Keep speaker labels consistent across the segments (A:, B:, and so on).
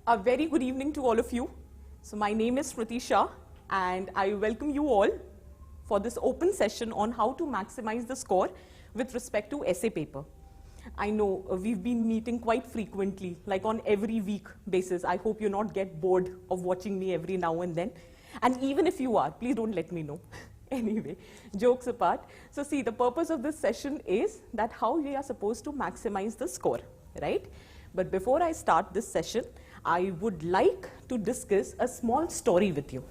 A: A very good evening to all of you. So my name is Smriti Shah and I welcome you all for this open session on how to maximize the score with respect to essay paper. I know we've been meeting quite frequently, like on every week basis. I hope you not get bored of watching me every now and then. And even if you are, please don't let me know. Anyway, jokes apart. So see, the purpose of this session is that how we are supposed to maximize the score, right? But before I start this session, I would like to discuss a small story with you.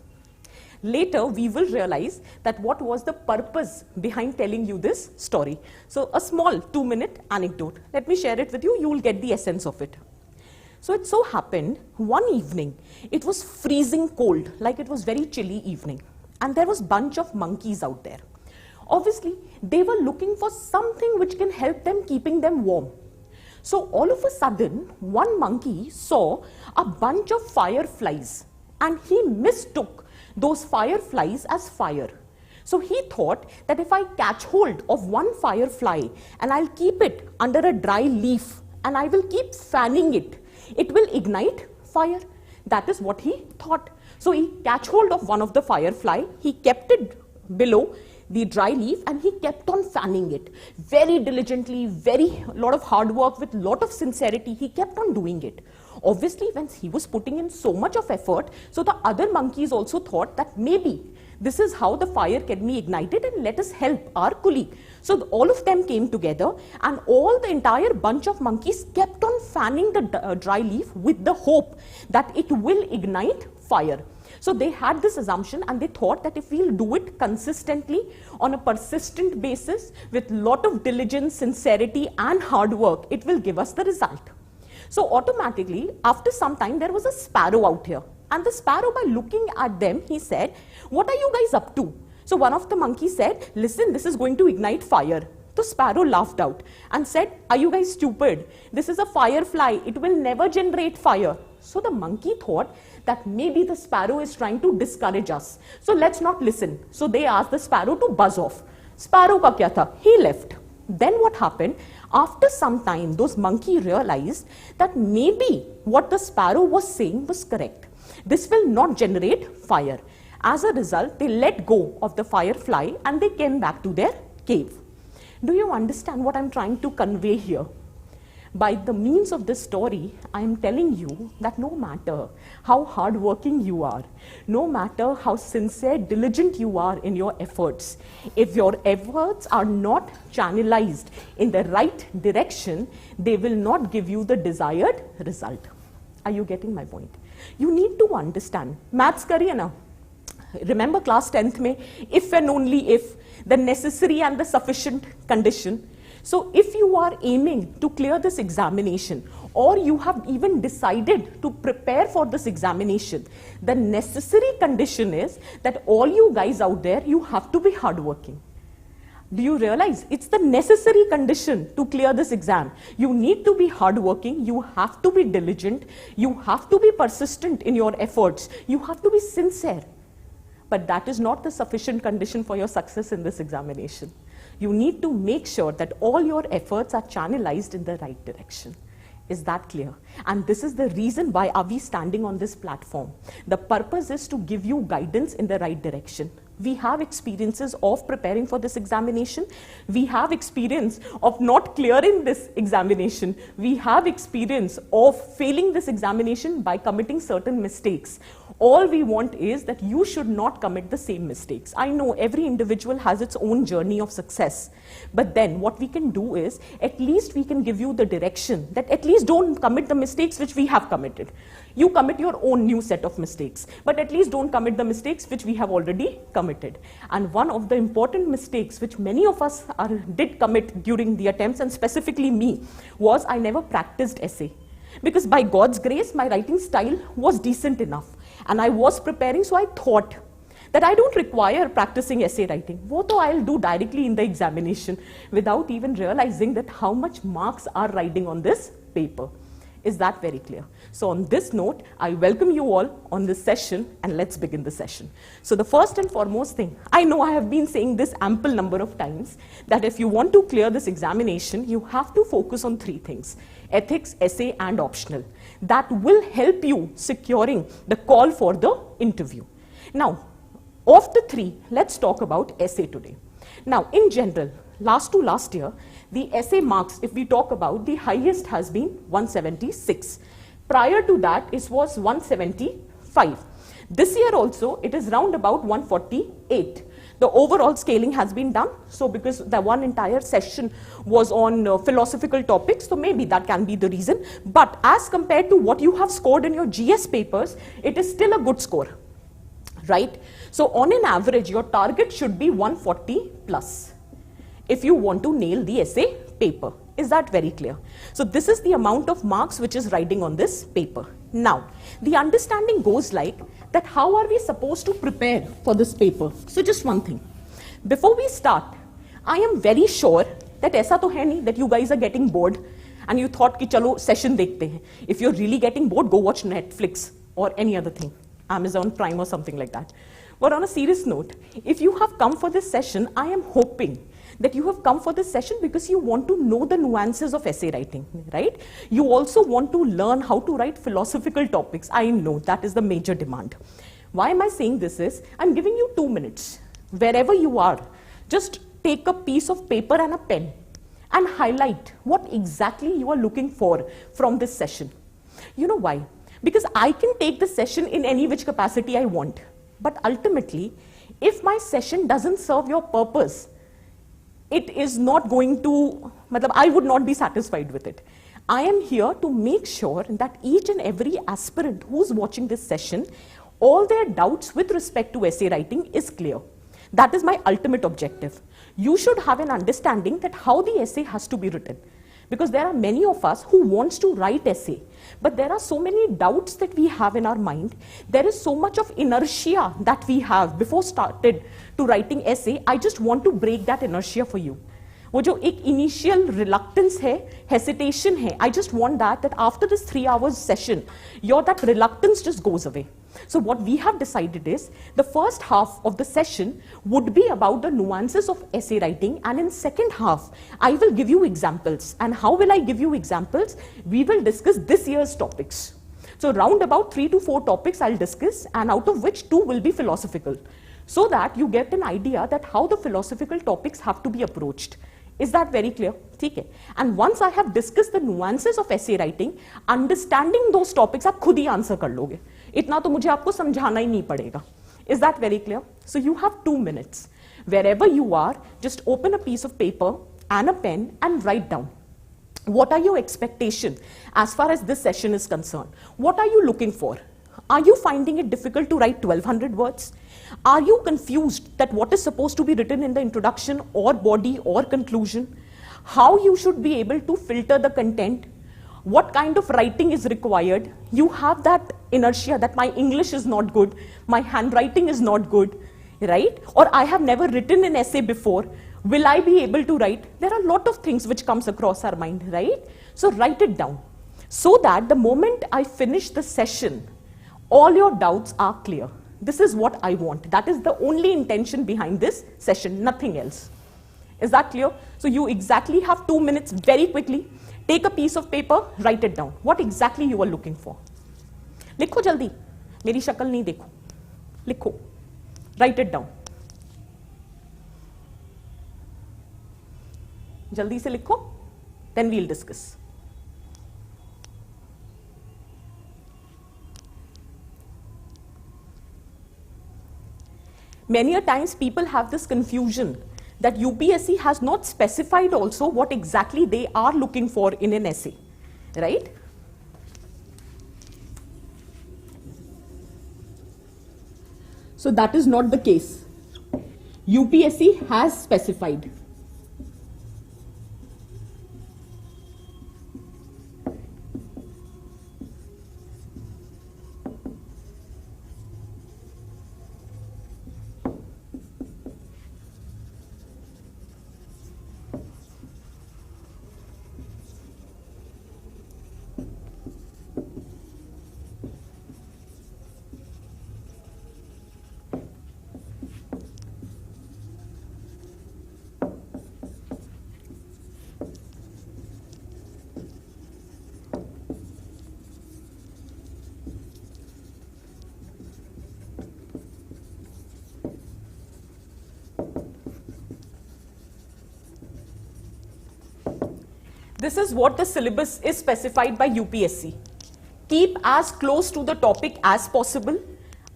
A: Later, we will realize that what was the purpose behind telling you this story. So a small 2-minute anecdote. Let me share it with you. You will get the essence of it. So it so happened one evening, it was freezing cold, like it was very chilly evening. And there was a bunch of monkeys out there. Obviously, they were looking for something which can help them keeping them warm. So all of a sudden, one monkey saw a bunch of fireflies and he mistook those fireflies as fire. So he thought that if I catch hold of one firefly and I'll keep it under a dry leaf and I will keep fanning it, it will ignite fire. That is what he thought. So he catch hold of one of the firefly, he kept it below the dry leaf and he kept on fanning it very diligently, lot of hard work with lot of sincerity. He kept on doing it. Obviously, when he was putting in so much of effort, so the other monkeys also thought that maybe this is how the fire can be ignited and let us help our colleague. So all of them came together and all the entire bunch of monkeys kept on fanning the dry leaf with the hope that it will ignite fire. So they had this assumption and they thought that if we'll do it consistently on a persistent basis with lot of diligence, sincerity and hard work, it will give us the result. So automatically, after some time, there was a sparrow out here. And the sparrow, by looking at them, he said, "What are you guys up to?" So one of the monkeys said, "Listen, this is going to ignite fire." The sparrow laughed out and said, "Are you guys stupid? This is a firefly. It will never generate fire." So the monkey thought that maybe the sparrow is trying to discourage us. So let's not listen. So they asked the sparrow to buzz off. Sparrow ka kya tha? He left. Then what happened? After some time, those monkeys realized that maybe what the sparrow was saying was correct. This will not generate fire. As a result, they let go of the firefly and they came back to their cave. Do you understand what I'm trying to convey here? By the means of this story, I am telling you that no matter how hardworking you are, no matter how sincere, diligent you are in your efforts, if your efforts are not channelized in the right direction, they will not give you the desired result. Are you getting my point? You need to understand. Maths kariye na? Remember class 10th mein, if and only if, the necessary and the sufficient condition. So if you are aiming to clear this examination or you have even decided to prepare for this examination, the necessary condition is that all you guys out there, you have to be hardworking. Do you realize it's the necessary condition to clear this exam? You need to be hardworking, you have to be diligent, you have to be persistent in your efforts, you have to be sincere. But that is not the sufficient condition for your success in this examination. You need to make sure that all your efforts are channelized in the right direction. Is that clear? And this is the reason why are we standing on this platform. The purpose is to give you guidance in the right direction. We have experiences of preparing for this examination. We have experience of not clearing this examination. We have experience of failing this examination by committing certain mistakes. All we want is that you should not commit the same mistakes. I know every individual has its own journey of success. But then what we can do is, at least we can give you the direction that at least don't commit the mistakes which we have committed. You commit your own new set of mistakes, but at least don't commit the mistakes which we have already committed. And one of the important mistakes which many of us did commit during the attempts, and specifically me, was I never practiced essay. Because by God's grace, my writing style was decent enough. And I was preparing, so I thought that I don't require practicing essay writing. What I'll do directly in the examination without even realizing that how much marks are riding on this paper. Is that very clear? So on this note, I welcome you all on this session and let's begin the session. So the first and foremost thing, I know I have been saying this ample number of times, that if you want to clear this examination, you have to focus on 3 things. ethics, essay and optional. That will help you securing the call for the interview. Now, of the three, let's talk about essay today. Now, in general, last to last year, the essay marks, if we talk about, the highest has been 176. Prior to that, it was 175. This year also, it is round about 148. The overall scaling has been done. So because the one entire session was on philosophical topics, so maybe that can be the reason. But as compared to what you have scored in your GS papers, it is still a good score, right? So on an average, your target should be 140 plus if you want to nail the essay paper. Is that very clear? So this is the amount of marks which is riding on this paper. Now, the understanding goes like that how are we supposed to prepare for this paper? So just one thing. Before we start, I am very sure that aisa to hai nahi that you guys are getting bored and you thought ki chalo session dekhte hain. If you're really getting bored, go watch Netflix or any other thing, Amazon Prime or something like that. But on a serious note, if you have come for this session, I am hoping that you have come for this session because you want to know the nuances of essay writing, right? You also want to learn how to write philosophical topics. I know that is the major demand. Why am I saying this is, I'm giving you 2 minutes. Wherever you are, just take a piece of paper and a pen and highlight what exactly you are looking for from this session. You know why? Because I can take the session in any which capacity I want. But ultimately, if my session doesn't serve your purpose, it is not going to, I would not be satisfied with it. I am here to make sure that each and every aspirant who's watching this session, all their doubts with respect to essay writing is clear. That is my ultimate objective. You should have an understanding that how the essay has to be written. Because there are many of us who wants to write essay, but there are so many doubts that we have in our mind. There is so much of inertia that we have before started to writing essay. I just want to break that inertia for you. वो जो एक initial reluctance है, hesitation है, I just want that after this 3 hours session, that reluctance just goes away. So what we have decided is, the first half of the session would be about the nuances of essay writing, and in second half, I will give you examples. And how will I give you examples? We will discuss this year's topics. So round about 3 to 4 topics I'll discuss, and out of which 2 will be philosophical. So that you get an idea that how the philosophical topics have to be approached. Is that very clear? ठीक है. And once I have discussed the nuances of essay writing, understanding those topics आप खुद ही answer कर लोगे. इतना तो मुझे आपको समझाना ही नहीं पड़ेगा. Is that very clear? So you have 2 minutes. Wherever you are, just open a piece of paper and a pen and write down. What are your expectations as far as this session is concerned? What are you looking for? Are you finding it difficult to write 1200 words? Are you confused that what is supposed to be written in the introduction or body or conclusion? How you should be able to filter the content? What kind of writing is required? You have that inertia that my English is not good, my handwriting is not good, right? Or I have never written an essay before. Will I be able to write? There are a lot of things which comes across our mind, right? So write it down so that the moment I finish the session, all your doubts are clear. This is what I want. That is the only intention behind this session, nothing else. Is that clear? So you exactly have 2 minutes very quickly. Take a piece of paper, write it down. What exactly you are looking for. लिखो जल्दी. मेरी शक्ल नहीं देखो. लिखो. Write it down. जल्दी से लिखो. Then we'll discuss. Many a times people have this confusion that UPSC has not specified also what exactly they are looking for in an essay, right? So that is not the case. UPSC has specified. This is what the syllabus is specified by UPSC. Keep as close to the topic as possible.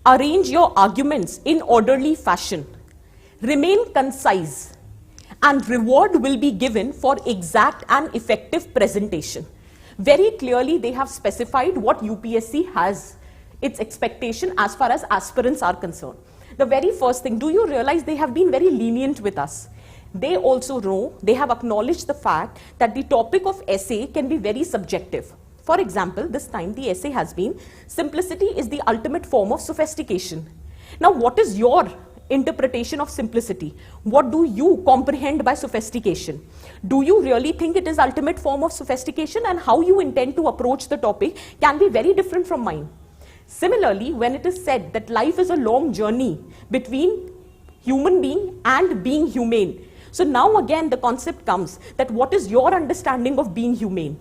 A: Arrange your arguments in orderly fashion. Remain concise. And reward will be given for exact and effective presentation. Very clearly they have specified what UPSC has its expectation as far as aspirants are concerned. The very first thing, do you realize they have been very lenient with us? They also know, they have acknowledged the fact that the topic of essay can be very subjective. For example, this time the essay has been, simplicity is the ultimate form of sophistication. Now what is your interpretation of simplicity? What do you comprehend by sophistication? Do you really think it is ultimate form of sophistication? And how you intend to approach the topic can be very different from mine. Similarly, when it is said that life is a long journey between human being and being humane. So now again the concept comes that what is your understanding of being humane?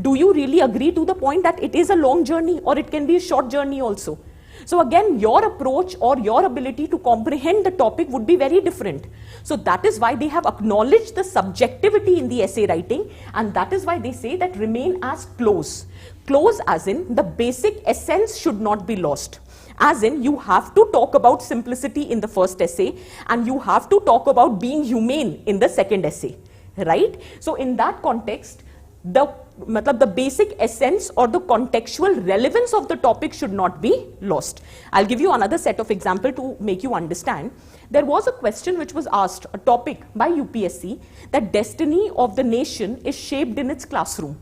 A: Do you really agree to the point that it is a long journey or it can be a short journey also? So again, your approach or your ability to comprehend the topic would be very different. So that is why they have acknowledged the subjectivity in the essay writing, and that is why they say that remain as close. Close as in the basic essence should not be lost. As in, you have to talk about simplicity in the first essay and you have to talk about being humane in the second essay, right? So in that context, the basic essence or the contextual relevance of the topic should not be lost. I'll give you another set of example to make you understand. There was a question which was asked, a topic by UPSC, that destiny of the nation is shaped in its classroom.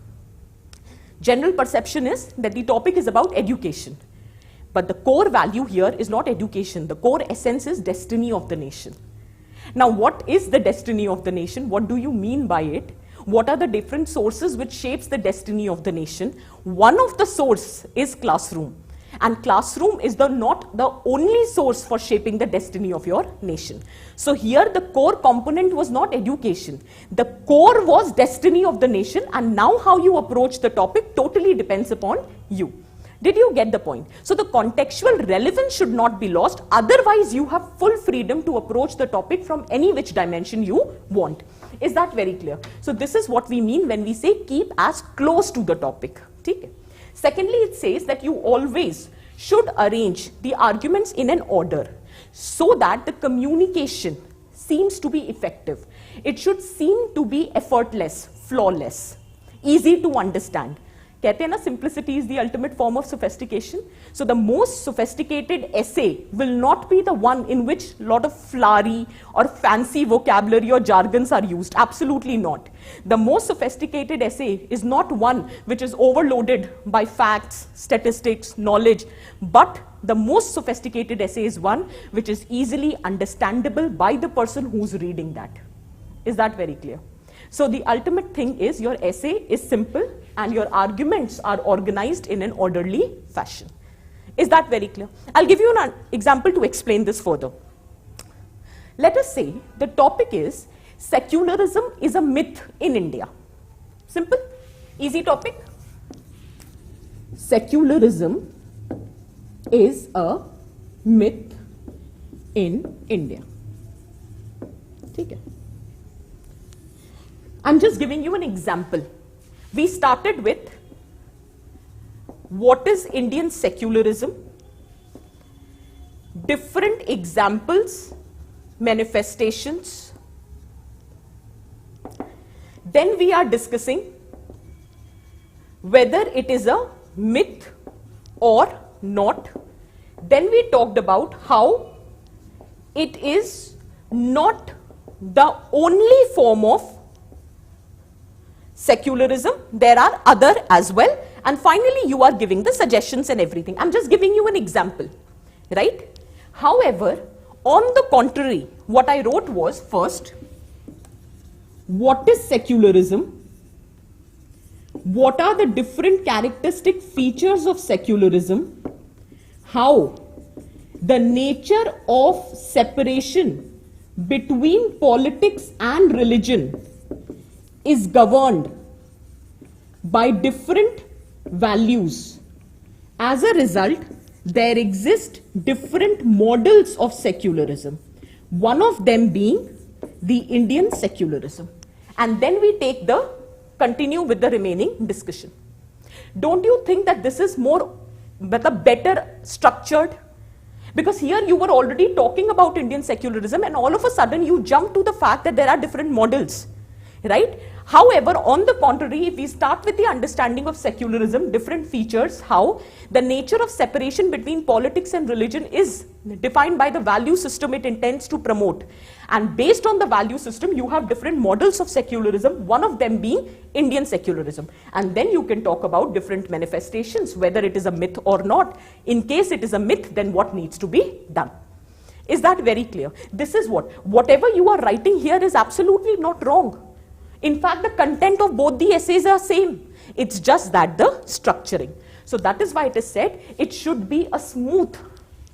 A: General perception is that the topic is about education. But the core value here is not education. The core essence is destiny of the nation. Now, what is the destiny of the nation? What do you mean by it? What are the different sources which shapes the destiny of the nation? One of the source is classroom. And classroom is not the only source for shaping the destiny of your nation. So here the core component was not education. The core was destiny of the nation, and now how you approach the topic totally depends upon you. Did you get the point? So the contextual relevance should not be lost. Otherwise, you have full freedom to approach the topic from any which dimension you want. Is that very clear? So this is what we mean when we say keep as close to the topic. Okay. Secondly, it says that you always should arrange the arguments in an order so that the communication seems to be effective. It should seem to be effortless, flawless, easy to understand. कहते हैं ना, simplicity is the ultimate form of sophistication. So the most sophisticated essay will not be the one in which a lot of flowery or fancy vocabulary or jargons are used. Absolutely not. The most sophisticated essay is not one which is overloaded by facts, statistics, knowledge, but the most sophisticated essay is one which is easily understandable by the person who's reading that. Is that very clear? So the ultimate thing is your essay is simple and your arguments are organized in an orderly fashion. Is that very clear? I'll give you an example to explain this further. Let us say the topic is secularism is a myth in India. Simple, easy topic. Secularism is a myth in India. Okay. I'm just giving you an example. We started with what is Indian secularism, different examples, manifestations. Then we are discussing whether it is a myth or not. Then we talked about how it is not the only form of secularism. There are other as well. And finally, you are giving the suggestions and everything. I'm just giving you an example, right? However, on the contrary, what I wrote was first, what is secularism? What are the different characteristic features of secularism? How the nature of separation between politics and religion is governed by different values. As a result, there exist different models of secularism, one of them being the Indian secularism. And then we take the continue with the remaining discussion. Don't you think that this is more better structured? Because here you were already talking about Indian secularism and all of a sudden you jump to the fact that there are different models, right? However, on the contrary, if we start with the understanding of secularism, different features, how the nature of separation between politics and religion is defined by the value system it intends to promote. And based on the value system, you have different models of secularism, one of them being Indian secularism. And then you can talk about different manifestations, whether it is a myth or not. In case it is a myth, then what needs to be done? Is that very clear? This is whatever you are writing here is absolutely not wrong. In fact, the content of both the essays are same. It's just that the structuring. So that is why it is said it should be a smooth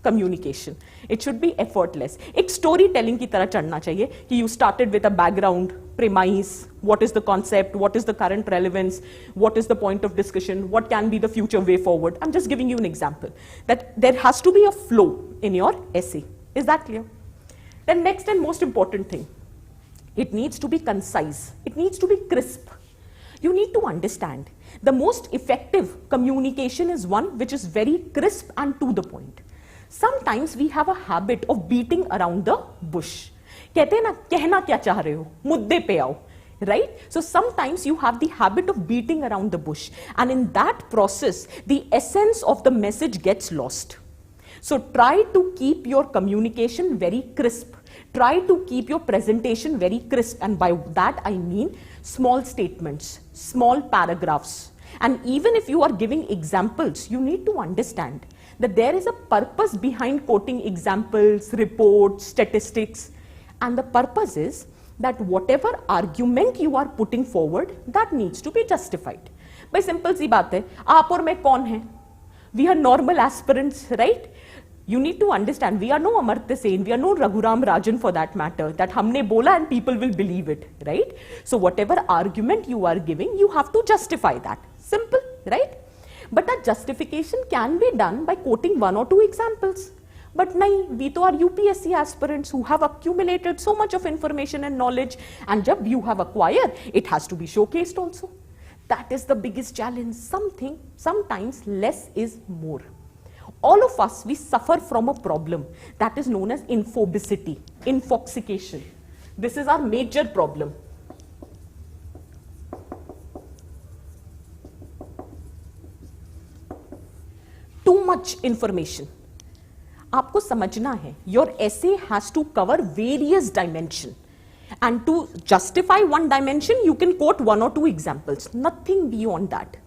A: communication. It should be effortless. एक storytelling की तरह चढ़ना चाहिए कि you started with a background, premise, what is the concept, what is the current relevance, what is the point of discussion, what can be the future way forward. I'm just giving you an example. That there has to be a flow in your essay. Is that clear? Then next and most important thing. It needs to be concise. It needs to be crisp. You need to understand the most effective communication is one which is very crisp and to the point. Sometimes we have a habit of beating around the bush. कहते हैं ना कहना क्या चाह रहे हो मुद्दे पे आओ, right? So sometimes you have the habit of beating around the bush, and in that process the essence of the message gets lost. So try to keep your communication very crisp. Try to keep your presentation very crisp, and by that I mean small statements, small paragraphs. And even if you are giving examples, you need to understand that there is a purpose behind quoting examples, reports, statistics. And the purpose is that whatever argument you are putting forward, that needs to be justified. By simple सी बात है, आप और मैं कौन हैं? We are normal aspirants, right? You need to understand, we are no Amartya Sen, we are no Raghuram Rajan for that matter, that humne bola and people will believe it, right? So whatever argument you are giving, you have to justify that. Simple, right? But that justification can be done by quoting one or two examples. But nahi, we to are UPSC aspirants who have accumulated so much of information and knowledge, and jab you have acquired, it has to be showcased also. That is the biggest challenge. Sometimes less is more. All of us, we suffer from a problem that is known as infobicity, infoxication. This is our major problem. Too much information. आपको समझना है, your essay has to cover various dimensions. And to justify one dimension, you can quote one or two examples, nothing beyond that.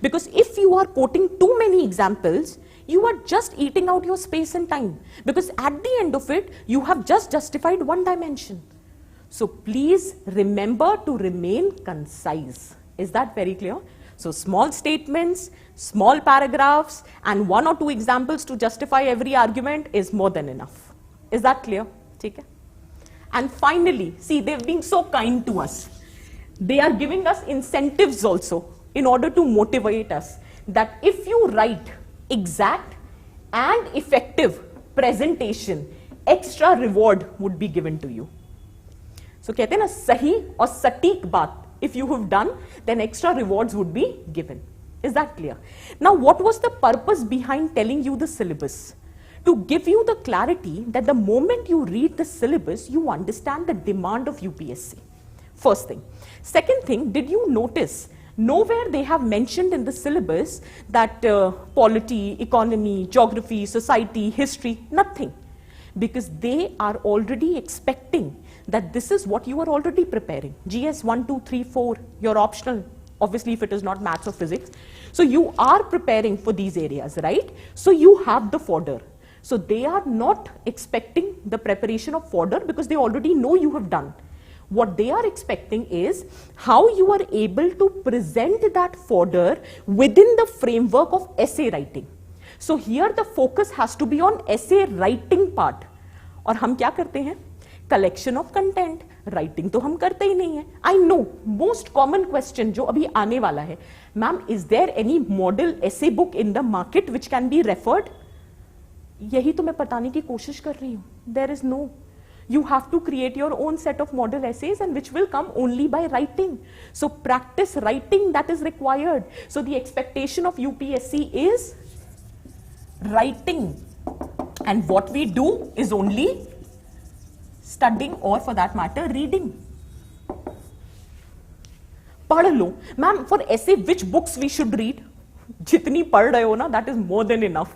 A: Because if you are quoting too many examples, you are just eating out your space and time. Because at the end of it, you have just justified one dimension. So please remember to remain concise. Is that very clear? So small statements, small paragraphs, and one or two examples to justify every argument is more than enough. Is that clear? Okay. And finally, see, they've been so kind to us. They are giving us incentives also in order to motivate us that if you write exact and effective presentation, extra reward would be given to you. So कहते हैं ना सही और सटीक बात, if you have done, then extra rewards would be given. Is that clear? Now, what was the purpose behind telling you the syllabus? To give you the clarity that the moment you read the syllabus, you understand the demand of UPSC. First thing. Second thing, did you notice nowhere they have mentioned in the syllabus that polity, economy, geography, society, history, nothing. Because they are already expecting that this is what you are already preparing. GS 1, 2, 3, 4, you're optional. Obviously, if it is not maths or physics. So you are preparing for these areas, right? So you have the fodder. So they are not expecting the preparation of fodder because they already know you have done. What they are expecting is how you are able to present that fodder within the framework of essay writing. So here the focus has to be on essay writing part. और हम क्या करते हैं? Collection of content. Writing तो हम करते ही नहीं हैं. I know most common question जो अभी आने वाला है, ma'am, is there any model essay book in the market which can be referred? यही तो मैं बताने की कोशिश कर रही हूँ. There is no. you have to create your own set of model essays, and which will come only by writing. So practice writing, that is required. So the expectation of UPSC is writing, and what we do is only studying, or for that matter reading. पढ़ लो ma'am. For ऐसे which books we should read? जितनी पढ़ रहे हो ना, that is more than enough.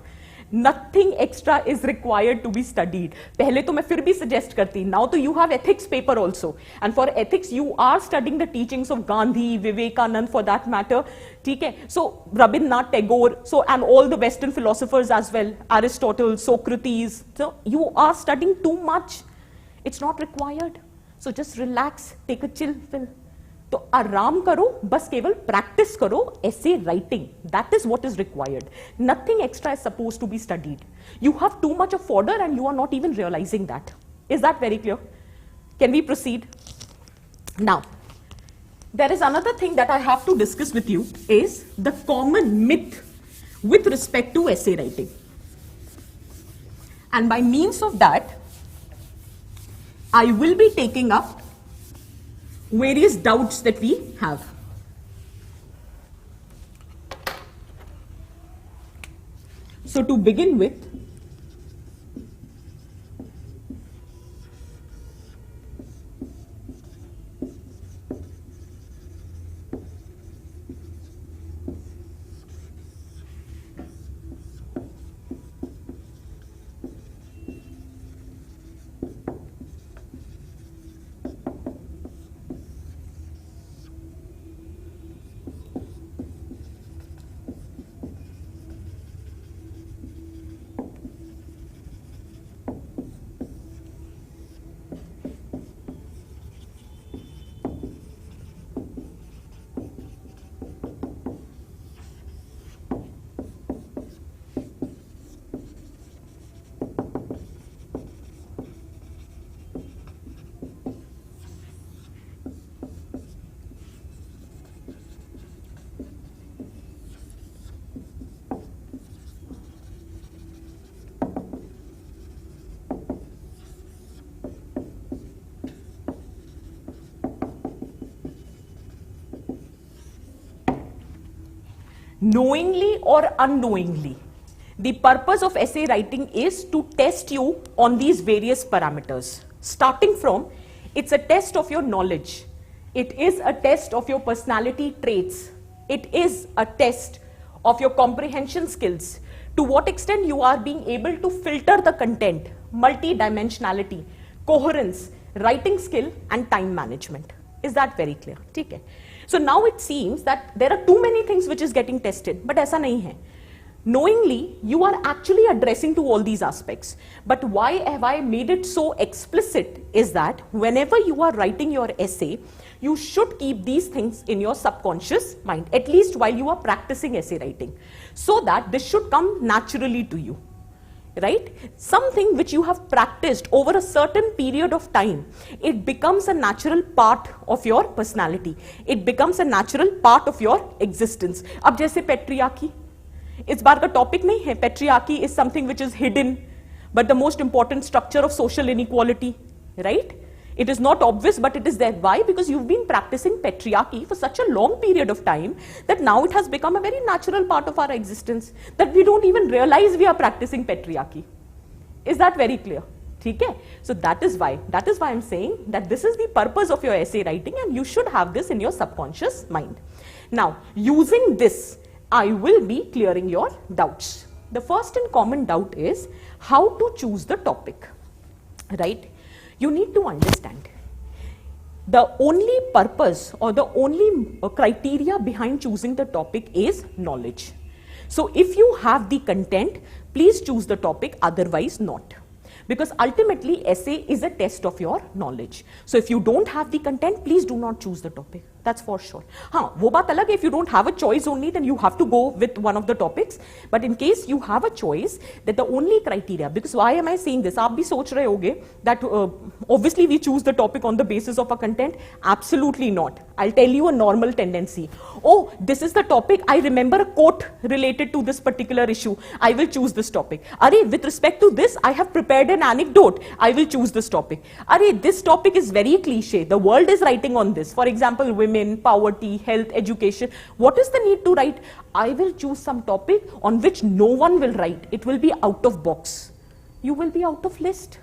A: Nothing extra is required to be studied. पहले तो मैं फिर भी suggest करती. Now तो you have ethics paper also, and for ethics you are studying the teachings of Gandhi, Vivekanand for that matter. ठीक है? So Rabindranath Tagore, so and all the Western philosophers as well, Aristotle, Socrates. So you are studying too much. It's not required. So just relax, take a chill pill. तो आराम करो, बस केवल practice करो essay writing. That is what is required. Nothing extra is supposed to be studied. You have too much of fodder and you are not even realizing that. Is that very clear? Can we proceed? Now, there is another thing that I have to discuss with you, is the common myth with respect to essay writing. And by means of that, I will be taking up various doubts that we have. So to begin with, knowingly or unknowingly, the purpose of essay writing is to test you on these various parameters. Starting from, it's a test of your knowledge. It is a test of your personality traits. It is a test of your comprehension skills. To what extent you are being able to filter the content, multi-dimensionality, coherence, writing skill, and time management. Is that very clear? Okay. So now it seems that there are too many things which is getting tested, but ऐसा नहीं है. Knowingly, you are actually addressing to all these aspects. But why have I made it so explicit is that whenever you are writing your essay, you should keep these things in your subconscious mind, at least while you are practicing essay writing, so that this should come naturally to you. Right? Something which you have practiced over a certain period of time, it becomes a natural part of your personality. It becomes a natural part of your existence. अब जैसे patriarchy, इस बार का topic नहीं है. Patriarchy is something which is hidden, but the most important structure of social inequality. Right? It is not obvious, but it is there. Why? Because you've been practicing patriarchy for such a long period of time that now it has become a very natural part of our existence that we don't even realize we are practicing patriarchy. Is that very clear? Okay? So that is why I'm saying that this is the purpose of your essay writing, and you should have this in your subconscious mind. Now, using this, I will be clearing your doubts. The first and common doubt is how to choose the topic. Right? You need to understand the only purpose or the only criteria behind choosing the topic is knowledge. So if you have the content, please choose the topic, otherwise not. Because ultimately essay is a test of your knowledge. So if you don't have the content, please do not choose the topic. That's for sure. वो बात अलग है, if you don't have a choice only, then you have to go with one of the topics. But in case you have a choice, that the only criteria, because why am I saying this? आप भी सोच रहे होगे that obviously we choose the topic on the basis of a content. Absolutely not. I'll tell you a normal tendency. Oh, this is the topic. I remember a quote related to this particular issue. I will choose this topic. Arey, with respect to this, I have prepared an anecdote. I will choose this topic. Arey, this topic is very cliche. The world is writing on this. For example, women, poverty, health, education. What is the need to write? I will choose some topic on which no one will write. It will be out of box. You will be out of list.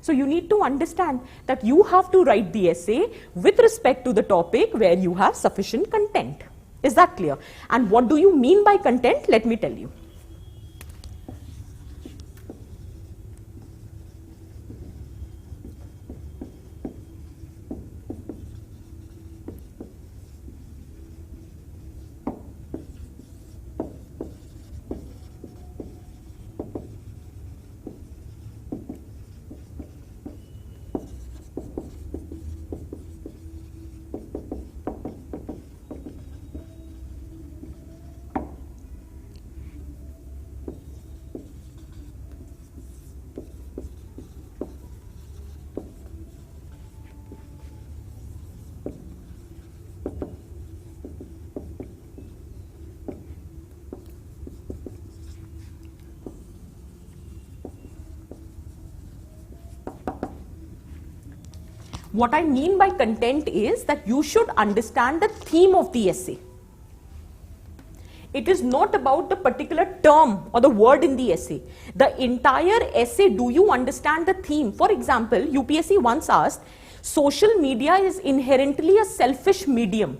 A: So you need to understand that you have to write the essay with respect to the topic where you have sufficient content. Is that clear? And what do you mean by content? Let me tell you. What I mean by content is that you should understand the theme of the essay. It is not about the particular term or the word in the essay. The entire essay, do you understand the theme? For example, UPSC once asked, social media is inherently a selfish medium.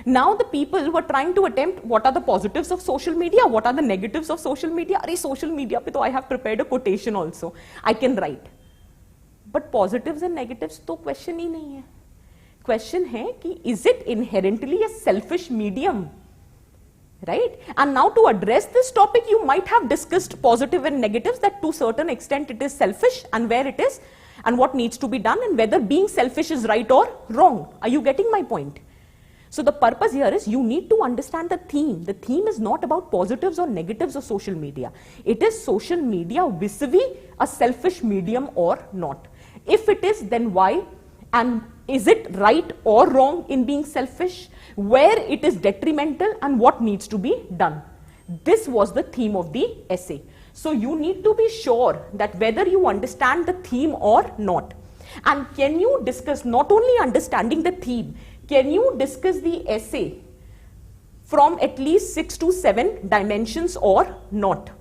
A: Now the people were trying to attempt what are the positives of social media, what are the negatives of social media. Arey, social media pe to I have prepared a quotation also. I can write. But positives and negatives तो question ही नहीं है. Question है कि is it inherently a selfish medium? Right? And now to address this topic, you might have discussed positive and negatives, that to certain extent it is selfish and where it is and what needs to be done and whether being selfish is right or wrong. Are you getting my point? So the purpose here is you need to understand the theme. The theme is not about positives or negatives of social media. It is social media vis-a-vis a selfish medium or not. If it is, then why? And is it right or wrong in being selfish? Where it is detrimental and what needs to be done? This was the theme of the essay. So you need to be sure that whether you understand the theme or not. And can you discuss not only understanding the theme, can you discuss the essay from at least 6 to 7 dimensions or not?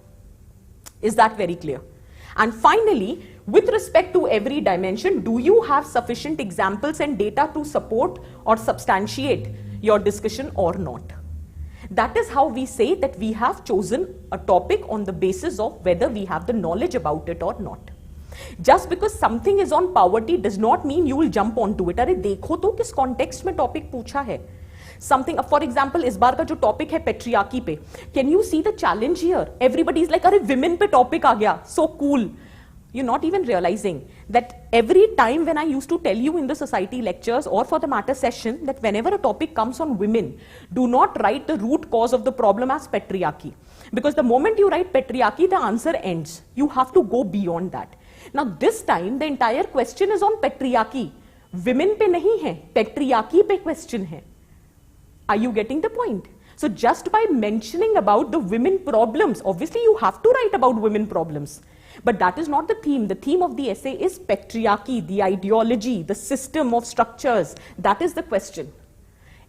A: Is that very clear? And finally, with respect to every dimension, do you have sufficient examples and data to support or substantiate your discussion or not? That is how we say that we have chosen a topic on the basis of whether we have the knowledge about it or not. Just because something is on poverty does not mean you will jump onto it. अरे देखो तो किस context में topic पूछा है. Something, for example, इस बार का जो topic है patriarchy पे. Can you see the challenge here? Everybody is like, अरे women पे topic आ गया. So cool. You're not even realizing that every time when I used to tell you in the society lectures or for the matter session that whenever a topic comes on women, do not write the root cause of the problem as patriarchy. Because the moment you write patriarchy, the answer ends. You have to go beyond that. Now this time the entire question is on patriarchy. Women पे नहीं है, patriarchy पे question है. Are you getting the point? So just by mentioning about the women problems, obviously you have to write about women problems. But that is not the theme. The theme of the essay is patriarchy, the ideology, the system of structures. That is the question.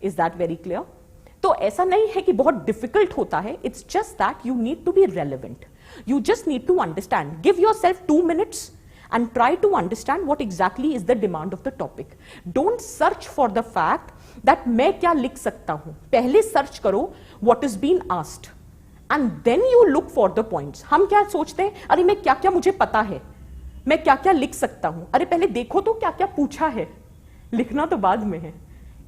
A: Is that very clear? तो ऐसा नहीं है कि बहुत difficult होता है. It's just that you need to be relevant. You just need to understand. Give yourself 2 minutes and try to understand what exactly is the demand of the topic. Don't search for the fact that मैं क्या लिख सकता हूँ. पहले search करो what is being asked. And then you look for the points. हम क्या सोचते हैं, अरे मैं क्या क्या मुझे पता है, मैं क्या क्या लिख सकता हूँ. अरे पहले देखो तो क्या क्या पूछा है, लिखना तो बाद में है.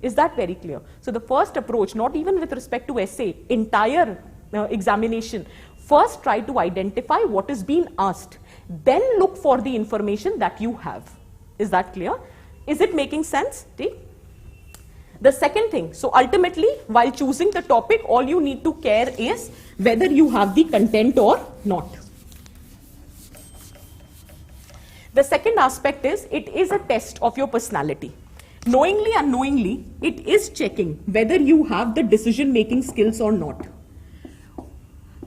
A: Is that very clear? So the first approach, not even with respect to essay, entire examination, first try to identify what is being asked. Then look for the information that you have. Is that clear? Is it making sense? The second thing, so ultimately, while choosing the topic, all you need to care is whether you have the content or not. The second aspect is, it is a test of your personality. Knowingly, unknowingly, it is checking whether you have the decision-making skills or not,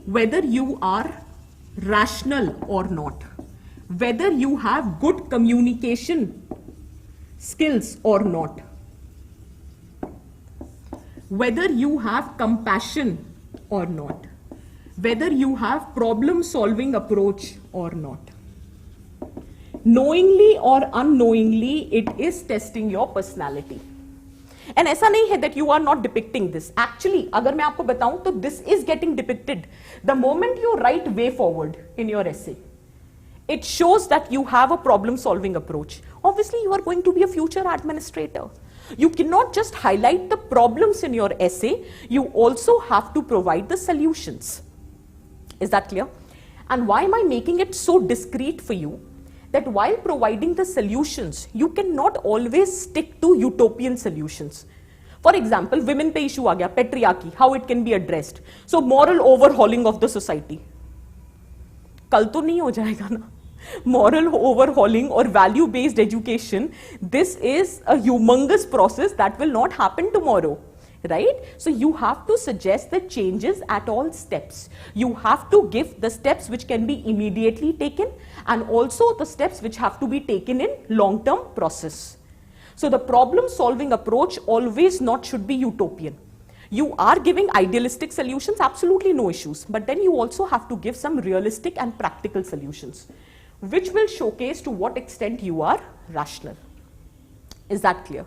A: whether you are rational or not, whether you have good communication skills or not, whether you have compassion or not, whether you have problem-solving approach or not. Knowingly or unknowingly, it is testing your personality. And ऐसा नहीं है that you are not depicting this. Actually, अगर मैं आपको बताऊं तो this is getting depicted the moment you write way forward in your essay. It shows that you have a problem-solving approach. Obviously, you are going to be a future administrator. You cannot just highlight the problems in your essay. You also have to provide the solutions. Is that clear? And why am I making it so discreet for you? That while providing the solutions, you cannot always stick to utopian solutions. For example, women pe issue aa gaya, patriarchy, how it can be addressed. So moral overhauling of the society. Kal to nahi ho jayega na. Moral overhauling or value-based education, this is a humongous process that will not happen tomorrow. Right? So you have to suggest the changes at all steps. You have to give the steps which can be immediately taken and also the steps which have to be taken in long-term process. So the problem-solving approach always not should be utopian. You are giving idealistic solutions, absolutely no issues, but then you also have to give some realistic and practical solutions, which will showcase to what extent you are rational. Is that clear?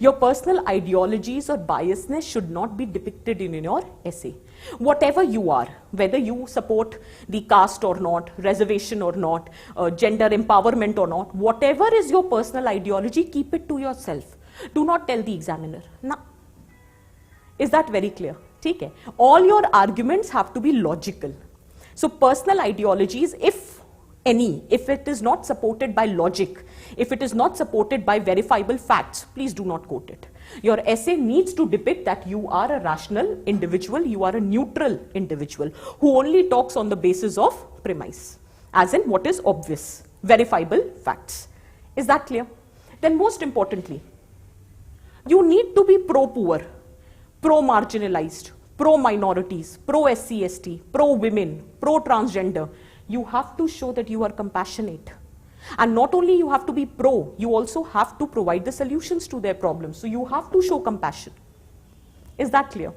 A: Your personal ideologies or biasness should not be depicted in your essay. Whatever you are, whether you support the caste or not, reservation or not, gender empowerment or not, whatever is your personal ideology, keep it to yourself. Do not tell the examiner. Nah. Is that very clear? Okay. All your arguments have to be logical. So personal ideologies, if it is not supported by logic, if it is not supported by verifiable facts, please do not quote it. Your essay needs to depict that you are a rational individual, you are a neutral individual who only talks on the basis of premise, as in what is obvious, verifiable facts. Is that clear? Then most importantly, you need to be pro-poor, pro-marginalized, pro-minorities, pro-SC/ST, pro-women, pro-transgender. You have to show that you are compassionate. And not only you have to be pro, you also have to provide the solutions to their problems. So you have to show compassion. Is that clear?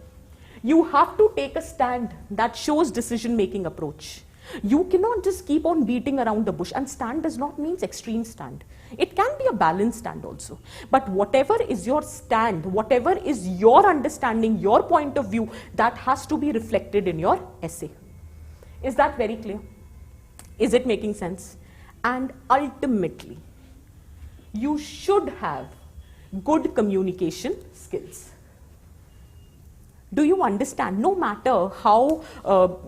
A: You have to take a stand that shows decision-making approach. You cannot just keep on beating around the bush, and stand does not mean extreme stand. It can be a balanced stand also. But whatever is your stand, whatever is your understanding, your point of view, that has to be reflected in your essay. Is that very clear? Is it making sense? And ultimately, you should have good communication skills. Do you understand? No matter how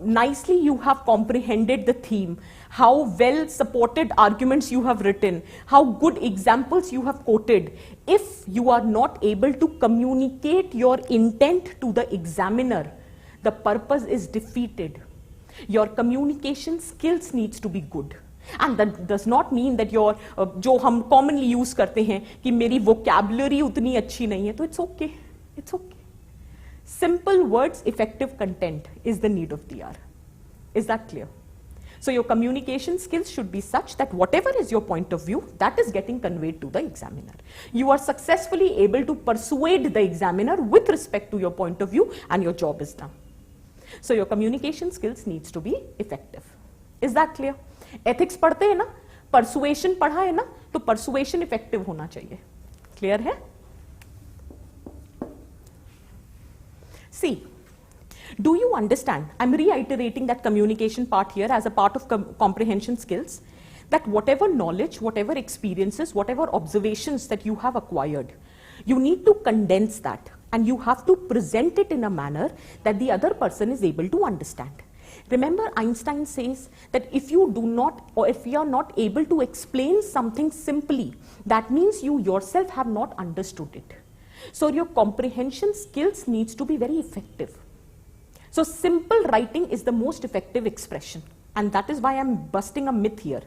A: nicely you have comprehended the theme, how well supported arguments you have written, how good examples you have quoted, if you are not able to communicate your intent to the examiner, the purpose is defeated. Your communication skills needs to be good. And that does not mean that your जो हम commonly use करते हैं कि मेरी vocabulary उतनी अच्छी नहीं है, तो it's okay. It's okay. Simple words, effective content is the need of the hour. Is that clear? So your communication skills should be such that whatever is your point of view, that is getting conveyed to the examiner. You are successfully able to persuade the examiner with respect to your point of view, and your job is done. So your communication skills needs to be effective. Is that clear? Ethics पढ़ते हैं ना, persuasion पढ़ा है ना, तो persuasion effective होना चाहिए. Clear है? See, do you understand? I'm reiterating that communication part here as a part of comprehension skills, that whatever knowledge, whatever experiences, whatever observations that you have acquired, you need to condense that and you have to present it in a manner that the other person is able to understand. Remember, Einstein says that if you do not, or if you are not able to explain something simply, that means you yourself have not understood it. So your comprehension skills needs to be very effective. So simple writing is the most effective expression, and that is why I'm busting a myth here.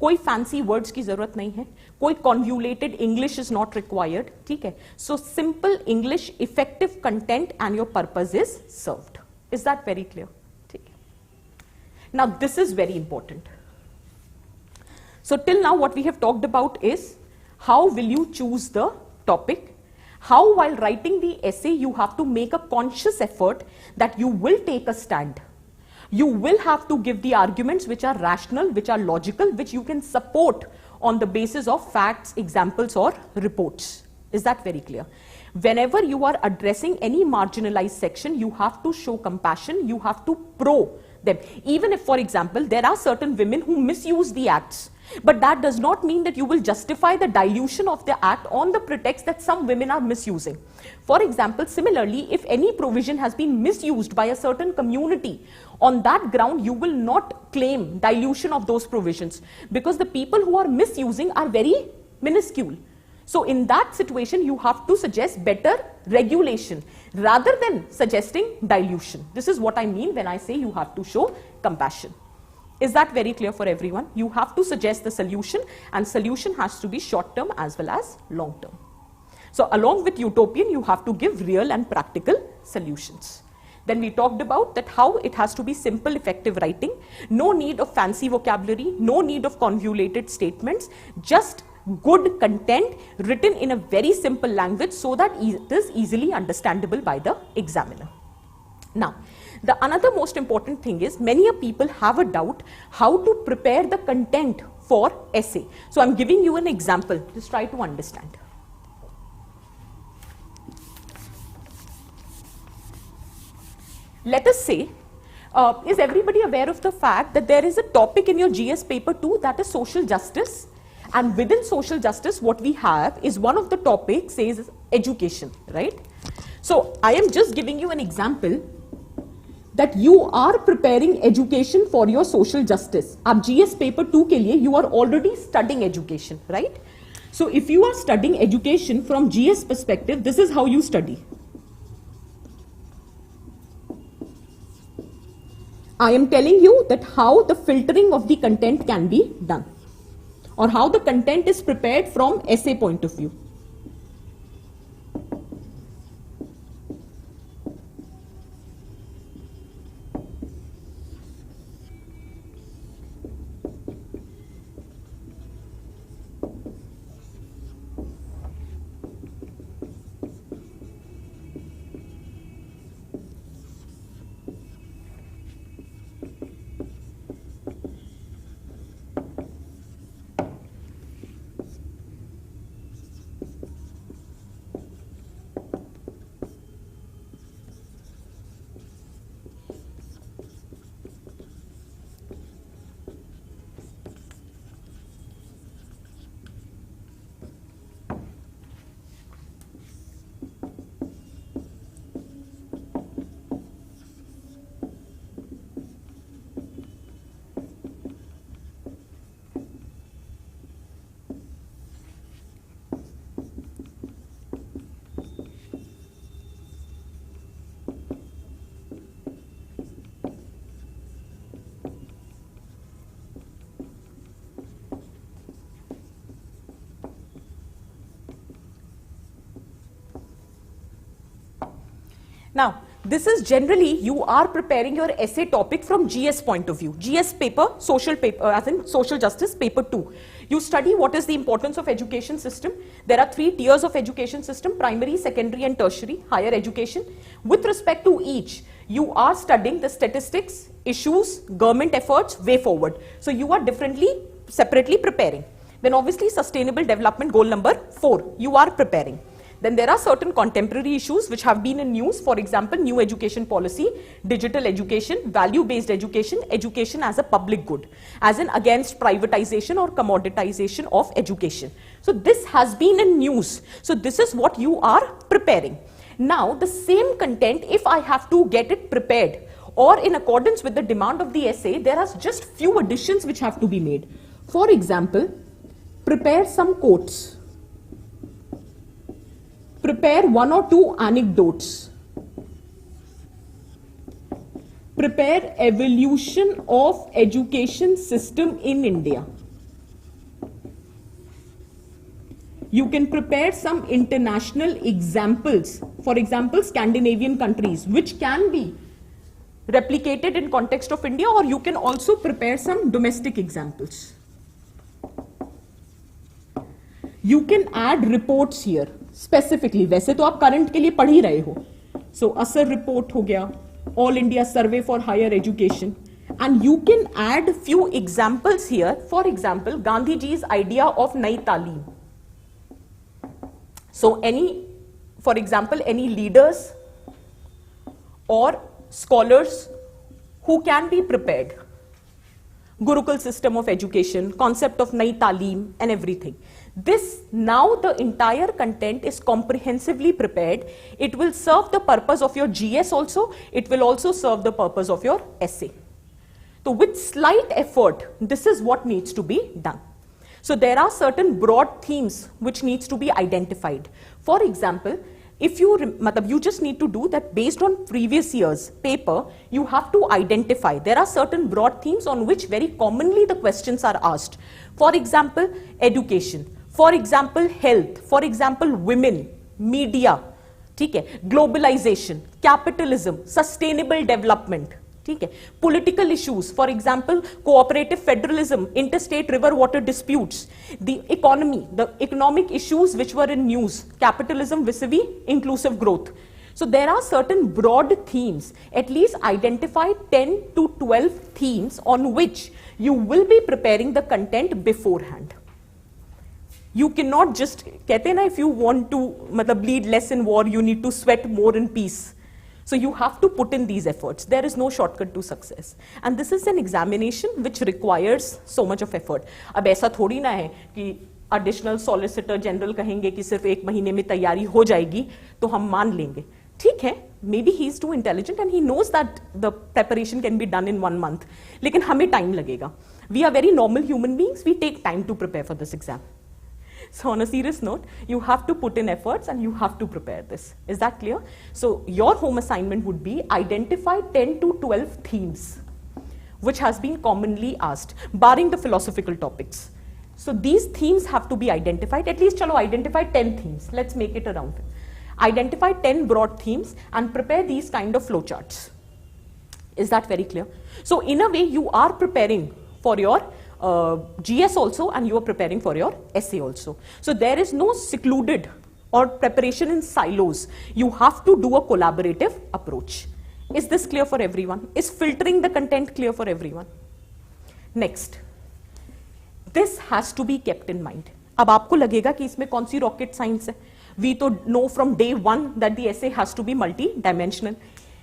A: कोई fancy words की जरूरत नहीं है, कोई convoluted English is not required, ठीक है. So simple English, effective content and your purpose is served. Is that very clear? ठीक है. Now this is very important. So till now what we have talked about is how will you choose the topic, how while writing the essay you have to make a conscious effort that you will take a stand. You will have to give the arguments which are rational, which are logical, which you can support on the basis of facts, examples or reports. Is that very clear? Whenever you are addressing any marginalized section, you have to show compassion, you have to pro them. Even if, for example, there are certain women who misuse the acts, but that does not mean that you will justify the dilution of the act on the pretext that some women are misusing. For example, similarly, if any provision has been misused by a certain community, on that ground you will not claim dilution of those provisions, because the people who are misusing are very minuscule. So in that situation you have to suggest better regulation rather than suggesting dilution. This is what I mean when I say you have to show compassion. Is that very clear for everyone? You have to suggest the solution, and solution has to be short term as well as long term. So along with utopian, you have to give real and practical solutions. Then we talked about that how it has to be simple, effective writing, no need of fancy vocabulary, no need of convoluted statements, just good content written in a very simple language so that it is easily understandable by the examiner. Now, the another most important thing is many people have a doubt how to prepare the content for essay. So I'm giving you an example. Just try to understand. Let us say, is everybody aware of the fact that there is a topic in your GS paper 2 that is social justice? And within social justice, what we have is one of the topics says education, right? So I am just giving you an example that you are preparing education for your social justice. Ab GS paper 2 ke liye you are already studying education, right? So if you are studying education from GS perspective, this is how you study. I am telling you that how the filtering of the content can be done, or how the content is prepared from essay point of view. Now, this is generally you are preparing your essay topic from GS point of view. GS paper, social paper, as in social justice paper 2. You study what is the importance of education system. There are 3 tiers of education system: primary, secondary and tertiary, higher education. With respect to each, you are studying the statistics, issues, government efforts, way forward. So you are separately preparing. Then obviously sustainable development goal number 4, you are preparing. Then there are certain contemporary issues which have been in news. For example, new education policy, digital education, value-based education, education as a public good, as in against privatization or commoditization of education. So this has been in news. So this is what you are preparing. Now the same content, if I have to get it prepared or in accordance with the demand of the essay, there are just few additions which have to be made. For example, prepare some quotes. Prepare 1 or 2 anecdotes. Prepare evolution of education system in India. you can prepare some international examples, for example, Scandinavian countries, which can be replicated in context of India, or you can also prepare some domestic examples. You can add reports here specifically. वैसे तो आप current के लिए पढ़ ही रहे हो. So असर report हो गया, all India survey for higher education, and you can add few examples here. For example, Gandhi ji's idea of नई तालीम. So for example, any leaders or scholars who can be prepared. Gurukul system of education, concept of नई तालीम and everything. This, now the entire content is comprehensively prepared. It will serve the purpose of your GS also. It will also serve the purpose of your essay. So with slight effort, this is what needs to be done. So there are certain broad themes which needs to be identified. For example, if you just need to do that based on previous year's paper, you have to identify. There are certain broad themes on which very commonly the questions are asked. For example, education. For example, health. For example, women, media, globalization, capitalism, sustainable development. Political issues, for example, cooperative federalism, interstate river water disputes, the economy, the economic issues which were in news, capitalism vis-a-vis inclusive growth. So there are certain broad themes, at least identify 10 to 12 themes on which you will be preparing the content beforehand. You cannot just, if you want to bleed less in war, you need to sweat more in peace. So you have to put in these efforts. There is no shortcut to success. And this is an examination which requires so much of effort. अब ऐसा थोड़ी ना है कि additional solicitor general कहेंगे कि सिर्फ एक महीने में तैयारी हो जाएगी तो हम मान लेंगे. ठीक है, maybe he is too intelligent and he knows that the preparation can be done in 1 month. लेकिन हमें time लगेगा. We are very normal human beings. We take time to prepare for this exam. So on a serious note, you have to put in efforts and you have to prepare this. Is that clear? So your home assignment would be identify 10 to 12 themes which has been commonly asked, barring the philosophical topics. So these themes have to be identified. At least identify 10 themes. Let's make it around. Identify 10 broad themes and prepare these kind of flowcharts. Is that very clear? So in a way, you are preparing for your GS also, and you are preparing for your essay also. So there is no secluded or preparation in silos. You have to do a collaborative approach. Is this clear for everyone? Is filtering the content clear for everyone? Next, this has to be kept in mind. अब आपको लगेगा कि इसमें कौन सी rocket science है? We तो know from day one that the essay has to be multi-dimensional.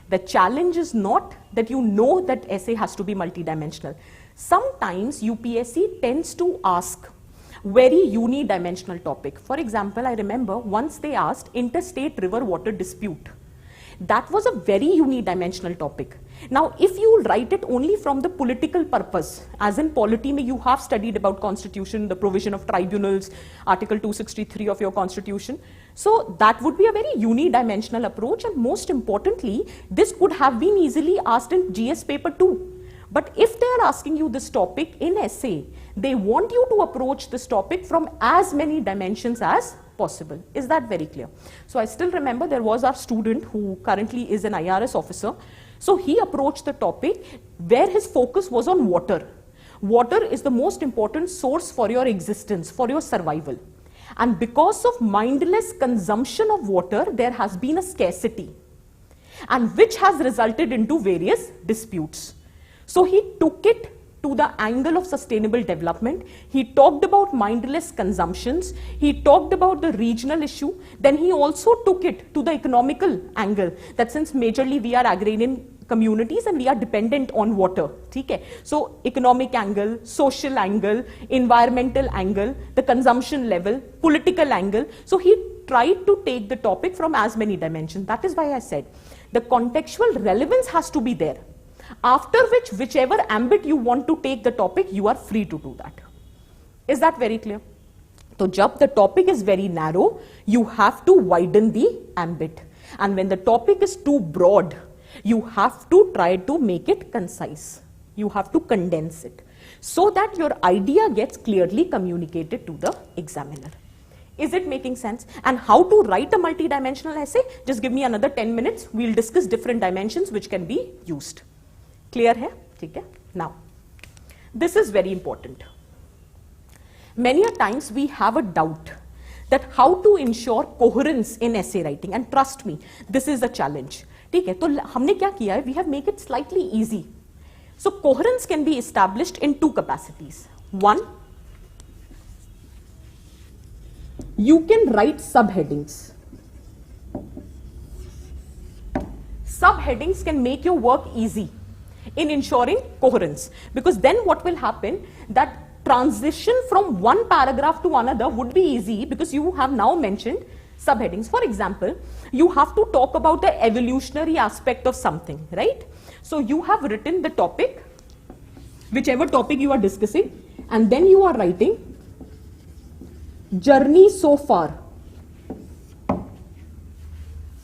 A: The challenge is not that you know that essay has to be multi-dimensional. Sometimes UPSC tends to ask very unidimensional topic. For example, I remember once they asked interstate river water dispute. That was a very unidimensional topic. Now, if you write it only from the political purpose, as in polity, you have studied about constitution, the provision of tribunals, Article 263 of your constitution. So that would be a very unidimensional approach, and most importantly, this could have been easily asked in GS paper 2. But if they are asking you this topic in essay, they want you to approach this topic from as many dimensions as possible. Is that very clear? So I still remember there was our student who currently is an IRS officer. So he approached the topic where his focus was on water. Water is the most important source for your existence, for your survival. And because of mindless consumption of water, there has been a scarcity, and which has resulted into various disputes. So he took it to the angle of sustainable development. He talked about mindless consumptions. He talked about the regional issue. Then he also took it to the economical angle, that since majorly we are agrarian communities and we are dependent on water. Okay? So economic angle, social angle, environmental angle, the consumption level, political angle. So he tried to take the topic from as many dimensions. That is why I said the contextual relevance has to be there. After which, whichever ambit you want to take the topic, you are free to do that. Is that very clear? So, jab the topic is very narrow, you have to widen the ambit. And when the topic is too broad, you have to try to make it concise. You have to condense it so that your idea gets clearly communicated to the examiner. Is it making sense? And how to write a multi-dimensional essay? Just give me another 10 minutes. We'll discuss different dimensions which can be used. Clear hai? Okay. Now, this is very important. Many a times we have a doubt that how to ensure coherence in essay writing, and trust me, this is a challenge. ठीक है, तो हमने क्या किया है? We have made it slightly easy. So coherence can be established in two capacities. One, you can write subheadings. Subheadings can make your work easy in ensuring coherence, because then what will happen, that transition from one paragraph to another would be easy because you have now mentioned subheadings. For example, you have to talk about the evolutionary aspect of something, right? So you have written the topic, whichever topic you are discussing, and then you are writing journey so far.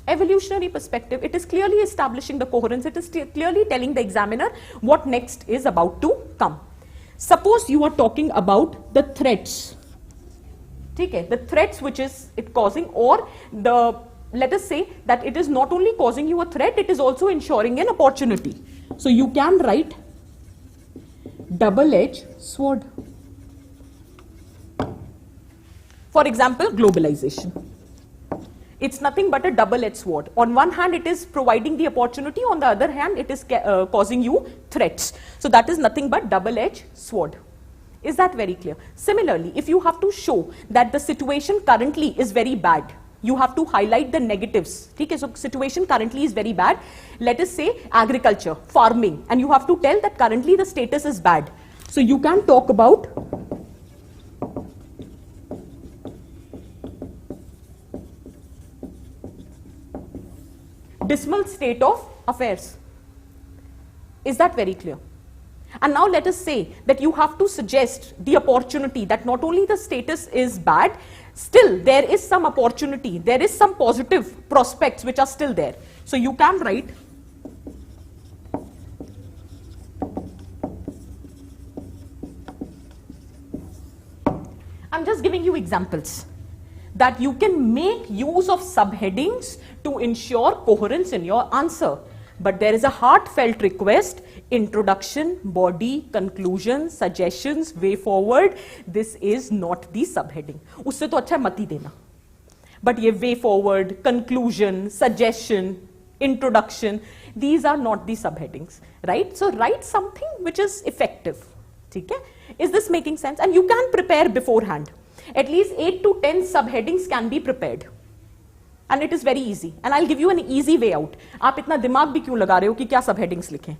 A: Evolutionary perspective, it is clearly establishing the coherence. It is clearly telling the examiner what next is about to come. Suppose you are talking about the threats, okay, the threats which is it causing, or the, let us say that it is not only causing you a threat, it is also ensuring an opportunity. So you can write double-edged sword. For example, globalization. It's nothing but a double-edged sword. On one hand, it is providing the opportunity. On the other hand, it is causing you threats. So that is nothing but double-edged sword. Is that very clear? Similarly, if you have to show that the situation currently is very bad, you have to highlight the negatives. Okay, so situation currently is very bad. Let us say agriculture, farming, and you have to tell that currently the status is bad. So you can talk about dismal state of affairs. Is that very clear? And now let us say that you have to suggest the opportunity that not only the status is bad, still there is some opportunity, there is some positive prospects which are still there. So you can write I'm just giving you examples that you can make use of subheadings to ensure coherence in your answer. But there is a heartfelt request: introduction, body, conclusion, suggestions, way forward. This is not the subheading. उससे तो अच्छा मत ही देना. But ये way forward, conclusion, suggestion, introduction, these are not the subheadings, right? So write something which is effective. ठीक है? Is this making sense? And you can prepare beforehand. At least 8 to 10 subheadings can be prepared. And it is very easy. And I'll give you an easy way out. आप इतना दिमाग भी क्यों लगा रहे हो कि क्या subheadings लिखें?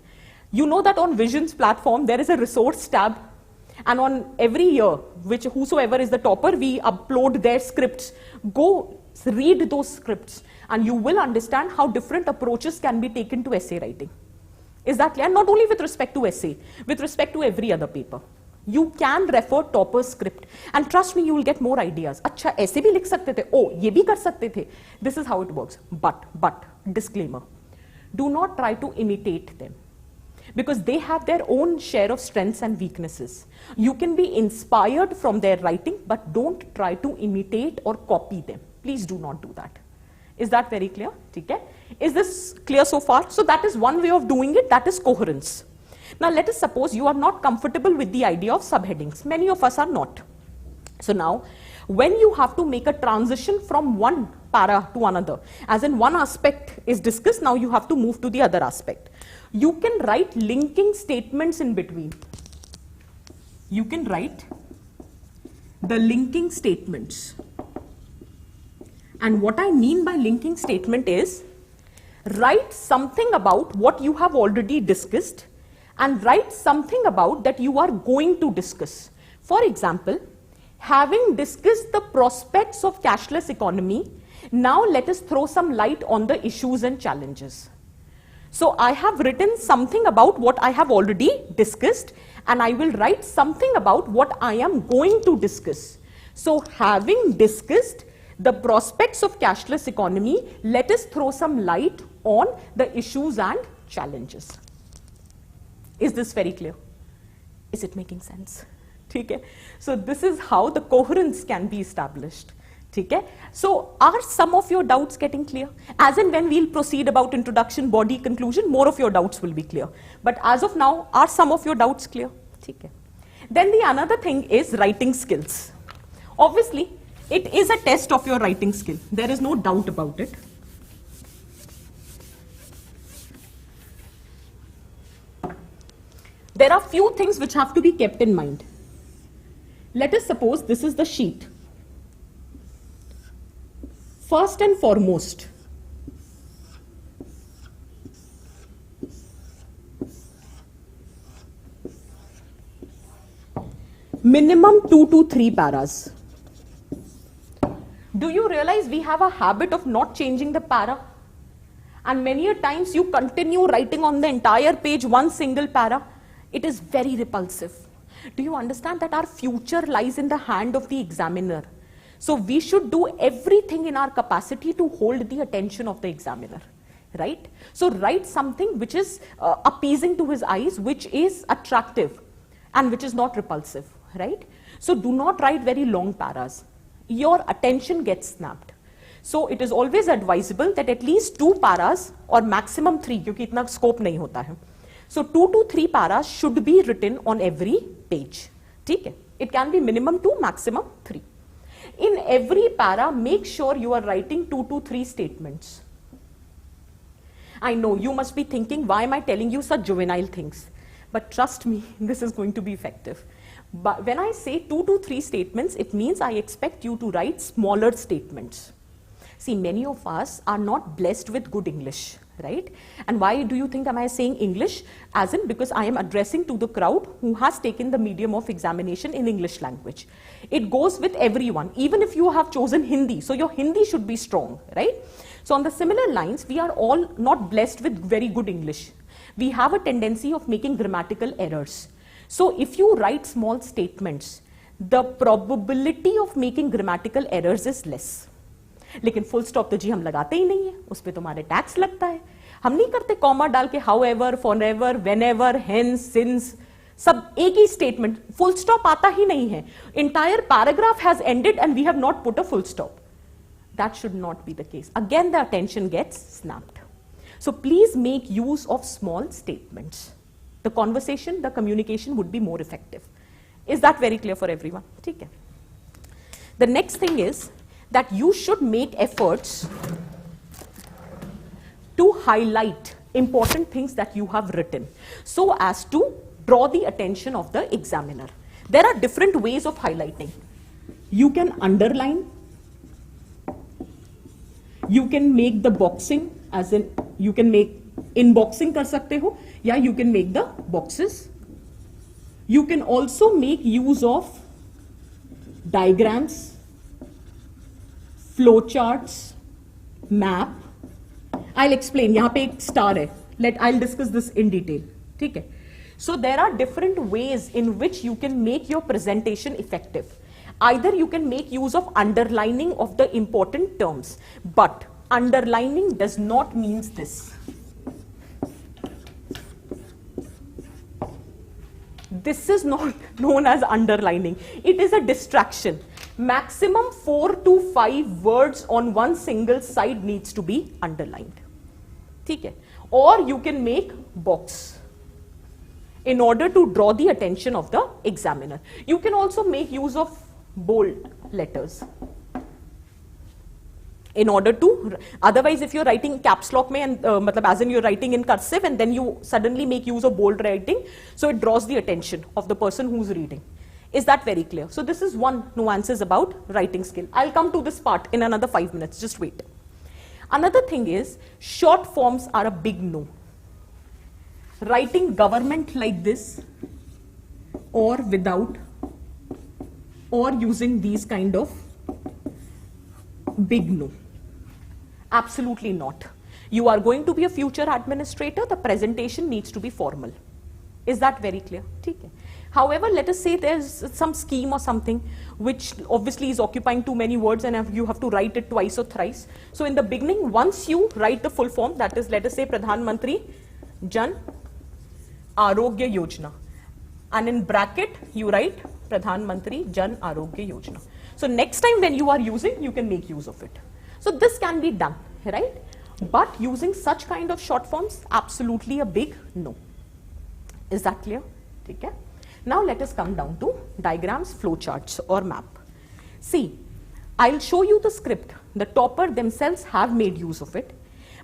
A: You know that on Vision's platform there is a resource tab, and on every year, which whosoever is the topper, we upload their scripts. Go read those scripts, and you will understand how different approaches can be taken to essay writing. Is that clear? Not only with respect to essay, with respect to every other paper. You can refer topper script, and trust me, you will get more ideas. अच्छा ऐसे भी लिख सकते थे, oh ये भी कर सकते थे. This is how it works. But disclaimer: do not try to imitate them, because they have their own share of strengths and weaknesses. You can be inspired from their writing, but don't try to imitate or copy them. Please do not do that. Is that very clear? Okay? Is this clear so far? So that is one way of doing it. That is coherence. Now let us suppose you are not comfortable with the idea of subheadings. Many of us are not. So now, when you have to make a transition from one para to another, as in one aspect is discussed, now you have to move to the other aspect. You can write linking statements in between. You can write the linking statements. And what I mean by linking statement is, write something about what you have already discussed and write something about that you are going to discuss. For example, having discussed the prospects of cashless economy, now let us throw some light on the issues and challenges. So I have written something about what I have already discussed, and I will write something about what I am going to discuss. So having discussed the prospects of cashless economy, let us throw some light on the issues and challenges. Is this very clear? Is it making sense? Okay. So this is how the coherence can be established. ठीक है? So are some of your doubts getting clear? As in when we'll proceed about introduction, body, conclusion, more of your doubts will be clear. But as of now, are some of your doubts clear? ठीक है? Then the another thing is writing skills. Obviously, it is a test of your writing skill. There is no doubt about it. There are few things which have to be kept in mind. Let us suppose this is the sheet. First and foremost, minimum 2 to 3 paras. Do you realize we have a habit of not changing the para? And many a times you continue writing on the entire page one single para. It is very repulsive. Do you understand that our future lies in the hand of the examiner? So we should do everything in our capacity to hold the attention of the examiner, right? So write something which is appeasing to his eyes, which is attractive and which is not repulsive, right? So do not write very long paras. Your attention gets snapped. So it is always advisable that at least 2 paras or maximum 3, क्योंकि इतना scope नहीं होता है. So 2 to 3 paras should be written on every page. ठीक है? It can be minimum 2, maximum 3. In every para, make sure you are writing 2 to 3 statements. I know you must be thinking, why am I telling you such juvenile things? But trust me, this is going to be effective. But when I say 2 to 3 statements, it means I expect you to write smaller statements. See, many of us are not blessed with good English, right? And why do you think am I saying English? As in, because I am addressing to the crowd who has taken the medium of examination in English language. It goes with everyone, even if you have chosen Hindi. So your Hindi should be strong, right? So on the similar lines, we are all not blessed with very good English. We have a tendency of making grammatical errors. So if you write small statements, the probability of making grammatical errors is less. लेकिन full stop तो जी हम लगाते ही नहीं है, उस पर तुम्हारे tax लगता है. हम नहीं करते कॉमा डाल के however, forever, whenever, hence, since, सब एक ही स्टेटमेंट. फुल स्टॉप आता ही नहीं है. Entire paragraph has ended and we have not put a full stop. That should not be the case. Again, the attention gets snapped. So please make use of small statements. The conversation, the communication would be more effective. Is that very clear for everyone? ठीक है. The next thing is that you should make efforts to highlight important things that you have written so as to draw the attention of the examiner. There are different ways of highlighting. You can underline. You can make the boxing, as in you can make inboxing कर सकते हो, या you can make the boxes. You can also make use of diagrams, flow charts, map. I'll explain. यहाँ पे एक star है. I'll discuss this in detail. ठीक है? So there are different ways in which you can make your presentation effective. Either you can make use of underlining of the important terms, but underlining does not mean this. This is not known as underlining. It is a distraction. Maximum 4 to 5 words on one single side needs to be underlined. ठीक है? Or you can make box in order to draw the attention of the examiner. You can also make use of bold letters in order to, otherwise if you're writing caps lock mein and matlab as in you're writing in cursive and then you suddenly make use of bold writing, so it draws the attention of the person who's reading. Is that very clear? So this is one nuances about writing skill. I'll come to this part in another 5 minutes, just wait. Another thing is short forms are a big no. Writing government like this or without or using these kind of big no. Absolutely not. You are going to be a future administrator, the presentation needs to be formal. Is that very clear? ठीक है. However, let us say there's some scheme or something which obviously is occupying too many words and you have to write it twice or thrice. So in the beginning, once you write the full form, that is, let us say Pradhan Mantri Jan Arogya Yojana, and in bracket you write Pradhan Mantri Jan Arogya Yojana. So next time when you are using, you can make use of it. So this can be done, right? But using such kind of short forms, absolutely a big no. Is that clear? Okay. Now let us come down to diagrams, flowcharts or map. See, I'll show you the script. The topper themselves have made use of it.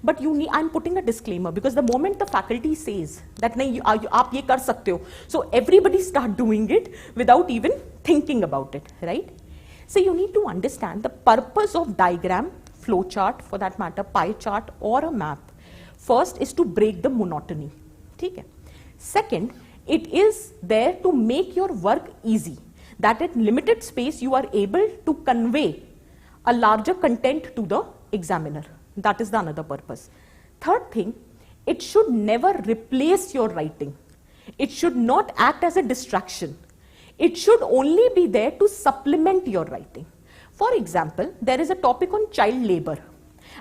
A: But you need, I'm putting a disclaimer because the moment the faculty says that nahi, aap ye kar sakte ho, so everybody start doing it without even thinking about it, right? So you need to understand the purpose of diagram, flowchart, for that matter, pie chart or a map. First is to break the monotony. Okay? Second, it is there to make your work easy. That in limited space you are able to convey a larger content to the examiner. That is the another purpose. Third thing, it should never replace your writing. It should not act as a distraction. It should only be there to supplement your writing. For example, there is a topic on child labor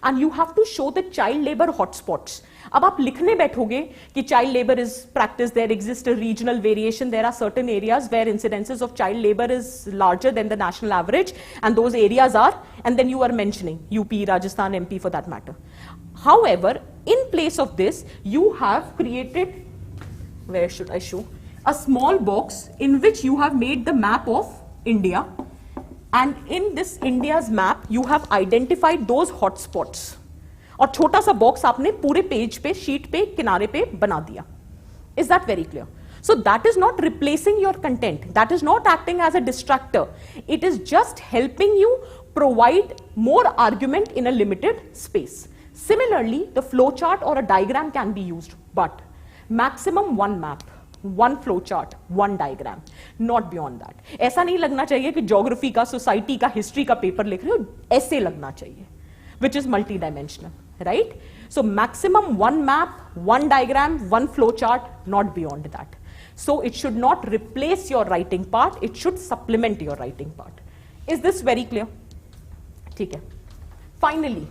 A: and you have to show the child labor hotspots. अब आप लिखने बैठोगे कि child labor is practiced, there exists a regional variation, there are certain areas where incidences of child labor is larger than the national average, and those areas are, and then you are mentioning UP, Rajasthan, MP for that matter. However, in place of this, you have created, where should I show, a small box in which you have made the map of India, and in this India's map, you have identified those hotspots. और छोटा सा box आपने पूरे page पे, sheet पे, किनारे पे बना दिया. Is that very clear? So that is not replacing your content. That is not acting as a distractor. It is just helping you provide more argument in a limited space. Similarly, the flowchart or a diagram can be used, but maximum one map, one flowchart, one diagram, not beyond that. ऐसा नहीं लगना चाहिए कि geography का, society का, history का paper लिख रहे हो, ऐसे लगना चाहिए, which is multi-dimensional. Right? So maximum one map, one diagram, one flowchart, not beyond that. So it should not replace your writing part, it should supplement your writing part. Is this very clear? Okay. Finally,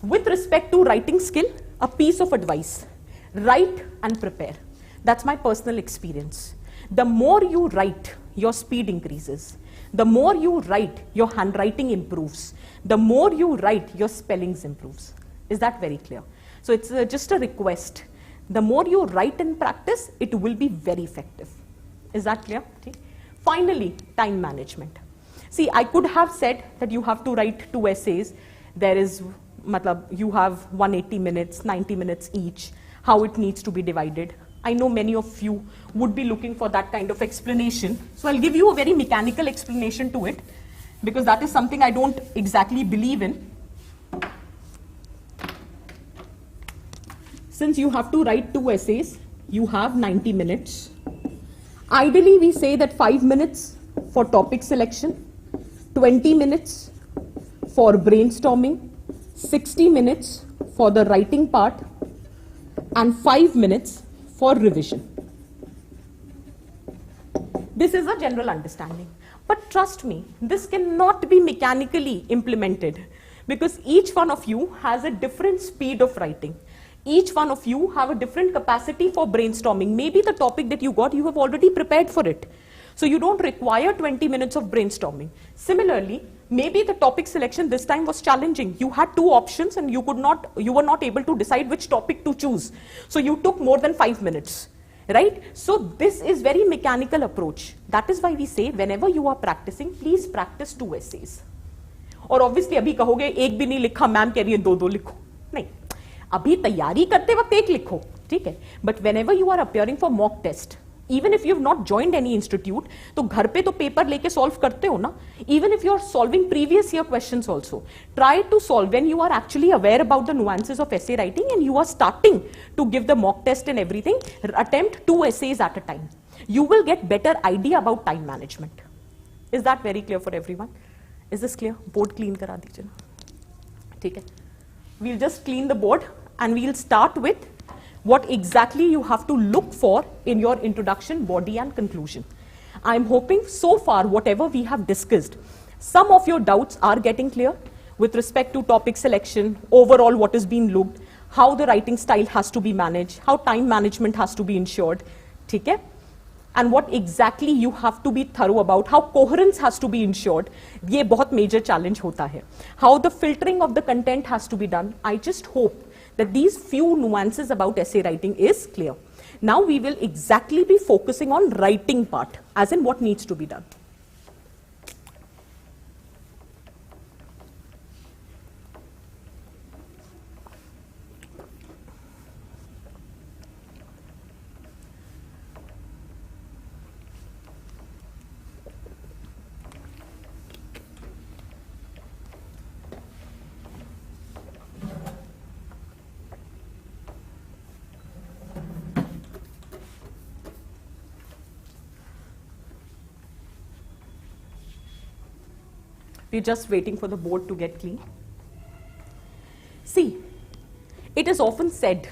A: with respect to writing skill, a piece of advice: write and prepare. That's my personal experience. The more you write, your speed increases. The more you write, your handwriting improves. The more you write, your spellings improves. Is that very clear? So it's just a request. The more you write and practice, it will be very effective. Is that clear? Okay. Finally, time management. See, I could have said that you have to write 2 essays. There is, you have 180 minutes, 90 minutes each, how it needs to be divided. I know many of you would be looking for that kind of explanation. So I'll give you a very mechanical explanation to it, because that is something I don't exactly believe in. Since you have to write 2 essays, you have 90 minutes. Ideally, we say that 5 minutes for topic selection, 20 minutes for brainstorming, 60 minutes for the writing part, and 5 minutes for revision. This is a general understanding. But trust me, this cannot be mechanically implemented because each one of you has a different speed of writing. Each one of you have a different capacity for brainstorming. Maybe the topic that you got, you have already prepared for it. So you don't require 20 minutes of brainstorming. Similarly, maybe the topic selection this time was challenging. You had 2 options and you were not able to decide which topic to choose. So you took more than 5 minutes, right? So this is very mechanical approach. That is why we say whenever you are practicing, please practice 2 essays. और obviously अभी कहोगे एक भी नहीं लिखा, ma'am कह रही है 2 लिखो. नहीं, अभी तैयारी करते वक्त 1 लिखो, ठीक है? But whenever you are appearing for mock test, even if you have not joined any institute, तो घर पे तो पेपर लेके solve करते हो ना? Even if you are solving previous year questions also, try to solve when you are actually aware about the nuances of essay writing and you are starting to give the mock test and everything. Attempt 2 essays at a time. You will get better idea about time management. Is that very clear for everyone? Is this clear? Board clean करा दीजिए ना, ठीक है? We'll just clean the board and we'll start with what exactly you have to look for in your introduction, body and conclusion. I'm hoping so far whatever we have discussed, some of your doubts are getting clear with respect to topic selection, overall what is being looked, how the writing style has to be managed, how time management has to be ensured, ठीक है? and what exactly you have to be thorough about, how coherence has to be ensured, ये बहुत major challenge होता है. How the filtering of the content has to be done. I just hope that these few nuances about essay writing is clear. Now we will exactly be focusing on writing part, as in what needs to be done. We're just waiting for the board to get clean. See, it is often said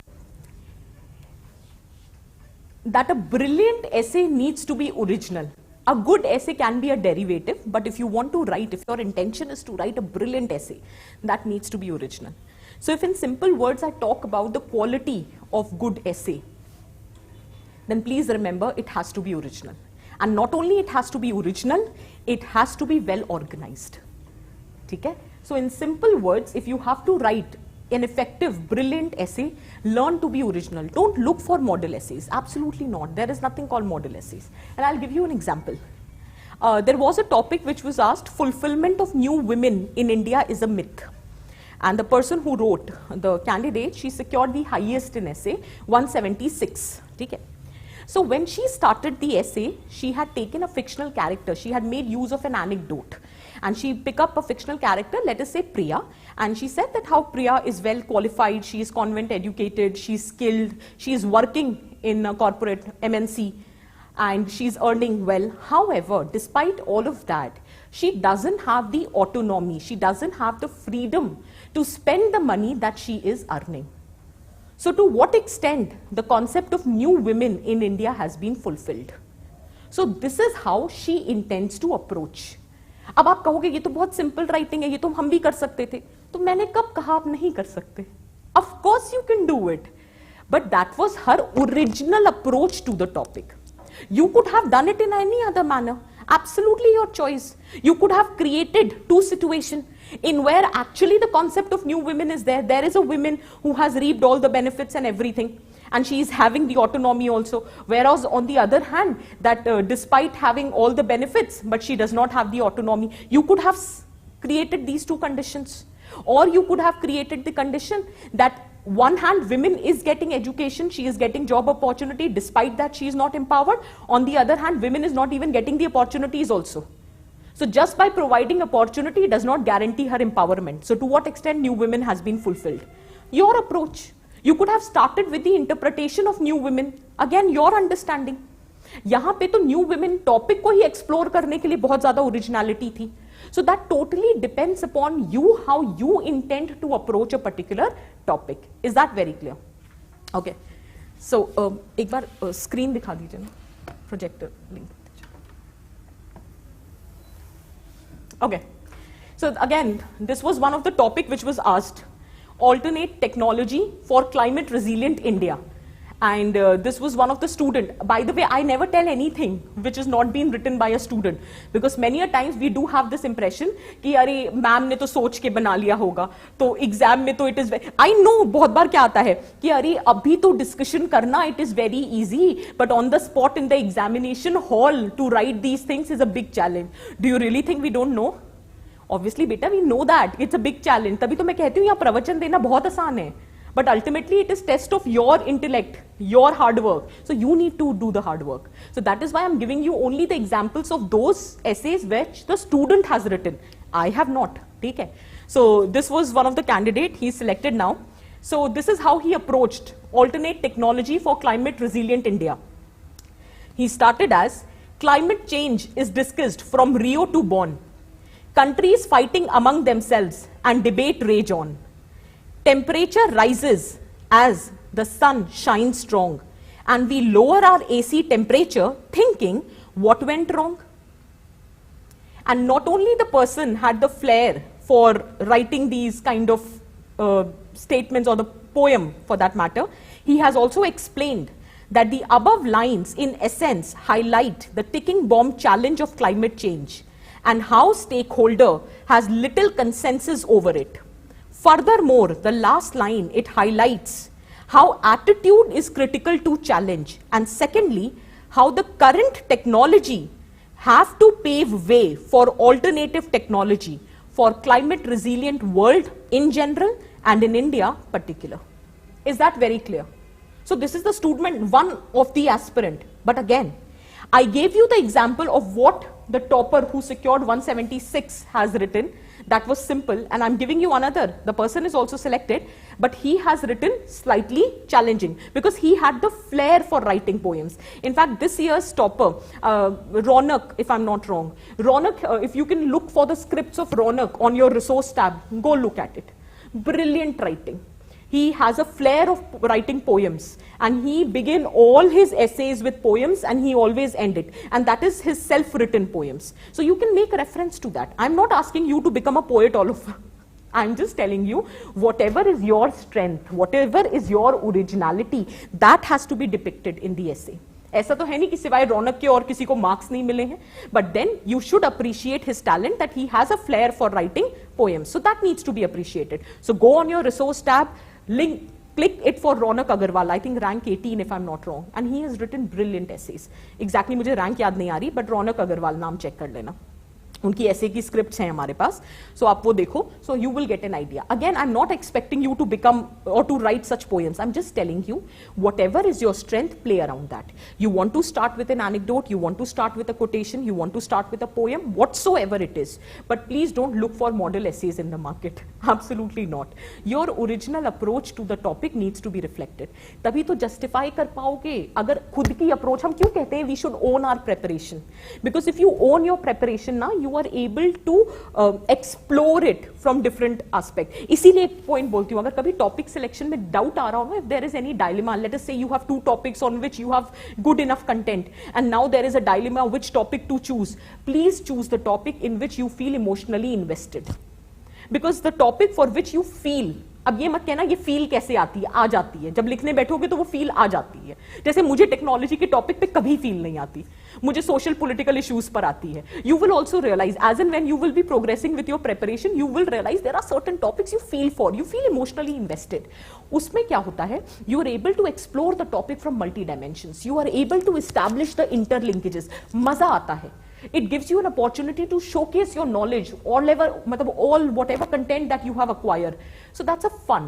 A: that a brilliant essay needs to be original. A good essay can be a derivative, but if you want to write, if your intention is to write a brilliant essay, that needs to be original. So if in simple words I talk about the quality of good essay, then please remember it has to be original. And not only it has to be original, it has to be well organized. Okay? So in simple words, if you have to write an effective, brilliant essay, learn to be original. Don't look for model essays. Absolutely not. There is nothing called model essays. And I'll give you an example. There was a topic which was asked, fulfillment of new women in India is a myth. And the person who wrote, the candidate, she secured the highest in essay, 176. Okay? So when she started the essay, she had taken a fictional character. She had made use of an anecdote. And she picked up a fictional character, let us say Priya, and she said that how Priya is well qualified, she is convent educated, she is skilled, she is working in a corporate MNC, and she is earning well. However, despite all of that, she doesn't have the autonomy, she doesn't have the freedom to spend the money that she is earning. So to what extent the concept of new women in India has been fulfilled? So this is how she intends to approach. अब आप कहोगे ये तो बहुत simple writing है, ये तो हम भी कर सकते थे. तो मैंने कब कहा आप नहीं कर सकते? Of course you can do it, but that was her original approach to the topic. You could have done it in any other manner. Absolutely your choice. You could have created two situations in where actually the concept of new women is there. There is a woman who has reaped all the benefits and everything, and she is having the autonomy also. Whereas on the other hand, that despite having all the benefits, but she does not have the autonomy. You could have created these two conditions. Or you could have created the condition that one hand women is getting education, she is getting job opportunity, despite that she is not empowered. On the other hand, women is not even getting the opportunities also. So just by providing opportunity does not guarantee her empowerment. So to what extent new women has been fulfilled? Your approach. You could have started with the interpretation of new women. Again, your understanding. यहाँ पे तो new women topic को ही explore करने के लिए बहुत ज़्यादा originality थी. So that totally depends upon you, how you intend to approach a particular topic. Is that very clear? Okay. So एक बार screen दिखा दीजिए ना, projector link. Okay. So again, this was one of the topic which was asked. Alternate technology for climate resilient India. And this was one of the student. By the way, I never tell anything which is not being written by a student, because many a times we do have this impression कि अरे ma'am ने तो सोच के बना लिया होगा, तो एग्जाम में तो it is I know बहुत बार क्या आता है कि अरे अभी तो डिस्कशन करना it is very easy, but on the spot in the examination hall to write these things is a big challenge. Do you really think we don't know? Obviously बेटा we know that it's a big challenge. तभी तो मैं कहती हूँ यहाँ प्रवचन देना बहुत आसान है. But ultimately it is test of your intellect, your hard work. So you need to do the hard work. So that is why I'm giving you only the examples of those essays which the student has written. I have not. Okay. So this was one of the candidate. He is selected now. So this is how he approached alternate technology for climate resilient India. He started as climate change is discussed from Rio to Bonn. Countries fighting among themselves and debate rage on. Temperature rises as the sun shines strong, and we lower our AC temperature thinking what went wrong. And not only the person had the flair for writing these kind of statements, or the poem for that matter, he has also explained that the above lines in essence highlight the ticking bomb challenge of climate change and how stakeholder has little consensus over it. Furthermore, the last line, it highlights how attitude is critical to challenge, and secondly, how the current technology have to pave way for alternative technology for climate resilient world in general and in India particular. Is that very clear? So this is the student one of the aspirant. But again, I gave you the example of what the topper who secured 176 has written. That was simple, and I'm giving you another. The person is also selected, but he has written slightly challenging because he had the flair for writing poems. In fact, this year's topper, Ronak, if I'm not wrong, Ronak, if you can look for the scripts of Ronak on your resource tab, go look at it. Brilliant writing. He has a flair of writing poems, and he begin all his essays with poems and he always end it, and that is his self-written poems. So you can make reference to that. I'm not asking you to become a poet all over. I'm just telling you, whatever is your strength, whatever is your originality, that has to be depicted in the essay. ऐसा तो है नहीं कि सिवाय रौनक के और किसी को मार्क्स नहीं मिले हैं, but then you should appreciate his talent that he has a flair for writing poems. So that needs to be appreciated. So go on your resource tab, link, click it for Ronak Agarwal, I think rank 18 if I'm not wrong, and he has written brilliant essays. Exactly मुझे rank याद नहीं आ रही, but Ronak Agarwal नाम check कर लेना. उनकी ऐसे की स्क्रिप्ट्स हैं हमारे पास, so आप वो देखो, so you will get an idea. Again, I'm not expecting you to become or to write such poems. I'm just telling you, whatever is your strength, play around that. You want to start with an anecdote, you want to start with a quotation, you want to start with a poem, whatsoever it is. But please don't look for model essays in the market. Absolutely not. Your original approach to the topic needs to be reflected. तभी तो justify कर पाओगे. अगर खुद की approach, हम क्यों कहते हैं we should own our preparation? Because if you own your preparation ना, you are able to explore it from different aspect. इसीलिए एक point बोलती हूँ, अगर कभी topic selection में doubt आ रहा हो, if there is any dilemma, let us say you have two topics on which you have good enough content, and now there is a dilemma which topic to choose. Please choose the topic in which you feel emotionally invested. Because the topic for which you feel, अब ये मत कहना ये feel कैसे आती है, आ जाती है. जब लिखने बैठोगे तो वो फील आ जाती है. जैसे मुझे टेक्नोलॉजी के टॉपिक पे कभी फील नहीं आती, मुझे सोशल पॉलिटिकल इश्यूज पर आती है. You will also realise as and when you will be progressing with your preparation, you will realise there are certain topics you feel for, you feel emotionally invested. उसमें क्या होता है, you are able to explore the topic from multi dimensions, you are able to establish the interlinkages. मजा आता है. It gives you an opportunity to showcase your knowledge, all whatever content that you have acquired. So that's a fun.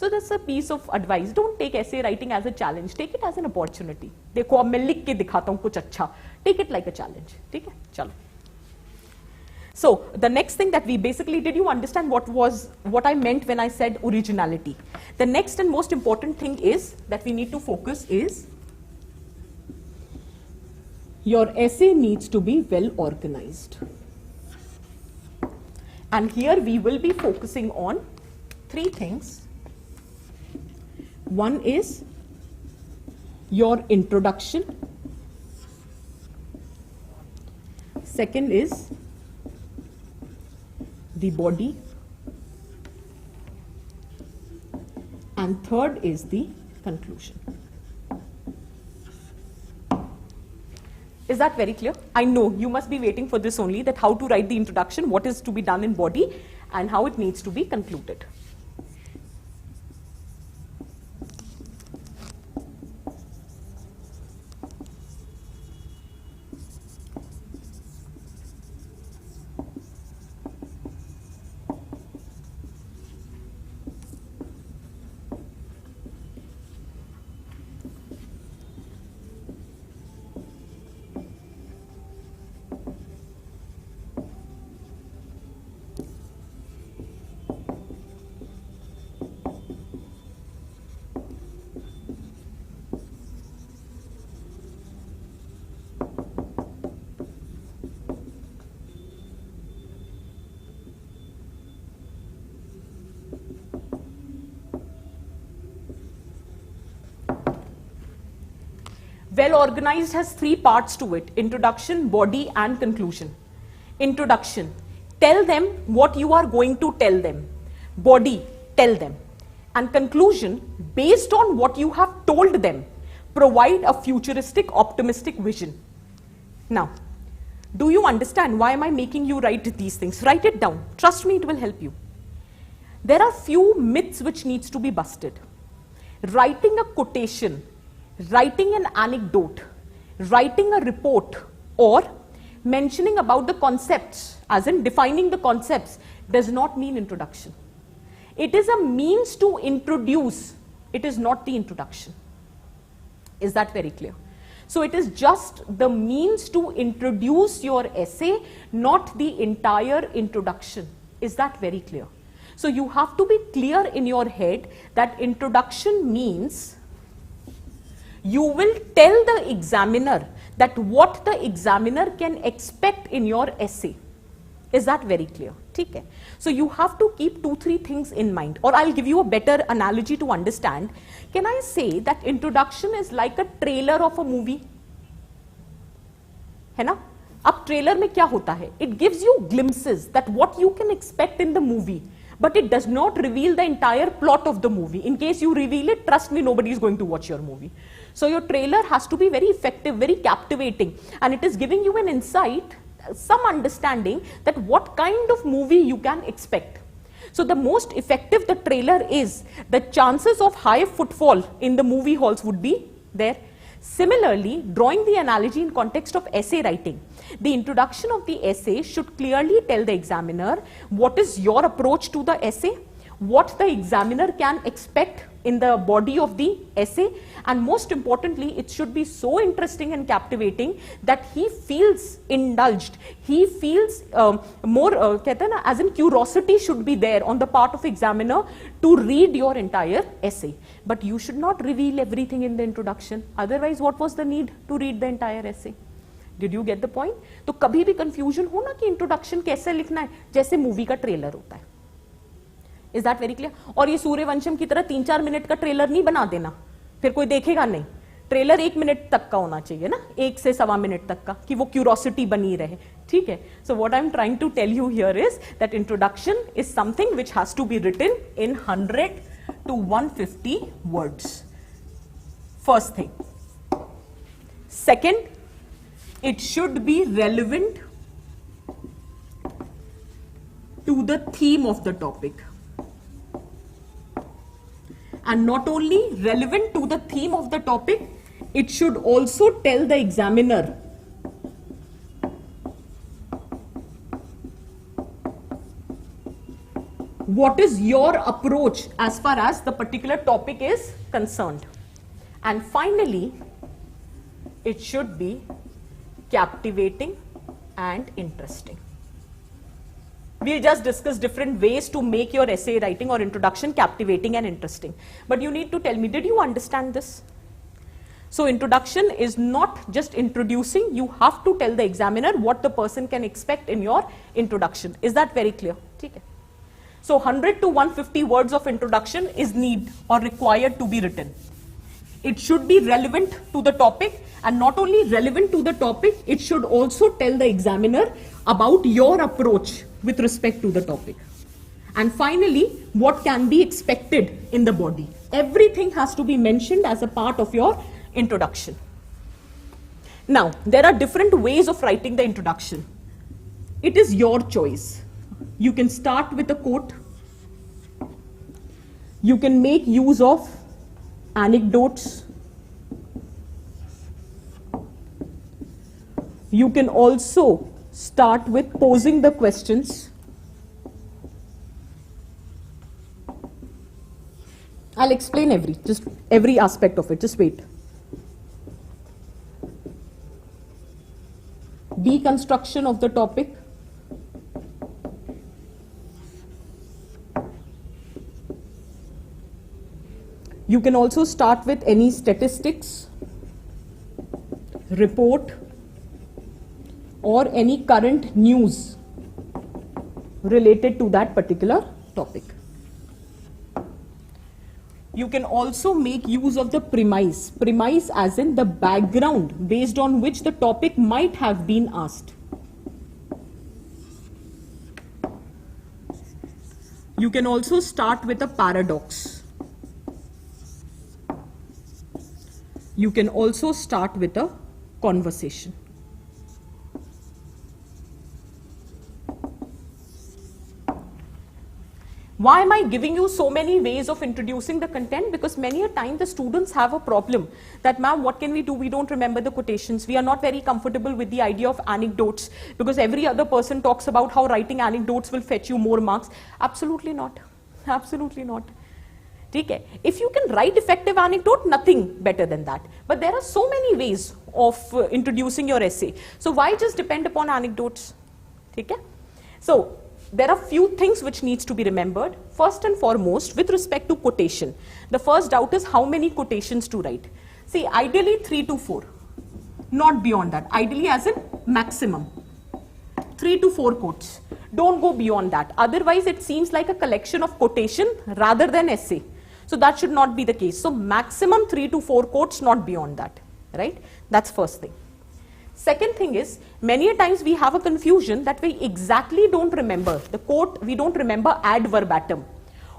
A: So that's a piece of advice. Don't take essay writing as a challenge. Take it as an opportunity. देखो अब मैं लिख के दिखाता हूँ कुछ अच्छा. Take it like a challenge. ठीक है? चलो. So the next thing that we basically, did you understand what I meant when I said originality? The next and most important thing is that we need to focus is your essay needs to be well organized. And here we will be focusing on three things. One is your introduction. Second is the body. And third is the conclusion. Is that very clear? I know you must be waiting for this only, that how to write the introduction, what is to be done in body, and how it needs to be concluded. Well organized has three parts to it: introduction, body, and conclusion. Introduction, tell them what you are going to tell them. Body, tell them. And conclusion, based on what you have told them, provide a futuristic, optimistic vision. Now, do you understand why am I making you write these things? Write it down. Trust me, it will help you. There are few myths which needs to be busted. Writing a quotation, writing an anecdote, writing a report, or mentioning about the concepts, as in defining the concepts, does not mean introduction. It is a means to introduce. It is not the introduction. Is that very clear? So it is just the means to introduce your essay, not the entire introduction. Is that very clear? So you have to be clear in your head that introduction means you will tell the examiner that what the examiner can expect in your essay. Is that very clear? Okay. So you have to keep 2-3 things in mind, or I'll give you a better analogy to understand. Can I say that introduction is like a trailer of a movie? है ना? अब trailer में क्या होता है? It gives you glimpses that what you can expect in the movie, but it does not reveal the entire plot of the movie. In case you reveal it, trust me, nobody is going to watch your movie. So your trailer has to be very effective, very captivating, and it is giving you an insight, some understanding that what kind of movie you can expect. So the most effective the trailer is, the chances of high footfall in the movie halls would be there. Similarly, drawing the analogy in context of essay writing, the introduction of the essay should clearly tell the examiner what is your approach to the essay, what the examiner can expect in the body of the essay, and most importantly, it should be so interesting and captivating that he feels indulged, he feels more, as in curiosity should be there on the part of examiner to read your entire essay. But you should not reveal everything in the introduction, otherwise what was the need to read the entire essay? Did you get the point? तो कभी भी confusion हो ना कि introduction कैसे लिखना है, जैसे movie का trailer होता है. Is that very clear? और ये सूर्यवंशम की तरह 3-4 मिनट का ट्रेलर नहीं बना देना, फिर कोई देखेगा नहीं. ट्रेलर 1 मिनट तक का होना चाहिए ना, 1 से 1.25 मिनट तक का, कि वो क्यूरोसिटी बनी रहे. ठीक है? So what I'm trying to tell you here is that introduction is something which has to be written in 100 to 150 words. First thing. Second, it should be relevant to the theme of the topic. And not only relevant to the theme of the topic, it should also tell the examiner what is your approach as far as the particular topic is concerned. And finally, it should be captivating and interesting. We'll just discuss different ways to make your essay writing or introduction captivating and interesting. But you need to tell me, did you understand this? So introduction is not just introducing, you have to tell the examiner what the person can expect in your introduction. Is that very clear? Okay. So 100 to 150 words of introduction is need or required to be written. It should be relevant to the topic, and not only relevant to the topic, it should also tell the examiner about your approach with respect to the topic. And finally, what can be expected in the body. Everything has to be mentioned as a part of your introduction. Now, there are different ways of writing the introduction. It is your choice. You can start with a quote. You can make use of anecdotes. You can also start with posing the questions. I'll explain every aspect of it. Just wait. Deconstruction of the topic. You can also start with any statistics, report, or any current news related to that particular topic. You can also make use of the premise. Premise as in the background based on which the topic might have been asked. You can also start with a paradox. You can also start with a conversation. Why am I giving you so many ways of introducing the content? Because many a time the students have a problem that, ma'am, what can we do? We don't remember the quotations. We are not very comfortable with the idea of anecdotes because every other person talks about how writing anecdotes will fetch you more marks. Absolutely not. Absolutely not. Okay. If you can write effective anecdote, nothing better than that. But there are so many ways of introducing your essay. So why just depend upon anecdotes? Okay. So there are few things which needs to be remembered. First and foremost, with respect to quotation, the first doubt is how many quotations to write. See, ideally 3 to 4, not beyond that. Ideally as in maximum 3 to 4 quotes. Don't go beyond that. Otherwise it seems like a collection of quotation rather than essay. So that should not be the case. So maximum 3 to 4 quotes, not beyond that, right? That's first thing. Second thing is, many a times we have a confusion that we exactly don't remember the quote, we don't remember ad verbatim,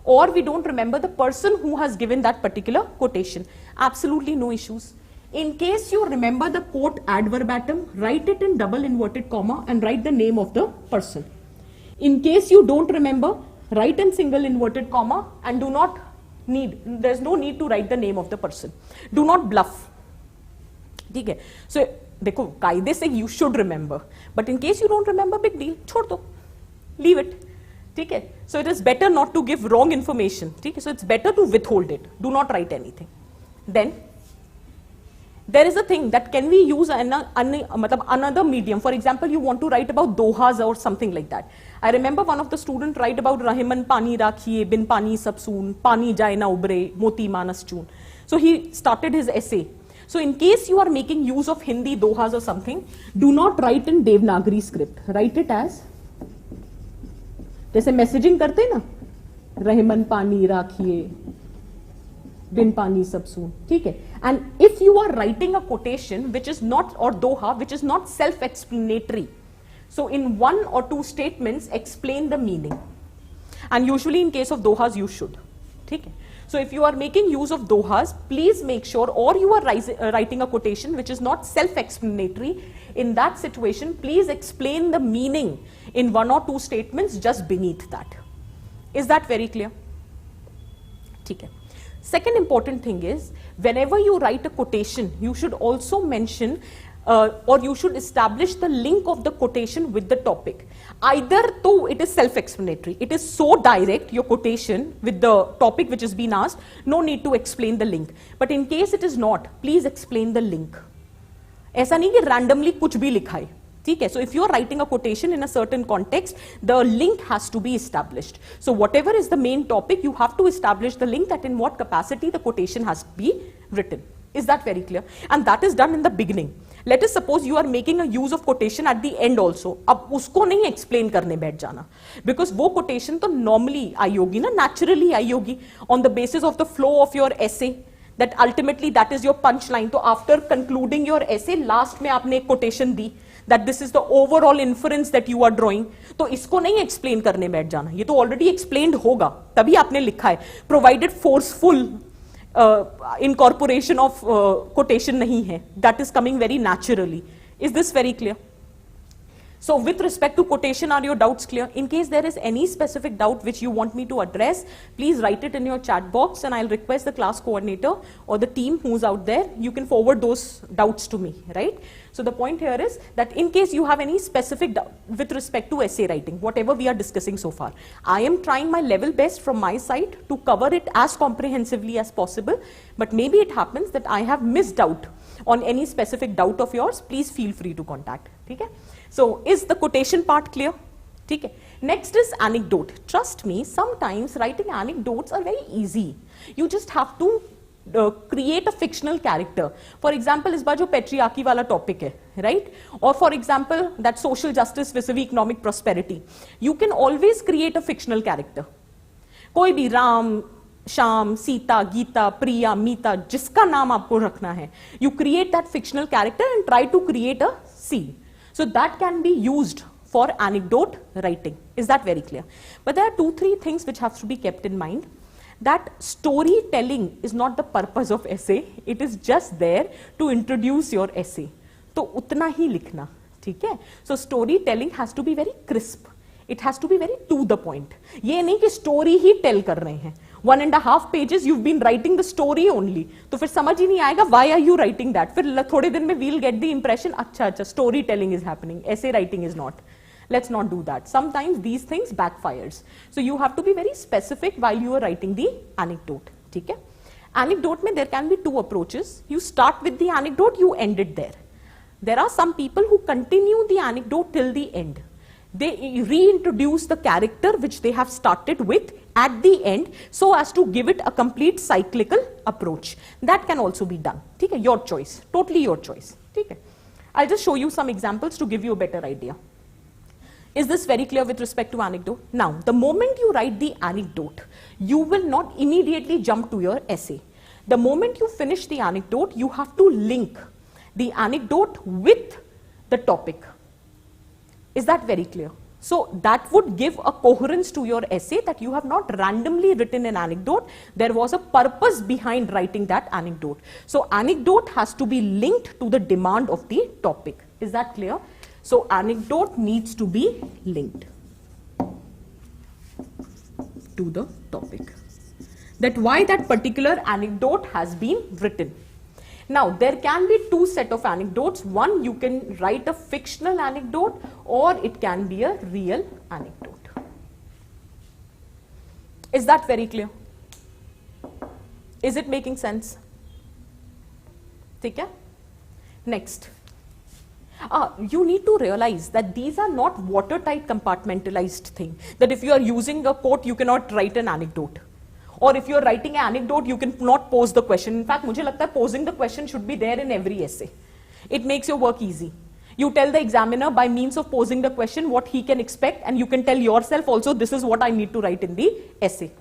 A: or we don't remember the person who has given that particular quotation. Absolutely no issues. In case you remember the quote ad verbatim, write it in double inverted comma and write the name of the person. In case you don't remember, write in single inverted comma and there's no need to write the name of the person. Do not bluff. Okay. So, देखो कायदे से you should remember, but in case you don't remember, big deal, छोड़ दो, leave it. ठीक है. So it is better not to give wrong information. ठीक है. So it's better to withhold it. Do not write anything. Then there is a thing that can we use another medium. For example, you want to write about dohas or something like that. I remember one of the students write about Rahiman pani rakhiye, bin pani sabsoon, pani jaye na ubre, moti manas choon. So he started his essay. So in case you are making use of Hindi dohas or something, do not write in Devanagari script. Write it as, जैसे messaging करते हैं ना, रहमन पानी राखिए, बिन पानी सब सून, ठीक है. And if you are writing a quotation which is not, or doha, which is not self-explanatory, so in 1 or 2 statements explain the meaning. And usually in case of dohas you should, ठीक है. So if you are making use of dohas, please make sure, or you are writing a quotation which is not self-explanatory, in that situation, please explain the meaning in 1 or 2 statements just beneath that. Is that very clear? Okay. Second important thing is, whenever you write a quotation, you should also mention or you should establish the link of the quotation with the topic. Either though it is self-explanatory, it is so direct, your quotation with the topic which is being asked, no need to explain the link. But in case it is not, please explain the link. ऐसा नहीं कि randomly कुछ भी लिखा है, ठीक है? So if you are writing a quotation in a certain context, the link has to be established. So whatever is the main topic, you have to establish the link that in what capacity the quotation has to be written. Is that very clear? And that is done in the beginning. Let us suppose you are making a use of quotation at the end also. अब उसको नहीं explain करने बैठ जाना, because वो quotation तो normally आई होगी ना, naturally आई होगी on the basis of the flow of your essay. That ultimately that is your punchline. So after concluding your essay, last में आपने एक quotation the that this is the overall inference that you are drawing. तो इसको नहीं explain करने बैठ जाना, ये तो already explained होगा, तभी आपने लिखा है. Provided forceful incorporation of quotation nahi hai, that is coming very naturally. Is this very clear? So with respect to quotation, are your doubts clear? In case there is any specific doubt which you want me to address, please write it in your chat box and I'll request the class coordinator or the team who's out there, you can forward those doubts to me, right? So the point here is that in case you have any specific doubt with respect to essay writing, whatever we are discussing so far, I am trying my level best from my side to cover it as comprehensively as possible, but maybe it happens that I have missed out on any specific doubt of yours. Please feel free to contact, okay? So is the quotation part clear? Okay. Next is anecdote. Trust me, sometimes writing anecdotes are very easy. You just have to create a fictional character. For example, इस बार जो patriarchy वाला topic है, right? Or for example, that social justice vis-a-vis economic prosperity. You can always create a fictional character. कोई भी राम, श्याम, सीता, गीता, प्रिया, मीता, जिसका नाम आपको रखना है, you create that fictional character and try to create a scene. So that can be used for anecdote writing. Is that very clear? But there are 2-3 things which have to be kept in mind. that storytelling is not the purpose of essay. It is just there to introduce your essay. तो उतना ही लिखना, ठीक है? So storytelling has to be very crisp. It has to be very to the point. ये नहीं कि story ही tell कर रहे हैं. 1.5 pages you've been writing the story only. तो फिर समझ ही नहीं आएगा why are you writing that? फिर थोड़े दिन में we'll get the impression अच्छा storytelling is happening. Essay writing is not. Let's not do that. Sometimes these things backfires. So you have to be very specific while you are writing the anecdote. ठीक है? Anecdote में there can be two approaches. You start with the anecdote, you end it there. There are some people who continue the anecdote till the end. They reintroduce the character which they have started with at the end so as to give it a complete cyclical approach. That can also be done. ठीक है? Your choice. Totally your choice. ठीक है? I'll just show you some examples to give you a better idea. Is this very clear with respect to anecdote? Now, the moment you write the anecdote, you will not immediately jump to your essay. The moment you finish the anecdote, you have to link the anecdote with the topic. Is that very clear? So that would give a coherence to your essay that you have not randomly written an anecdote. There was a purpose behind writing that anecdote. So anecdote has to be linked to the demand of the topic. Is that clear? So anecdote needs to be linked to the topic. That why that particular anecdote has been written. Now there can be two set of anecdotes. One, you can write a fictional anecdote or it can be a real anecdote. Is that very clear? Is it making sense? Okay? Next. You need to realize that these are not watertight compartmentalized thing. That if you are using a quote, you cannot write an anecdote. Or if you are writing an anecdote, you cannot pose the question. In fact, मुझे लगता है posing the question should be there in every essay. It makes your work easy. You tell the examiner by means of posing the question what he can expect, and you can tell yourself also this is what I need to write in the essay.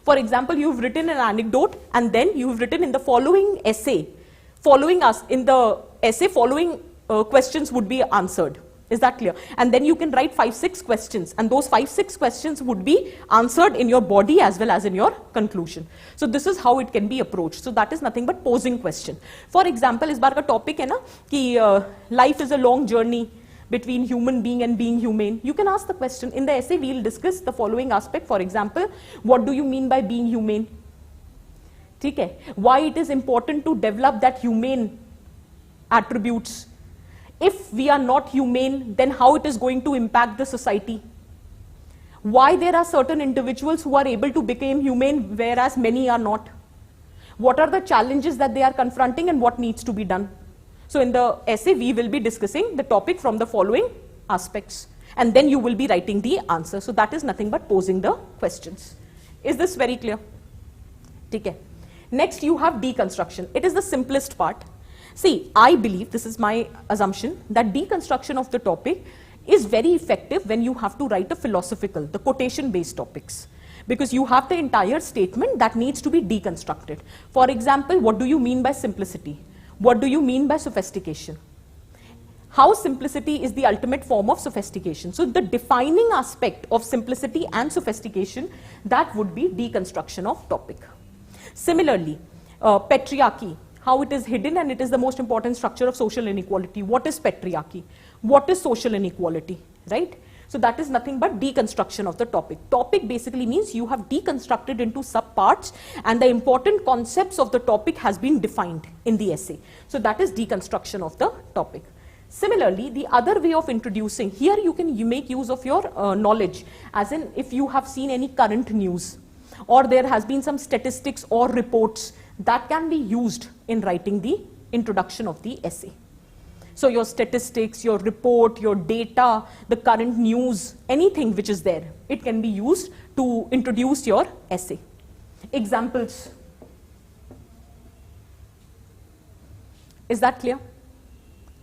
A: For example, you've written an anecdote and then you've written in the following essay, following questions would be answered. Is that clear? And then you can write 5-6 questions, and those 5-6 questions would be answered in your body as well as in your conclusion. So this is how it can be approached. So that is nothing but posing question. For example, इस बार का topic है ना कि life is a long journey between human being and being humane. You can ask the question. In the essay, we will discuss the following aspect. For example, what do you mean by being humane? ठीक है? Why it is important to develop that humane attributes. If we are not humane, then how it is going to impact the society? Why there are certain individuals who are able to become humane whereas many are not? What are the challenges that they are confronting and what needs to be done? So in the essay, we will be discussing the topic from the following aspects, and then you will be writing the answer. So that is nothing but posing the questions. Is this very clear? Okay. Next, you have deconstruction. It is the simplest part. See, I believe, this is my assumption, that deconstruction of the topic is very effective when you have to write a philosophical, the quotation-based topics. Because you have the entire statement that needs to be deconstructed. For example, what do you mean by simplicity? What do you mean by sophistication? How simplicity is the ultimate form of sophistication. So the defining aspect of simplicity and sophistication, that would be deconstruction of topic. Similarly, patriarchy. How it is hidden and it is the most important structure of social inequality. What is patriarchy? What is social inequality, right? So that is nothing but deconstruction of the topic. Topic basically means you have deconstructed into subparts and the important concepts of the topic has been defined in the essay. So that is deconstruction of the topic. Similarly, the other way of introducing, here you make use of your knowledge, as in if you have seen any current news or there has been some statistics or reports, that can be used in writing the introduction of the essay. So your statistics, your report, your data, the current news, anything which is there, it can be used to introduce your essay. Examples. Is that clear?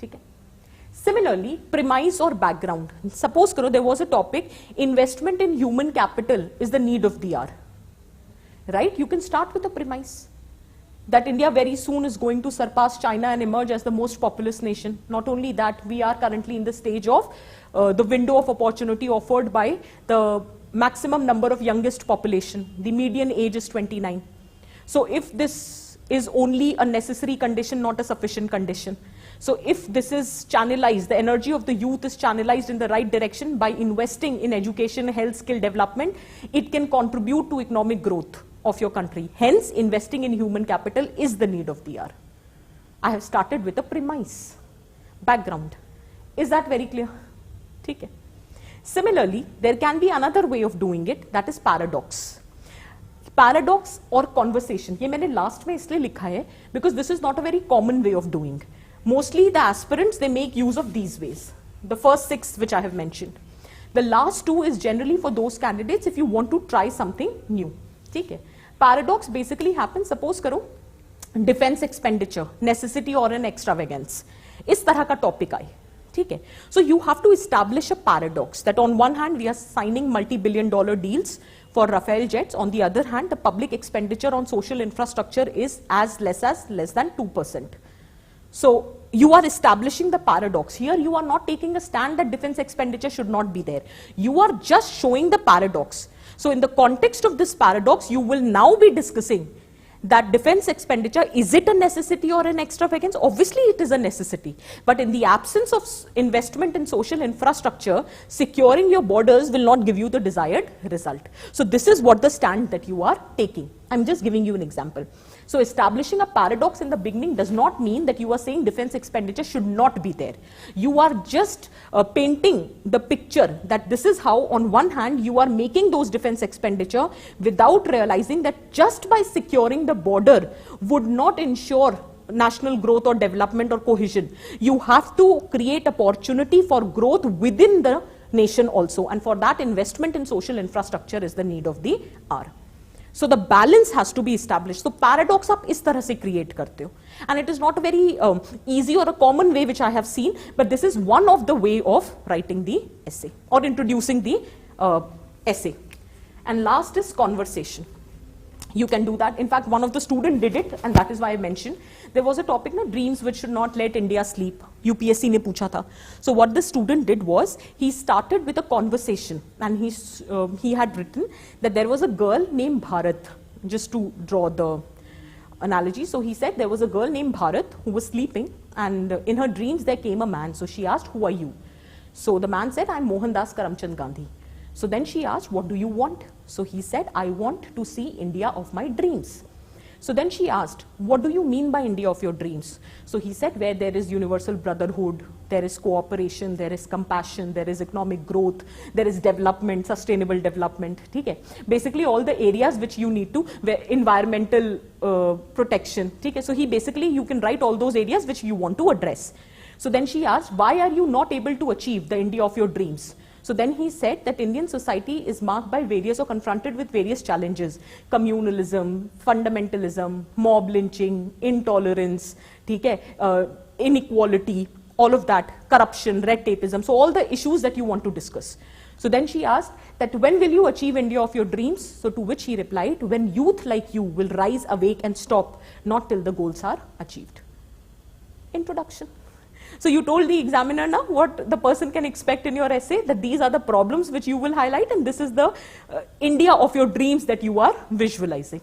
A: Okay. Similarly, premise or background. Suppose there was a topic, investment in human capital is the need of the hour. Right? You can start with a premise. That India very soon is going to surpass China and emerge as the most populous nation. Not only that, we are currently in the stage of the window of opportunity offered by the maximum number of youngest population. The median age is 29. So if this is only a necessary condition, not a sufficient condition. So if this is channelized, the energy of the youth is channelized in the right direction by investing in education, health, skill development, it can contribute to economic growth of your country. Hence, investing in human capital is the need of the hour. I have started with a premise, background. Is that very clear? Okay. Similarly, there can be another way of doing it, that is paradox. Paradox or conversation. ये मैंने last में इसलिए लिखा है because this is not a very common way of doing. Mostly the aspirants, they make use of these ways. The first 6 which I have mentioned. The last 2 is generally for those candidates if you want to try something new. ठीक है. Paradox basically happens, suppose करो defense expenditure, necessity or an extravagance. इस तरह का topic आए. ठीक है. So you have to establish a paradox that on one hand we are signing multi-billion-dollar deals for Rafale jets. On the other hand, the public expenditure on social infrastructure is as less than 2%. So you are establishing the paradox. Here you are not taking a stand that defense expenditure should not be there. You are just showing the paradox. So in the context of this paradox, you will now be discussing that defense expenditure, is it a necessity or an extravagance? Obviously it is a necessity. But in the absence of investment in social infrastructure, securing your borders will not give you the desired result. So this is what the stand that you are taking. I'm just giving you an example. So establishing a paradox in the beginning does not mean that you are saying defense expenditure should not be there. You are just painting the picture that this is how on one hand you are making those defense expenditure without realizing that just by securing the border would not ensure national growth or development or cohesion. You have to create opportunity for growth within the nation also, and for that investment in social infrastructure is the need of the hour. So the balance has to be established. So paradox आप इस तरह से create करते हो, and it is not a very easy or a common way which I have seen, but this is one of the way of writing the essay or introducing the essay. And last is conversation. You can do that. In fact, one of the students did it, and that is why I mentioned. There was a topic, no, dreams which should not let India sleep. UPSC ने पूछा था. So what the student did was, he started with a conversation, and he had written that there was a girl named Bharat, just to draw the analogy. So he said there was a girl named Bharat who was sleeping, and in her dreams there came a man. So she asked, who are you? So the man said, I'm Mohandas Karamchand Gandhi. So then she asked, what do you want? So he said, I want to see India of my dreams. So then she asked, what do you mean by India of your dreams? So he said, where there is universal brotherhood, there is cooperation, there is compassion, there is economic growth, there is development, sustainable development. Okay? Basically all the areas which you need to, environmental protection. Okay? So you can write all those areas which you want to address. So then she asked, why are you not able to achieve the India of your dreams? So then he said that Indian society is marked by various or confronted with various challenges: communalism, fundamentalism, mob lynching, intolerance, inequality, all of that, corruption, red tapeism. So all the issues that you want to discuss. So then she asked that when will you achieve India of your dreams? So to which he replied, when youth like you will rise awake and stop, not till the goals are achieved. Introduction. So you told the examiner now what the person can expect in your essay, that these are the problems which you will highlight, and this is the India of your dreams that you are visualizing.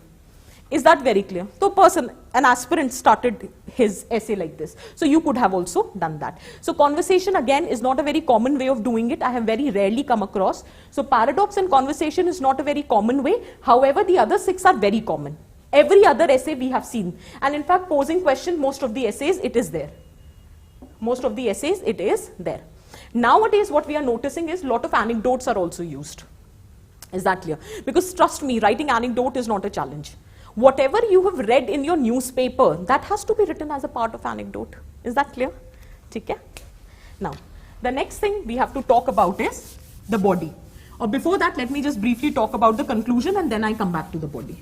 A: Is that very clear? So an aspirant started his essay like this. So you could have also done that. So conversation again is not a very common way of doing it. I have very rarely come across. So paradox and conversation is not a very common way. However, the other 6 are very common. Every other essay we have seen. And in fact, posing question, most of the essays, it is there. Most of the essays, it is there. Nowadays, what we are noticing is a lot of anecdotes are also used. Is that clear? Because trust me, writing anecdote is not a challenge. Whatever you have read in your newspaper, that has to be written as a part of anecdote. Is that clear? Okay? Now, the next thing we have to talk about is the body. Or before that, let me just briefly talk about the conclusion and then I come back to the body.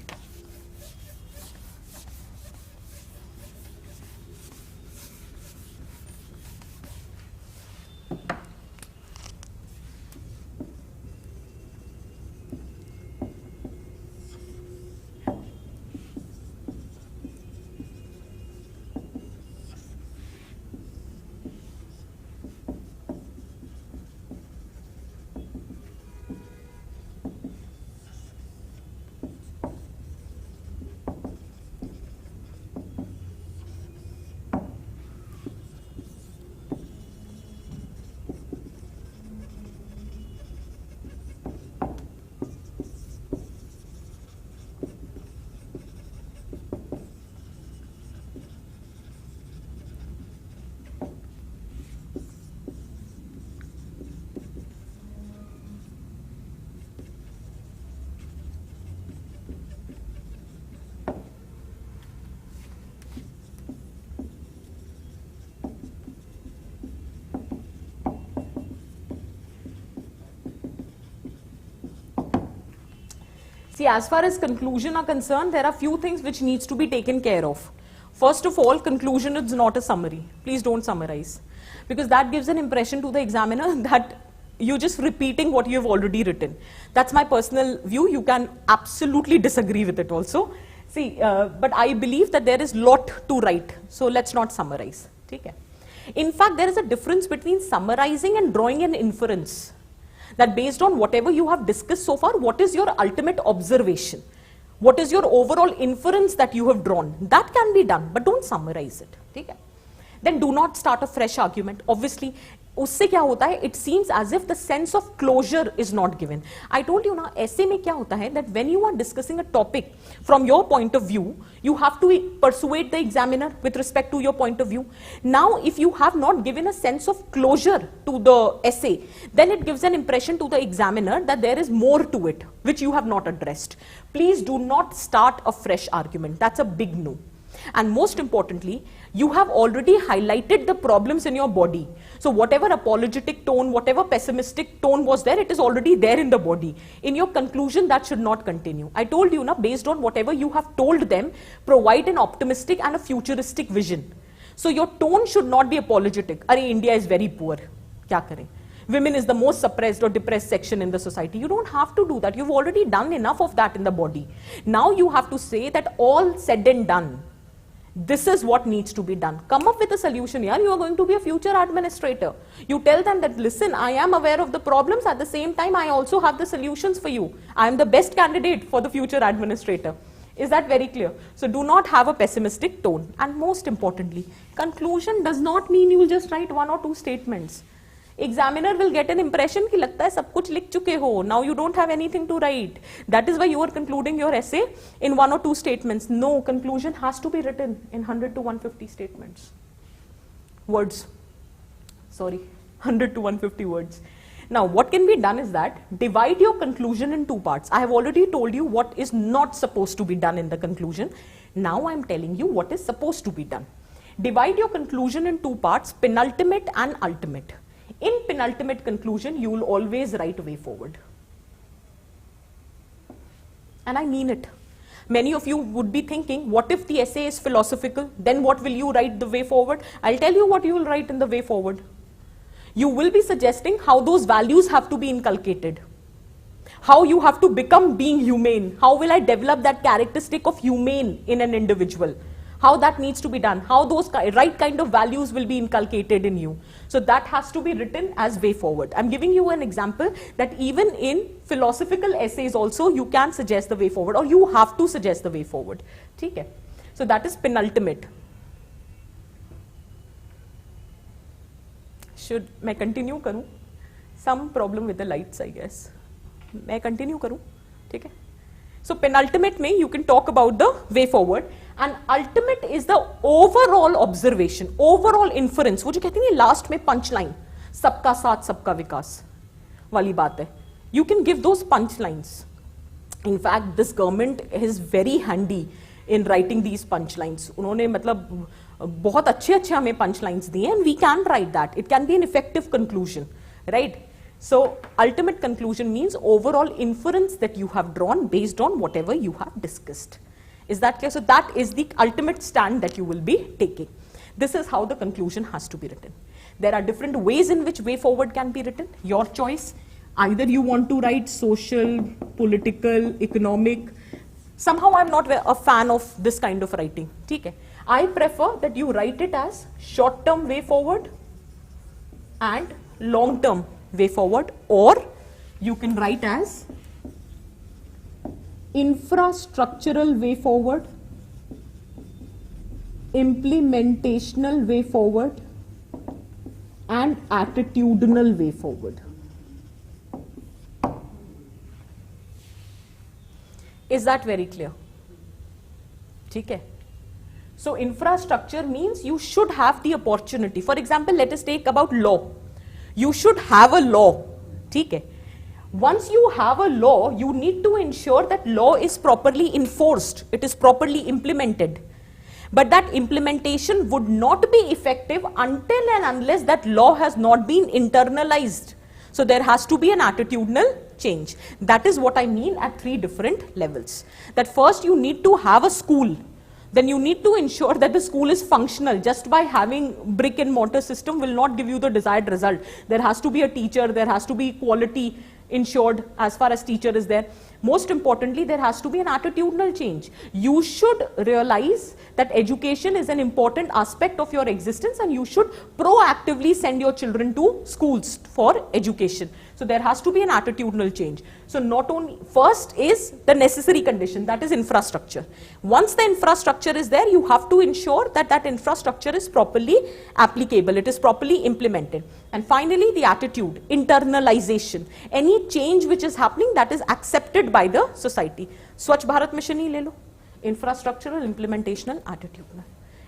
A: See, as far as conclusion are concerned, there are few things which needs to be taken care of. First of all, conclusion is not a summary. Please don't summarize, because that gives an impression to the examiner that you're just repeating what you have already written. That's my personal view. You can absolutely disagree with it also. See, but I believe that there is lot to write, so let's not summarize. Okay? In fact, there is a difference between summarizing and drawing an inference. That based on whatever you have discussed so far, what is your ultimate observation? What is your overall inference that you have drawn? That can be done, but don't summarize it. Okay? Then do not start a fresh argument. Obviously, उससे क्या होता है? It seems as if the sense of closure is not given. I told you ना, ऐसे में क्या होता है that when you are discussing a topic from your point of view, you have to persuade the examiner with respect to your point of view. Now, if you have not given a sense of closure to the essay, then it gives an impression to the examiner that there is more to it, which you have not addressed. Please do not start a fresh argument. That's a big no. And most importantly, you have already highlighted the problems in your body. So whatever apologetic tone, whatever pessimistic tone was there, it is already there in the body. In your conclusion, that should not continue. I told you, based on whatever you have told them, provide an optimistic and a futuristic vision. So your tone should not be apologetic. Arey, India is very poor. Kya kare? Women is the most suppressed or depressed section in the society. You don't have to do that. You've already done enough of that in the body. Now you have to say that all said and done, this is what needs to be done. Come up with a solution. Yeah, you are going to be a future administrator. You tell them that, listen, I am aware of the problems. At the same time, I also have the solutions for you. I am the best candidate for the future administrator. Is that very clear? So do not have a pessimistic tone. And most importantly, conclusion does not mean you will just write one or two statements. Examiner will get an impression कि लगता है सब कुछ लिख चुके हो. Now you don't have anything to write. That is why you are concluding your essay in one or two statements. No, conclusion has to be written in 100 to 150 statements. Words. Sorry, 100 to 150 words. Now what can be done is that divide your conclusion in two parts. I have already told you what is not supposed to be done in the conclusion. Now I am telling you what is supposed to be done. Divide your conclusion in two parts, penultimate and ultimate. In penultimate conclusion, you will always write way forward. And I mean it. Many of you would be thinking, what if the essay is philosophical? Then what will you write the way forward? I'll tell you what you will write in the way forward. You will be suggesting how those values have to be inculcated. How you have to become being humane. How will I develop that characteristic of humane in an individual? How that needs to be done, how those right kind of values will be inculcated in you. So that has to be written as way forward. I'm giving you an example that even in philosophical essays also you can suggest the way forward, or you have to suggest the way forward. Okay? So that is penultimate. Should I continue karu? Some problem with the lights, I guess. May I continue karu? Okay? So penultimate mein you can talk about the way forward. And ultimate is the overall observation, overall inference. वो जो कहती है last में punchline, सबका साथ सबका विकास वाली बात है. You can give those punchlines. In fact, this government is very handy in writing these punchlines. उन्होंने मतलब बहुत अच्छे हमें punchlines दिए, and we can write that. It can be an effective conclusion, right? So ultimate conclusion means overall inference that you have drawn based on whatever you have discussed. Is that clear? So that is the ultimate stand that you will be taking. This is how the conclusion has to be written. There are different ways in which way forward can be written. Your choice. Either you want to write social, political, economic. Somehow I'm not a fan of this kind of writing. Okay? I prefer that you write it as short-term way forward and long-term way forward, or you can write as infrastructural way forward, implementational way forward, and attitudinal way forward. Is that very clear? Okay. So infrastructure means you should have the opportunity. For example, let us take about law. You should have a law. Okay. Once you have a law, you need to ensure that law is properly enforced, it is properly implemented. But that implementation would not be effective until and unless that law has not been internalized. So there has to be an attitudinal change. That is what I mean at 3 different levels. That first you need to have a school. Then you need to ensure that the school is functional. Just by having brick and mortar system will not give you the desired result. There has to be a teacher, there has to be quality ensured as far as teacher is there. Most importantly, there has to be an attitudinal change. You should realize that education is an important aspect of your existence and you should proactively send your children to schools for education. So there has to be an attitudinal change. So not only, first is the necessary condition, that is infrastructure. Once the infrastructure is there, you have to ensure that that infrastructure is properly applicable, it is properly implemented. And finally, the attitude, internalization. Any change which is happening, that is accepted by the society. Swachh Bharat Mission hi le lo. Infrastructural, implementational, attitudinal.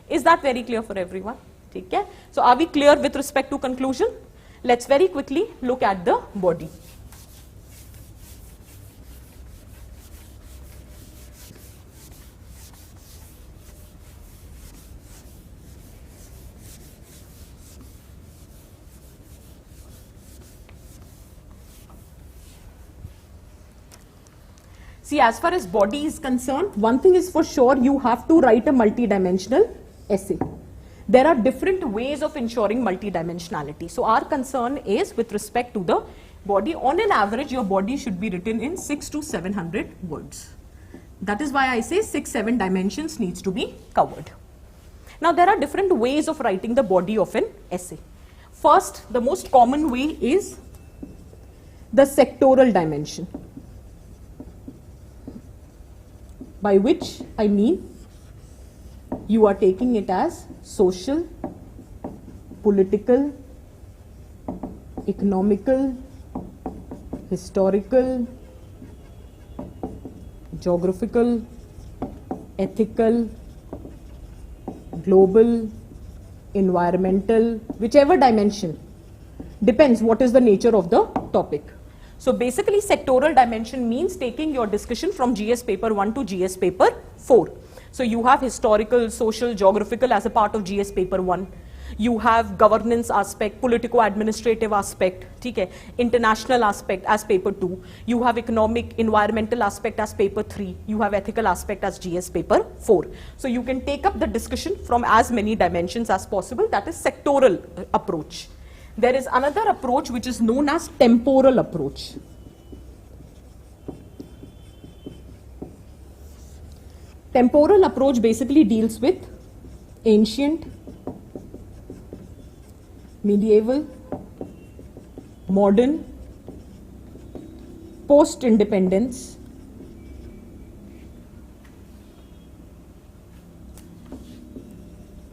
A: Is that very clear for everyone? Okay. So are we clear with respect to conclusion? Let's very quickly look at the body. See, as far as body is concerned, one thing is for sure, you have to write a multidimensional essay. There are different ways of ensuring multidimensionality. So our concern is with respect to the body. On an average, your body should be written in 600 to 700 words. That is why I say 6-7 dimensions needs to be covered. Now there are different ways of writing the body of an essay. First, the most common way is the sectoral dimension, by which I mean you are taking it as social, political, economical, historical, geographical, ethical, global, environmental, whichever dimension. Depends what is the nature of the topic. So basically sectoral dimension means taking your discussion from GS paper 1 to GS paper 4. So you have historical, social, geographical as a part of GS paper 1. You have governance aspect, politico-administrative aspect, okay, international aspect as paper 2. You have economic, environmental aspect as paper 3. You have ethical aspect as GS paper 4. So you can take up the discussion from as many dimensions as possible. That is sectoral approach. There is another approach which is known as temporal approach. Temporal approach basically deals with ancient, medieval, modern, post-independence,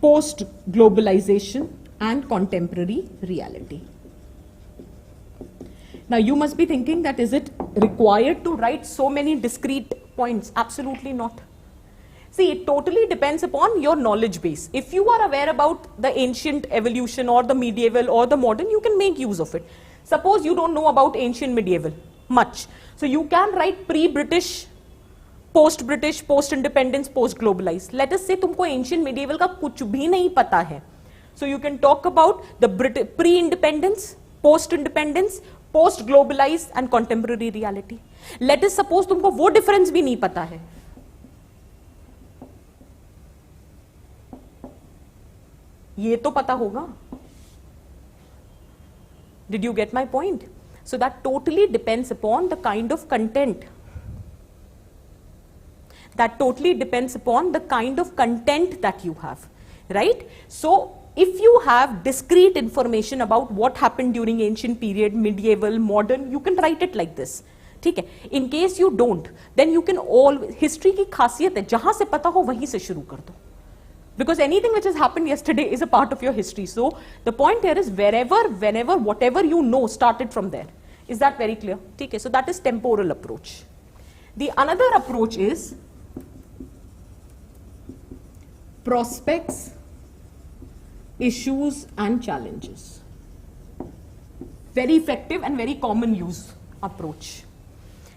A: post-globalization and contemporary reality. Now you must be thinking that is it required to write so many discrete points? Absolutely not. See, it totally depends upon your knowledge base. If you are aware about the ancient evolution or the medieval or the modern, you can make use of it. Suppose you don't know about ancient medieval much. So you can write pre-British, post-British, post-independence, post-globalized. Let us say तुमको ancient medieval का कुछ भी नहीं पता है. So you can talk about the pre-independence, post-independence, post-globalized and contemporary reality. Let us suppose तुमको वो difference भी नहीं पता है. ये तो पता होगा. Did you get my point? So that totally depends upon the kind of content. That totally depends upon the kind of content that you have, right? So if you have discrete information about what happened during ancient period, medieval, modern, you can write it like this. ठीक है? In case you don't, then you can always, history की खासियत है, जहाँ से पता हो वहीं से शुरू कर दो. Because anything which has happened yesterday is a part of your history. So the point here is wherever, whenever, whatever you know, start it from there. Is that very clear? Okay, so that is temporal approach. The another approach is prospects, issues and challenges. Very effective and very common use approach.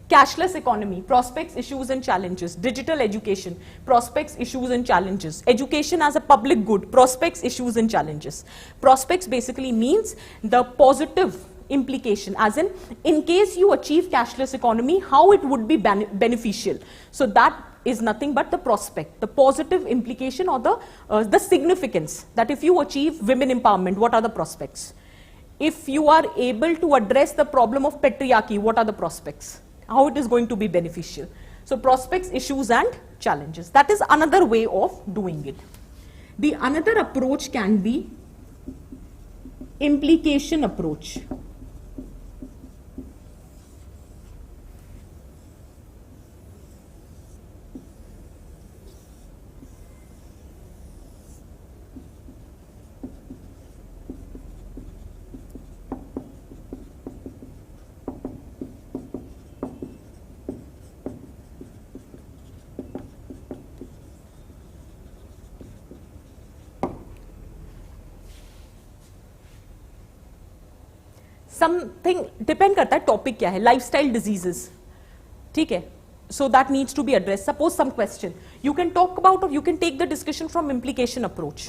A: Cashless economy, prospects, issues and challenges. Digital education, prospects, issues and challenges. Education as a public good, prospects, issues and challenges. Prospects basically means the positive implication, as in case you achieve cashless economy, how it would be beneficial. So that is nothing but the prospect, the positive implication, or the significance, that if you achieve women empowerment, what are the prospects? If you are able to address the problem of patriarchy, what are the prospects? How it is going to be beneficial? So prospects, issues and challenges. That is another way of doing it. The another approach can be implication approach. Something depend करता है topic क्या है, lifestyle diseases, ठीक है, so that needs to be address. Suppose some question you can talk about और you can take the discussion from implication approach.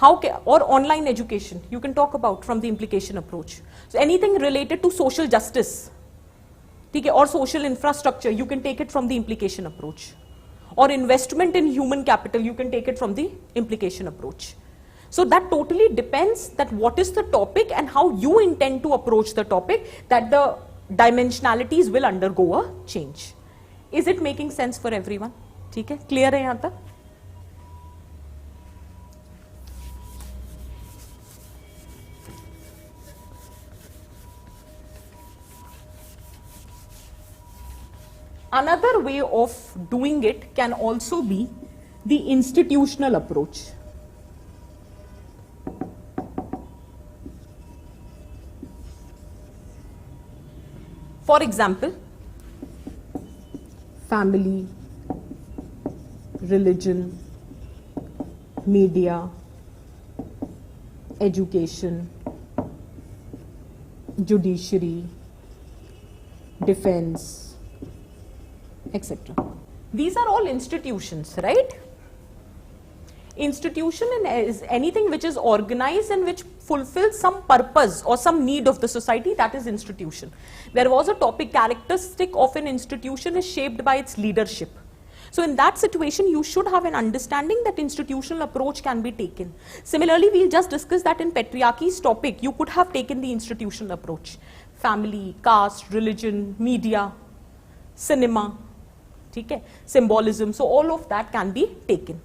A: How can, or online education, you can talk about from the implication approach. So anything related to social justice, ठीक है, or social infrastructure, you can take it from the implication approach. Or investment in human capital, you can take it from the implication approach. So that totally depends that what is the topic and how you intend to approach the topic, that the dimensionalities will undergo a change. Is it making sense for everyone? ठीक है, clear है यहाँ तक? Another way of doing it can also be the institutional approach. For example, family, religion, media, education, judiciary, defense, etc. These are all institutions, right? Institution is anything which is organized and which fulfills some purpose or some need of the society, that is institution. There was a topic, characteristic of an institution is shaped by its leadership. So in that situation, you should have an understanding that institutional approach can be taken. Similarly, we'll just discuss that in patriarchy's topic, you could have taken the institutional approach. Family, caste, religion, media, cinema, okay, symbolism, so all of that can be taken.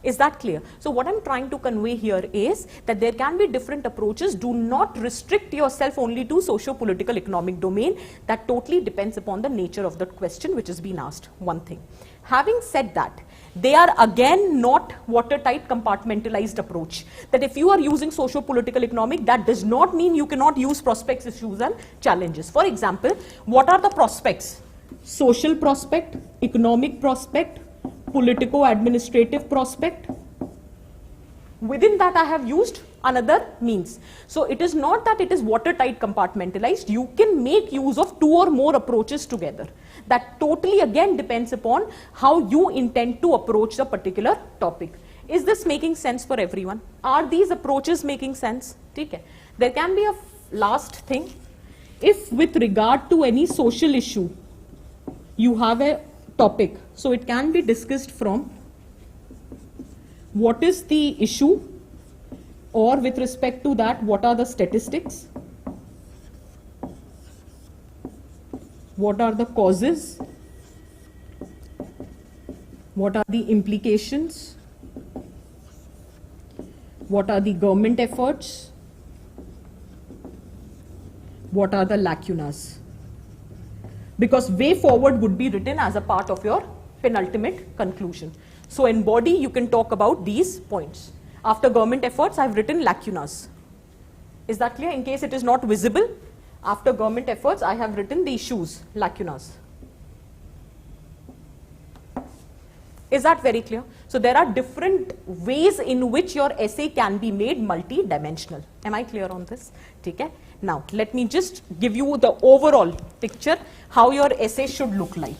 A: Is that clear? So what I'm trying to convey here is that there can be different approaches. Do not restrict yourself only to socio-political economic domain. That totally depends upon the nature of the question which is being asked. One thing. Having said that, they are again not watertight compartmentalized approach. That if you are using socio-political economic, that does not mean you cannot use prospects, issues and challenges. For example, what are the prospects? Social prospect, economic prospect, politico-administrative prospect. Within that I have used another means. So it is not that it is watertight compartmentalized. You can make use of two or more approaches together. That totally again depends upon how you intend to approach the particular topic. Is this making sense for everyone? Are these approaches making sense? Okay. There can be a last thing. If with regard to any social issue, you have a topic, so it can be discussed from what is the issue, or with respect to that, what are the statistics, what are the causes, what are the implications, what are the government efforts, what are the lacunas. Because way forward would be written as a part of your penultimate conclusion. So in body, you can talk about these points. After government efforts, I've written lacunas. Is that clear? In case it is not visible, after government efforts, I have written the issues, lacunas. Is that very clear? So there are different ways in which your essay can be made multi-dimensional. Am I clear on this? Okay. Now, let me just give you the overall picture, how your essay should look like.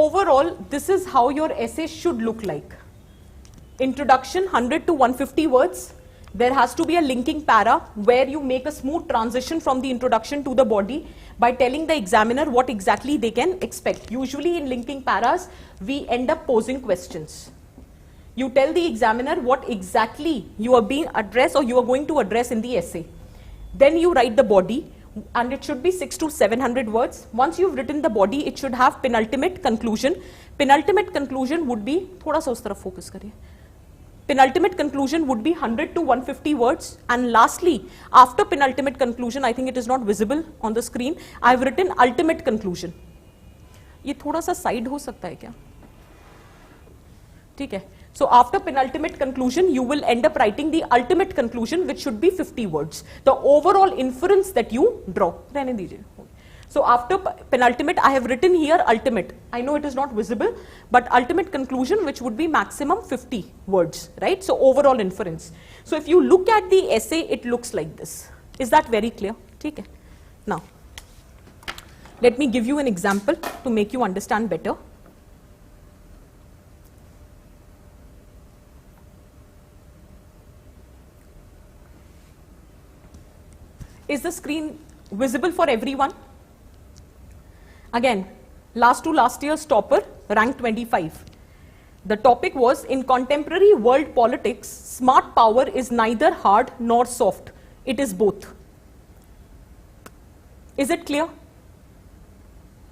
A: overall, this is how your essay should look like. Introduction, 100 to 150 words. There has to be a linking para where you make a smooth transition from the introduction to the body by telling the examiner what exactly they can expect. Usually in linking paras, we end up posing questions. You tell the examiner what exactly you are being addressed or you are going to address in the essay. Then you write the body, and it should be 600 to 700 words. Once you've written the body, it should have penultimate conclusion. Penultimate conclusion would be, thoda sa us taraf focus kariye. Penultimate conclusion would be 100 to 150 words. And lastly, after penultimate conclusion, I think it is not visible on the screen, I've written ultimate conclusion. ये थोड़ा सा side हो सकता है क्या? ठीक है. So after penultimate conclusion, you will end up writing the ultimate conclusion, which should be 50 words. The overall inference that you draw. रहने दीजिए. So after penultimate, I have written here ultimate. I know it is not visible, but ultimate conclusion, which would be maximum 50 words, right? So overall inference. So if you look at the essay, it looks like this. Is that very clear? Okay. Now, let me give you an example to make you understand better. Is the screen visible for everyone? Again, last year's topper, rank 25. The topic was, in contemporary world politics, smart power is neither hard nor soft. It is both. Is it clear?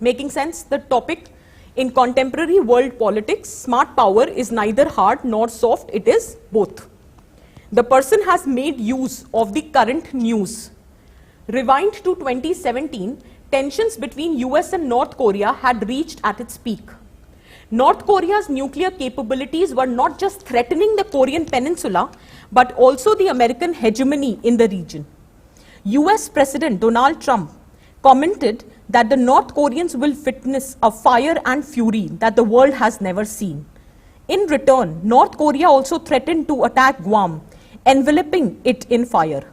A: Making sense? The topic, in contemporary world politics, smart power is neither hard nor soft. It is both. The person has made use of the current news. Rewind to 2017, tensions between US and North Korea had reached at its peak. North Korea's nuclear capabilities were not just threatening the Korean peninsula, but also the American hegemony in the region. US President Donald Trump commented that the North Koreans will witness a fire and fury that the world has never seen. In return, North Korea also threatened to attack Guam, enveloping it in fire.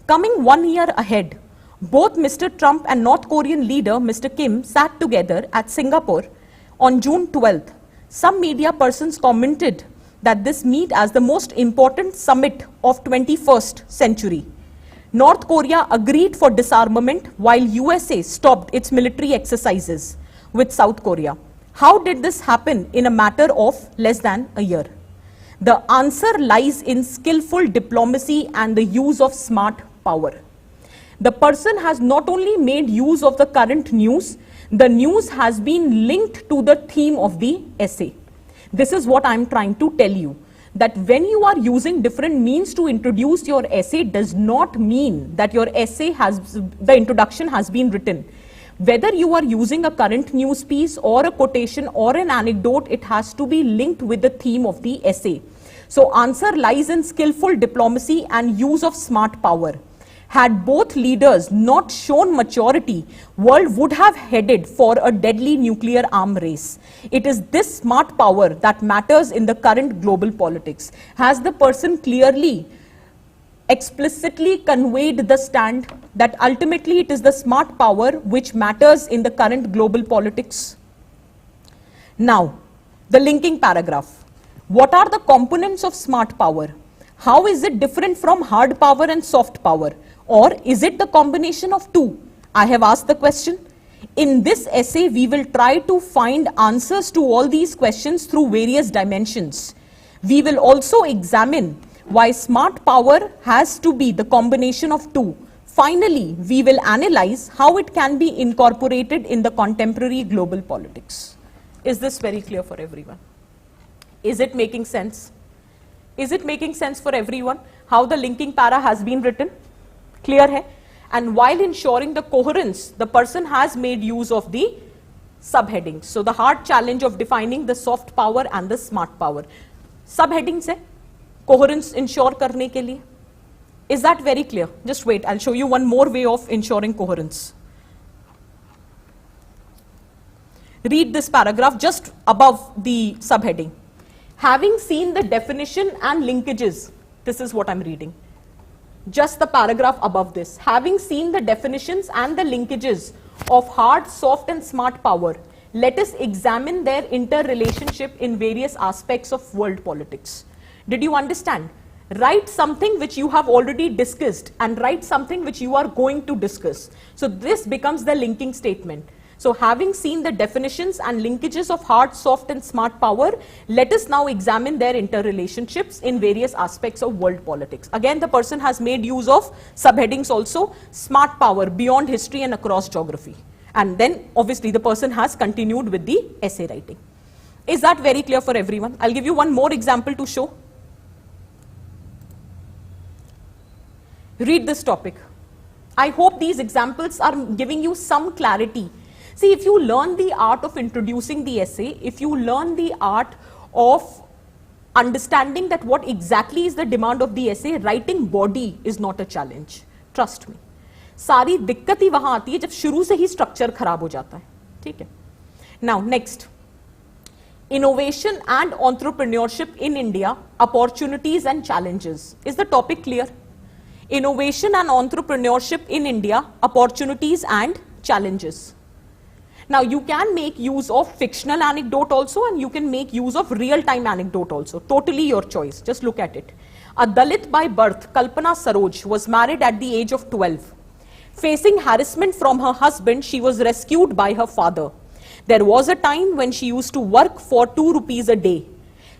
A: Coming 1 year ahead, both Mr. Trump and North Korean leader Mr. Kim sat together at Singapore on June 12th. Some media persons commented that this meet as the most important summit of 21st century. North Korea agreed for disarmament while USA stopped its military exercises with South Korea. How did this happen in a matter of less than a year? The answer lies in skillful diplomacy and the use of smart power. The person has not only made use of the current news, the news has been linked to the theme of the essay. This is what I am trying to tell you, that when you are using different means to introduce your essay does not mean that your essay the introduction has been written. Whether you are using a current news piece or a quotation or an anecdote, it has to be linked with the theme of the essay. So answer lies in skillful diplomacy and use of smart power. Had both leaders not shown maturity, world would have headed for a deadly nuclear arm race. It is this smart power that matters in the current global politics. Has the person clearly, explicitly conveyed the stand that ultimately it is the smart power which matters in the current global politics? Now, the linking paragraph. What are the components of smart power? How is it different from hard power and soft power? Or is it the combination of two? I have asked the question. In this essay, we will try to find answers to all these questions through various dimensions. We will also examine why smart power has to be the combination of two. Finally, we will analyze how it can be incorporated in the contemporary global politics. Is this very clear for everyone? Is it making sense? Is it making sense for everyone how the linking para has been written? Clear hai? And while ensuring the coherence, the person has made use of the subheadings. So the hard challenge of defining the soft power and the smart power. Subheadings hai? Coherence ensure karne ke liye. Is that very clear? Just wait, I'll show you one more way of ensuring coherence. Read this paragraph just above the subheading. Having seen the definition and linkages, this is what I'm reading. Just the paragraph above this. Having seen the definitions and the linkages of hard, soft and smart power, let us examine their interrelationship in various aspects of world politics. Did you understand? Write something which you have already discussed and write something which you are going to discuss. So this becomes the linking statement. So having seen the definitions and linkages of hard, soft and smart power, let us now examine their interrelationships in various aspects of world politics. Again, the person has made use of subheadings also, smart power, beyond history and across geography. And then obviously the person has continued with the essay writing. Is that very clear for everyone? I'll give you one more example to show. Read this topic. I hope these examples are giving you some clarity. See, if you learn the art of introducing the essay, if you learn the art of understanding that what exactly is the demand of the essay, writing body is not a challenge. Trust me. सारी दिक्कत ही वहां आती है जब शुरू से ही structure खराब हो जाता है. ठीक है. Now next, innovation and entrepreneurship in India, opportunities and challenges. Is the topic clear? Innovation and entrepreneurship in India, opportunities and challenges. Now you can make use of fictional anecdote also and you can make use of real-time anecdote also. Totally your choice. Just look at it. A Dalit by birth, Kalpana Saroj, was married at the age of 12. Facing harassment from her husband, she was rescued by her father. There was a time when she used to work for 2 rupees a day.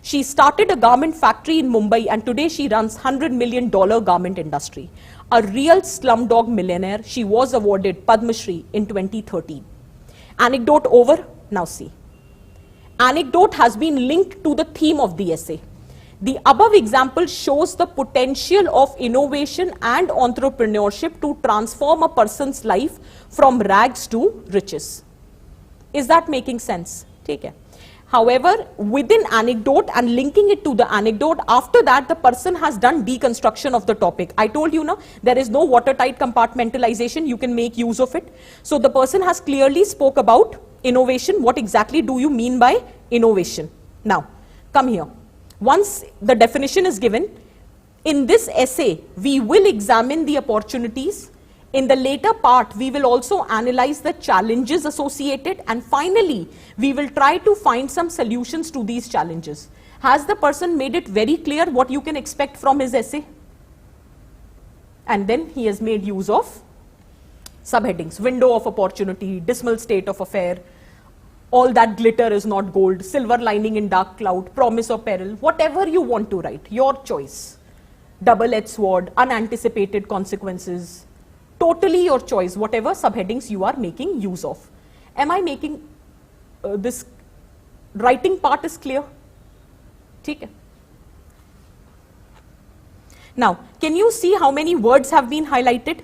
A: She started a garment factory in Mumbai and today she runs $100 million garment industry. A real slumdog millionaire, she was awarded Padma Shri in 2013. Anecdote over. Now see. Anecdote has been linked to the theme of the essay. The above example shows the potential of innovation and entrepreneurship to transform a person's life from rags to riches. Is that making sense? Take care. However, within anecdote and linking it to the anecdote, after that the person has done deconstruction of the topic. I told you now, there is no watertight compartmentalization, you can make use of it. So the person has clearly spoke about innovation. What exactly do you mean by innovation? Now, come here. Once the definition is given, in this essay, we will examine the opportunities. In the later part, we will also analyze the challenges associated, and finally, we will try to find some solutions to these challenges. Has the person made it very clear what you can expect from his essay? And then he has made use of subheadings: window of opportunity, dismal state of affair, all that glitter is not gold, silver lining in dark cloud, promise of peril, whatever you want to write, your choice. Double-edged sword, unanticipated consequences. Totally your choice, whatever subheadings you are making use of. Am I making this writing part is clear? Okay. Now, can you see how many words have been highlighted?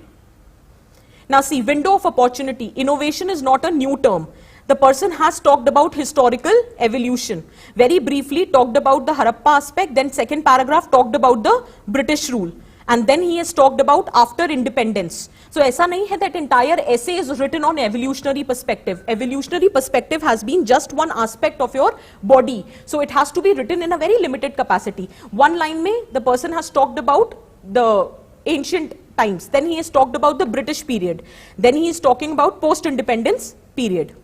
A: Now see, window of opportunity. Innovation is not a new term. The person has talked about historical evolution. Very briefly talked about the Harappa aspect, then second paragraph talked about the British rule. And then he has talked about after independence. So ऐसा नहीं है that entire essay is written on evolutionary perspective. Evolutionary perspective has been just one aspect of your body. So it has to be written in a very limited capacity. One line में the person has talked about the ancient times. Then he has talked about the British period. Then he is talking about post-independence period.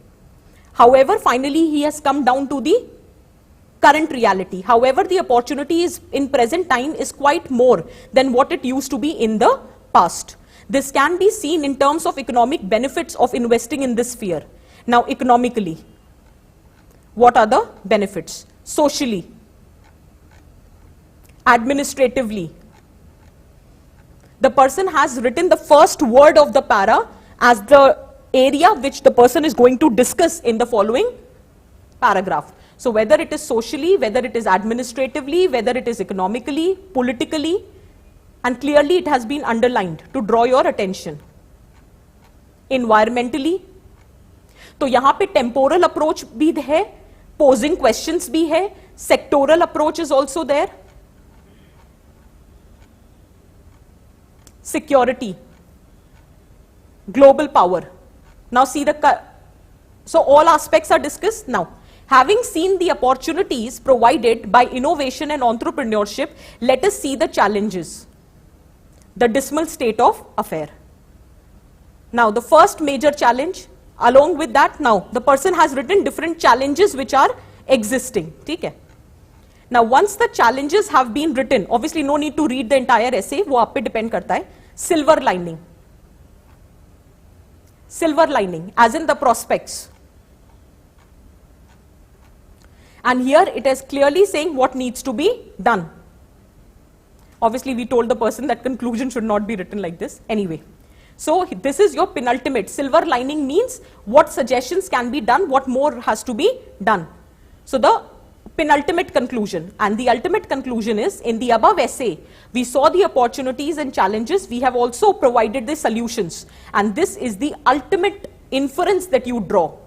A: However, finally he has come down to the current reality. However, the opportunity is in present time is quite more than what it used to be in the past. This can be seen in terms of economic benefits of investing in this sphere. Now, economically, what are the benefits? Socially, administratively. The person has written the first word of the para as the area which the person is going to discuss in the following paragraph. So whether it is socially, whether it is administratively, whether it is economically, politically, and clearly it has been underlined to draw your attention. Environmentally, तो यहाँ पे temporal approach भी है, posing questions भी है, sectoral approach is also there. Security, global power. Now see so all aspects are discussed now. Having seen the opportunities provided by innovation and entrepreneurship, let us see the challenges. The dismal state of affair. Now, the first major challenge, Along with that, now the person has written different challenges which are existing. ठीक है? Now once the challenges have been written, obviously no need to read the entire essay, वो आप पे depend करता है. Silver lining. Silver lining, as in the prospects. And here it is clearly saying what needs to be done. Obviously we told the person that conclusion should not be written like this. Anyway. So this is your penultimate. Silver lining means what suggestions can be done, what more has to be done. So the penultimate conclusion, and the ultimate conclusion is, in the above essay, we saw the opportunities and challenges, we have also provided the solutions, and this is the ultimate inference that you draw.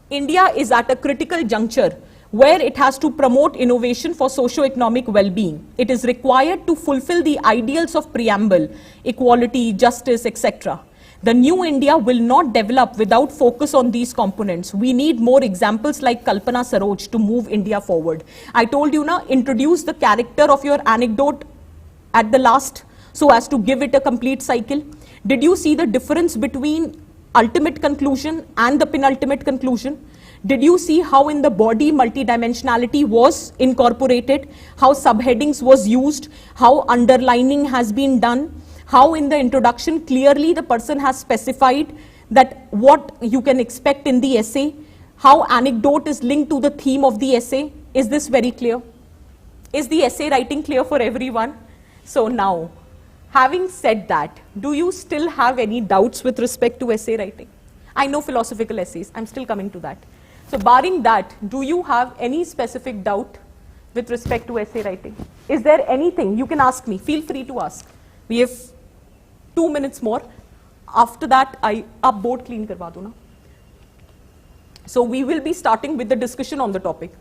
A: India is at a critical juncture where it has to promote innovation for socio-economic well-being. It is required to fulfill the ideals of preamble, equality, justice, etc. The new India will not develop without focus on these components. We need more examples like Kalpana Saroj to move India forward. I told you now, introduce the character of your anecdote at the last so as to give it a complete cycle. Did you see the difference between ultimate conclusion and the penultimate conclusion? Did you see how in the body multidimensionality was incorporated, how subheadings was used, how underlining has been done, how in the introduction clearly the person has specified that what you can expect in the essay, how anecdote is linked to the theme of the essay? Is this very clear? Is the essay writing clear for everyone? So now, having said that, do you still have any doubts with respect to essay writing? I know philosophical essays, I'm still coming to that. So barring that, do you have any specific doubt with respect to essay writing? Is there anything? You can ask me, feel free to ask. We have 2 minutes more. After that, आप board clean करवा दो ना. So we will be starting with the discussion on the topic.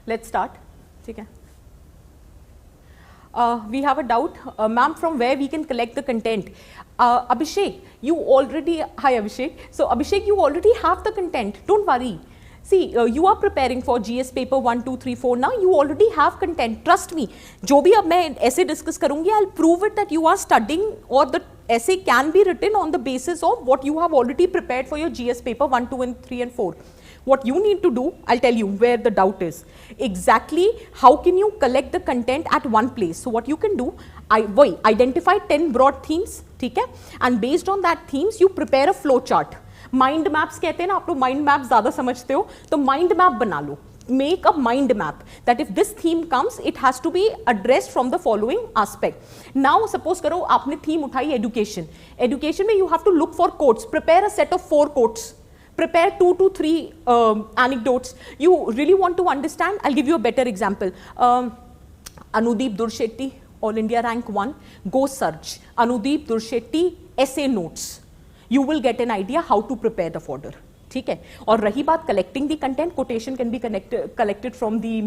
A: Let's start. Okay. We have a doubt, ma'am, from where we can collect the content. Abhishek, you already, hi Abhishek. So Abhishek, you already have the content. Don't worry. See, you are preparing for GS paper 1, 2, 3, 4 now. You already have content. Trust me. जो भी अब मैं ऐसे discuss करूँगी, I'll prove it that you are studying, or the essay can be written on the basis of what you have already prepared for your GS paper 1, 2, and 3 and 4. What you need to do, I'll tell you where the doubt is. Exactly how can you collect the content at one place? So what you can do, identify 10 broad themes, ठीक है? And based on that themes, you prepare a flow chart. Mind maps कहते हैं ना, आप लोग mind maps ज़्यादा समझते हो, तो mind map बना लो. Make a mind map that if this theme comes, it has to be addressed from the following aspect. Now suppose करो आपने theme उठाई education. Education में you have to look for quotes. Prepare a set of 4 quotes. Prepare 2 to 3 anecdotes. You really want to understand? I'll give you a better example. Anudeep Durshetty, All India Rank 1. Go search Anudeep Durshetty essay notes. You will get an idea how to prepare the fodder. ठीक है. और रही बात collecting the content, quotation can be collected from the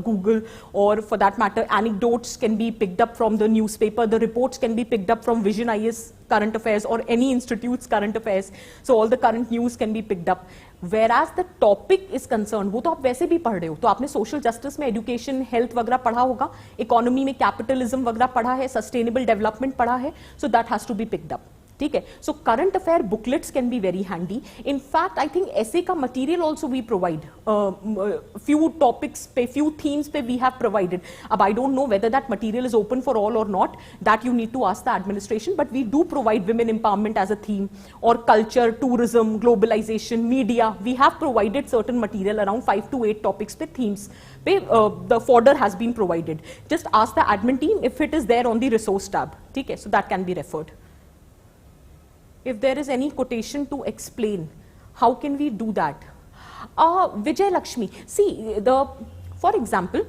A: Google, or for that matter anecdotes can be picked up from the newspaper, the reports can be picked up from Vision IS current affairs or any institute's current affairs, so all the current news can be picked up. Whereas the topic is concerned, वो तो आप वैसे भी पढ़ रहे हो, तो आपने social justice में education, health वगैरह पढ़ा होगा, economy में capitalism वगैरह पढ़ा है, sustainable development पढ़ा है, so that has to be picked up. ठीक है. So current affair booklets can be very handy. In fact, I think essay का material also we provide. Few topics पे, few themes पे we have provided. अब I don't know whether that material is open for all or not. That you need to ask the administration. But we do provide women empowerment as a theme, or culture, tourism, globalization, media. We have provided certain material around 5 to 8 topics पे themes. The fodder has been provided. Just ask the admin team if it is there on the resource tab. ठीक है. So that can be referred. If there is any quotation to explain, how can we do that? Vijay Lakshmi, see, for example,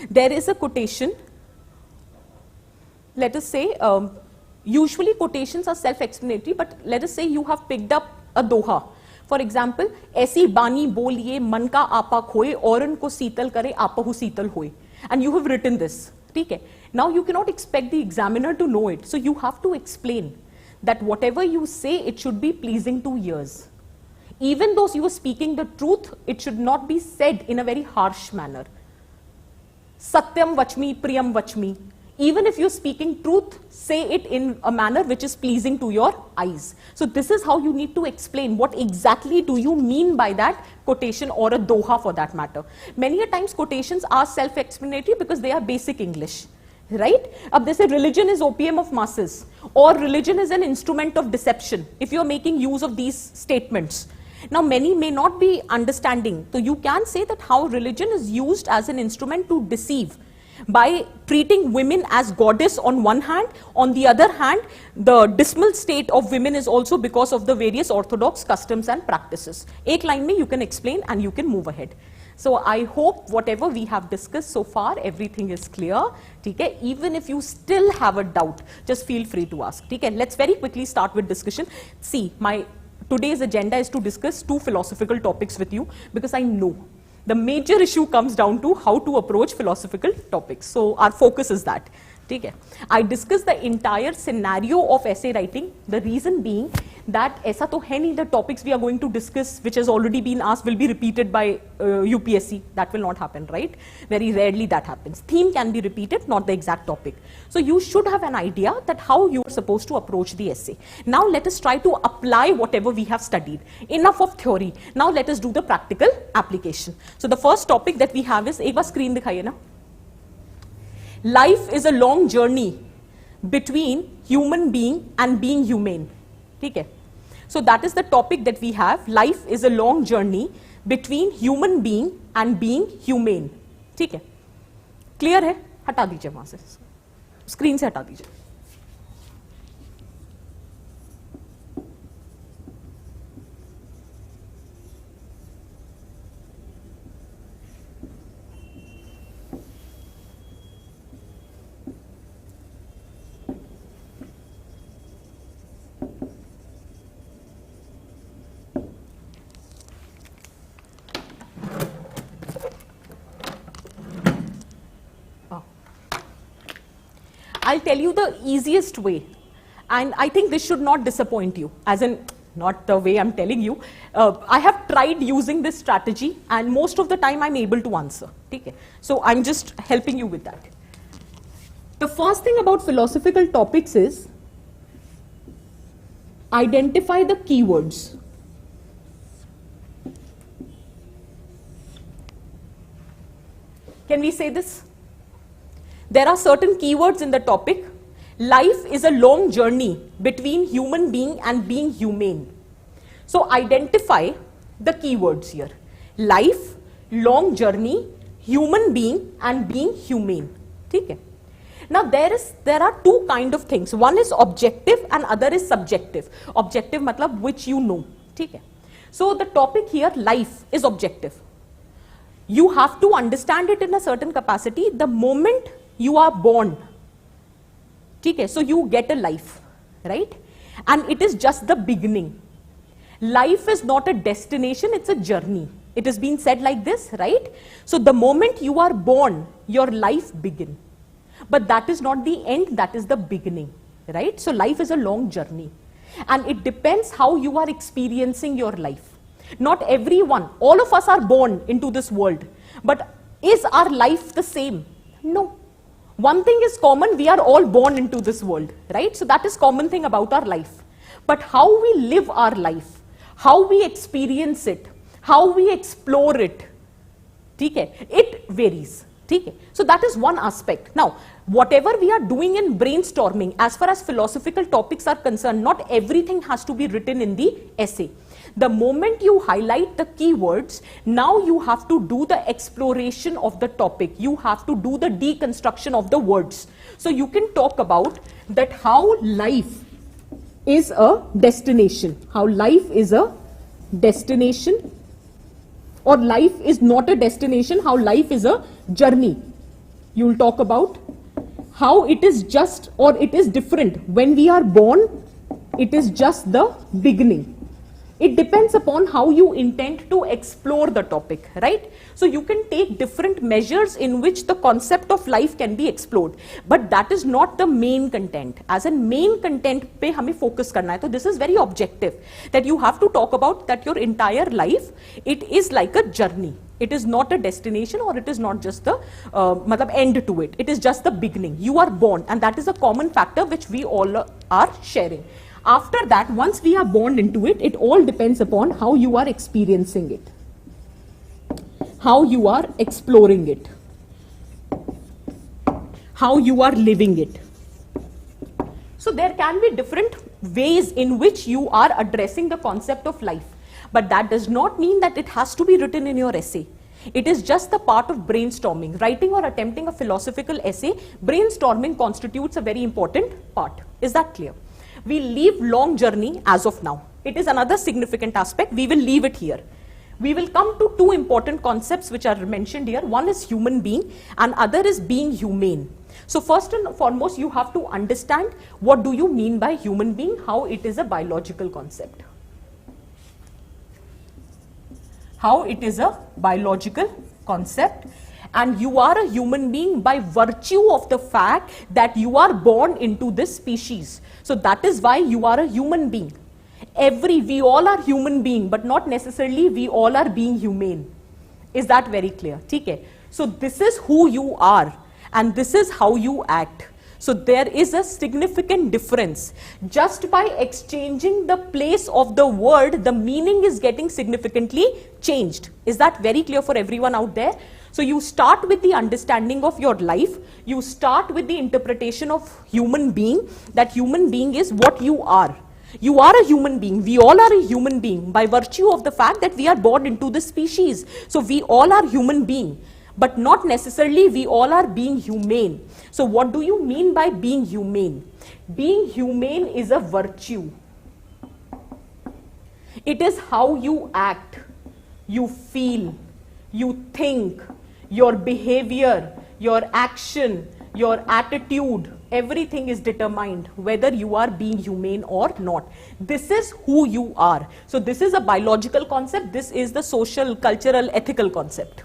A: there is a quotation, let us say, usually quotations are self-explanatory, but let us say you have picked up a doha. For example, ऐसी बानी बोलिए मन का आपा खोए औरन को शीतल करे आपहु शीतल होए. And you have written this. ठीक है. Now you cannot expect the examiner to know it, so you have to explain that whatever you say, it should be pleasing to ears. Even though you are speaking the truth, it should not be said in a very harsh manner. Satyam vachmi, priyam vachmi. Even if you're speaking truth, say it in a manner which is pleasing to your eyes. So this is how you need to explain what exactly do you mean by that quotation, or a doha for that matter. Many a times quotations are self-explanatory because they are basic English. Right? Ab they say religion is opium of masses, or religion is an instrument of deception, if you are making use of these statements. Now many may not be understanding, so you can say that how religion is used as an instrument to deceive by treating women as goddess on one hand, on the other hand the dismal state of women is also because of the various orthodox customs and practices. Ek line mein you can explain and you can move ahead. So I hope whatever we have discussed so far, everything is clear. Okay? Even if you still have a doubt, just feel free to ask. Okay? Let's very quickly start with discussion. See, my today's agenda is to discuss 2 philosophical topics with you, because I know the major issue comes down to how to approach philosophical topics. So our focus is that. Okay? I discussed the entire scenario of essay writing, the reason being that ऐसा तो है नहीं, the topics we are going to discuss which has already been asked will be repeated by UPSC. That will not happen, right? Very rarely that happens. Theme can be repeated, not the exact topic. So you should have an idea that how you are supposed to approach the essay. Now let us try to apply whatever we have studied. Enough of theory. Now let us do the practical application. So the first topic that we have is, एक बार screen दिखाइए ना. Life is a long journey between human being and being humane. ठीक है? So that is the topic that we have. Life is a long journey between human being and being humane. ठीक है? Clear है? हटा दीजिए वहां से, screen से हटा दीजिए. I'll tell you the easiest way, and I think this should not disappoint you, as in not the way I'm telling you. I have tried using this strategy and most of the time I'm able to answer. Okay? So I'm just helping you with that. The first thing about philosophical topics is identify the keywords. Can we say this? There are certain keywords in the topic. Life is a long journey between human being and being humane. So identify the keywords here. Life, long journey, human being and being humane. Okay? Now there are two kind of things. One is objective and other is subjective. Objective matlab which you know. Okay? So the topic here, life, is objective. You have to understand it in a certain capacity. The moment you are born, okay, so you get a life, right? And it is just the beginning. Life is not a destination, it's a journey. It has been said like this, right? So the moment you are born, your life begins. But that is not the end, that is the beginning, right? So life is a long journey. And it depends how you are experiencing your life. Not everyone, all of us are born into this world. But is our life the same? No. One thing is common, we are all born into this world, right? So that is common thing about our life. But how we live our life, how we experience it, how we explore it, it varies. So that is one aspect. Now, whatever we are doing in brainstorming, as far as philosophical topics are concerned, not everything has to be written in the essay. The moment you highlight the keywords, now you have to do the exploration of the topic. You have to do the deconstruction of the words. So you can talk about that how life is a destination. How life is a destination, or life is not a destination, how life is a journey. You will talk about how it is just or it is different. When we are born, it is just the beginning. It depends upon how you intend to explore the topic, right? So you can take different measures in which the concept of life can be explored. But that is not the main content. As in main content pe hame focus karna hai. So this is very objective. That you have to talk about that your entire life, it is like a journey. It is not a destination, or it is not just the end to it. It is just the beginning. You are born, and that is a common factor which we all are sharing. After that, once we are born into it, it all depends upon how you are experiencing it, how you are exploring it, how you are living it. So there can be different ways in which you are addressing the concept of life. But that does not mean that it has to be written in your essay. It is just the part of brainstorming. Writing or attempting a philosophical essay, brainstorming constitutes a very important part. Is that clear? We leave long journey as of now. It is another significant aspect. We will leave it here. We will come to two important concepts which are mentioned here. One is human being and other is being humane. So first and foremost, you have to understand what do you mean by human being, how it is a biological concept. How it is a biological concept, and you are a human being by virtue of the fact that you are born into this species. So that is why you are a human being. We all are human being, but not necessarily we all are being humane. Is that very clear? Okay. So this is who you are and this is how you act. So there is a significant difference. Just by exchanging the place of the word, the meaning is getting significantly changed. Is that very clear for everyone out there? So you start with the understanding of your life. You start with the interpretation of human being. That human being is what you are. You are a human being. We all are a human being by virtue of the fact that we are born into this species. So we all are human being. But not necessarily we all are being humane. So what do you mean by being humane? Being humane is a virtue. It is how you act, you feel, you think, your behavior, your action, your attitude, everything is determined whether you are being humane or not. This is who you are. So this is a biological concept. This is the social, cultural, ethical concept.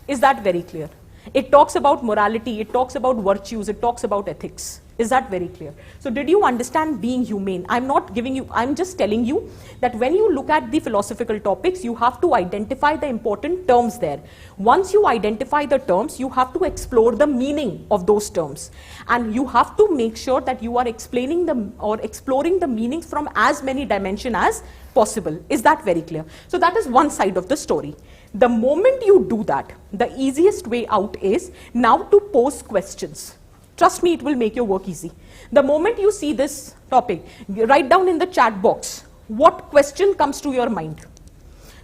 A: Is that very clear? It talks about morality, it talks about virtues, it talks about ethics. Is that very clear? So did you understand being humane? I'm not giving you, I'm just telling you that when you look at the philosophical topics, you have to identify the important terms there. Once you identify the terms, you have to explore the meaning of those terms. And you have to make sure that you are explaining them or exploring the meanings from as many dimensions as possible. Is that very clear? So that is one side of the story. The moment you do that, the easiest way out is now to pose questions. Trust me, it will make your work easy. The moment you see this topic, write down in the chat box what question comes to your mind.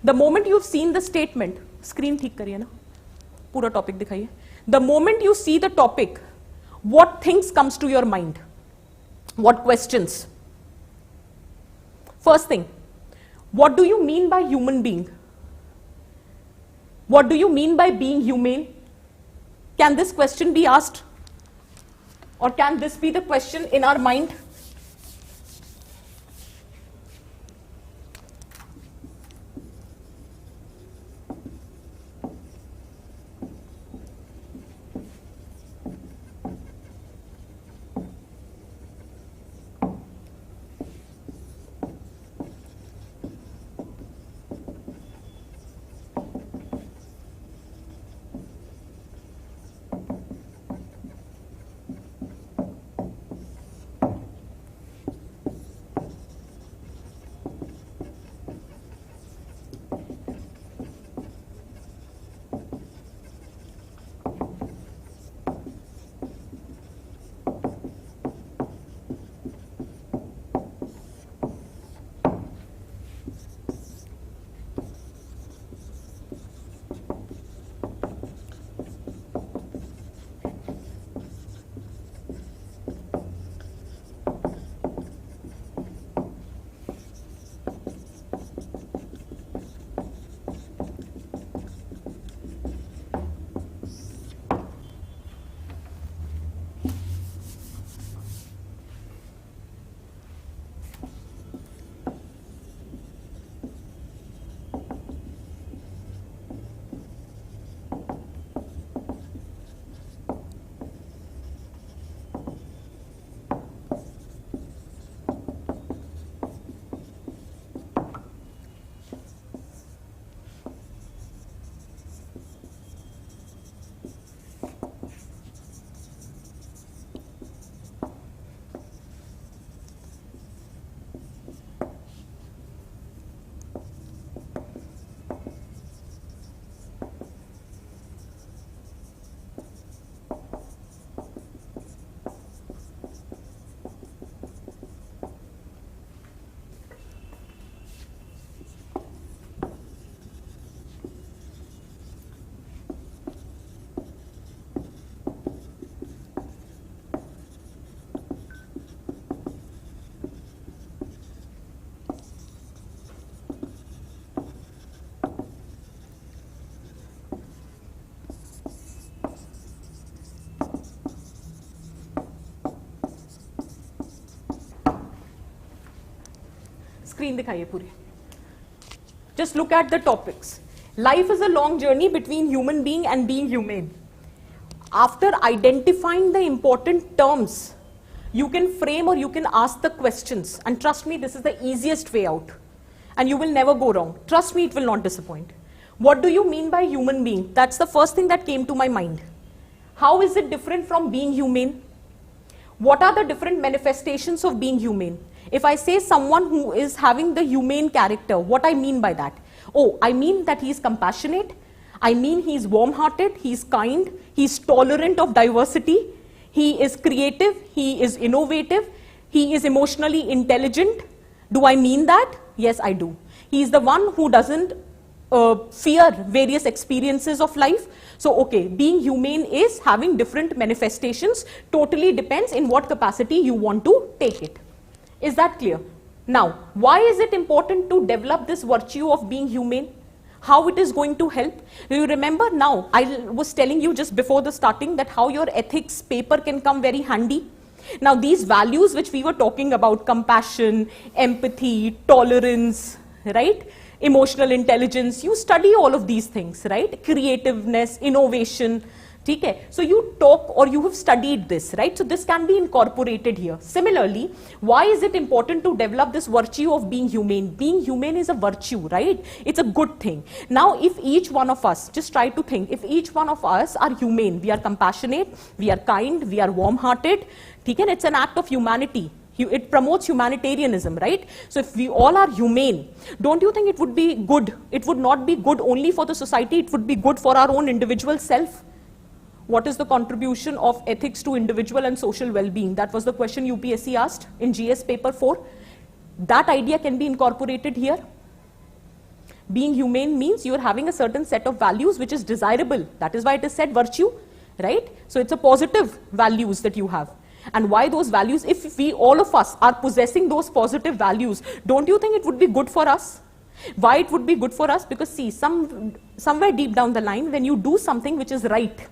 A: The moment you've seen the statement, screen ठीक करिए ना, पूरा topic दिखाइए. The moment you see the topic, what things comes to your mind? What questions? First thing, what do you mean by human being? What do you mean by being humane? Can this question be asked? Or can this be the question in our mind? Screen दिखाइए पूरी. Just look at the topics. Life is a long journey between human being and being humane. After identifying the important terms, you can frame or you can ask the questions. And trust me, this is the easiest way out. And you will never go wrong. Trust me, it will not disappoint. What do you mean by human being? That's the first thing that came to my mind. How is it different from being humane? What are the different manifestations of being humane? If I say someone who is having the humane character, what I mean by that? Oh, I mean that he is compassionate. I mean he is warm-hearted, he is kind, he is tolerant of diversity, he is creative, he is innovative, he is emotionally intelligent. Do I mean that? Yes, I do. He is the one who doesn't fear various experiences of life. So, okay, being humane is having different manifestations, totally depends in what capacity you want to take it. Is that clear? Now, why is it important to develop this virtue of being humane? How it is going to help? Do you remember now, I was telling you just before the starting that how your ethics paper can come very handy. Now, these values which we were talking about, compassion, empathy, tolerance, right? Emotional intelligence, you study all of these things, right? Creativeness, innovation, ठीक है, so you talk or you have studied this, right? So this can be incorporated here. Similarly, why is it important to develop this virtue of being humane? Being humane is a virtue, right? It's a good thing. Now if each one of us, just try to think, if each one of us are humane, we are compassionate, we are kind, we are warm hearted, ठीक है, it's an act of humanity. It promotes humanitarianism, right? So if we all are humane, don't you think it would be good? It would not be good only for the society, it would be good for our own individual self. What is the contribution of ethics to individual and social well-being? That was the question UPSC asked in GS paper 4. That idea can be incorporated here. Being humane means you're having a certain set of values which is desirable. That is why it is said virtue, right? So it's a positive values that you have. And why those values? If we, all of us, are possessing those positive values, don't you think it would be good for us? Why it would be good for us? Because see, somewhere deep down the line, when you do something which is right,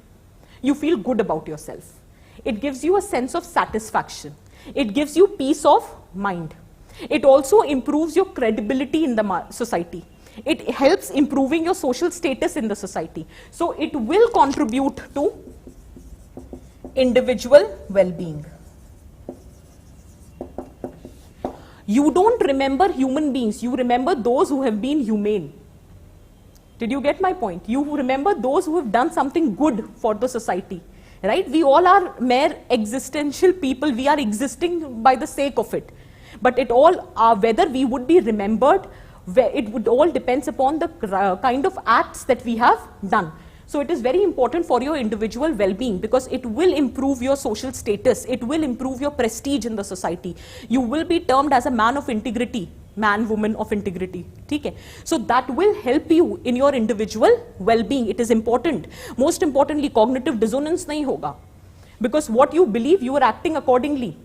A: you feel good about yourself. It gives you a sense of satisfaction. It gives you peace of mind. It also improves your credibility in the society. It helps improving your social status in the society. So it will contribute to individual well-being. You don't remember human beings, you remember those who have been humane. Did you get my point? You remember those who have done something good for the society, right? We all are mere existential people, we are existing by the sake of it. But it all, whether we would be remembered, it would all depends upon the kind of acts that we have done. So it is very important for your individual well-being because it will improve your social status, it will improve your prestige in the society. You will be termed as a man of integrity, man, woman of integrity. Okay? So that will help you in your individual well-being. It is important. Most importantly, cognitive dissonance nahi hoga. Because what you believe, you are acting accordingly.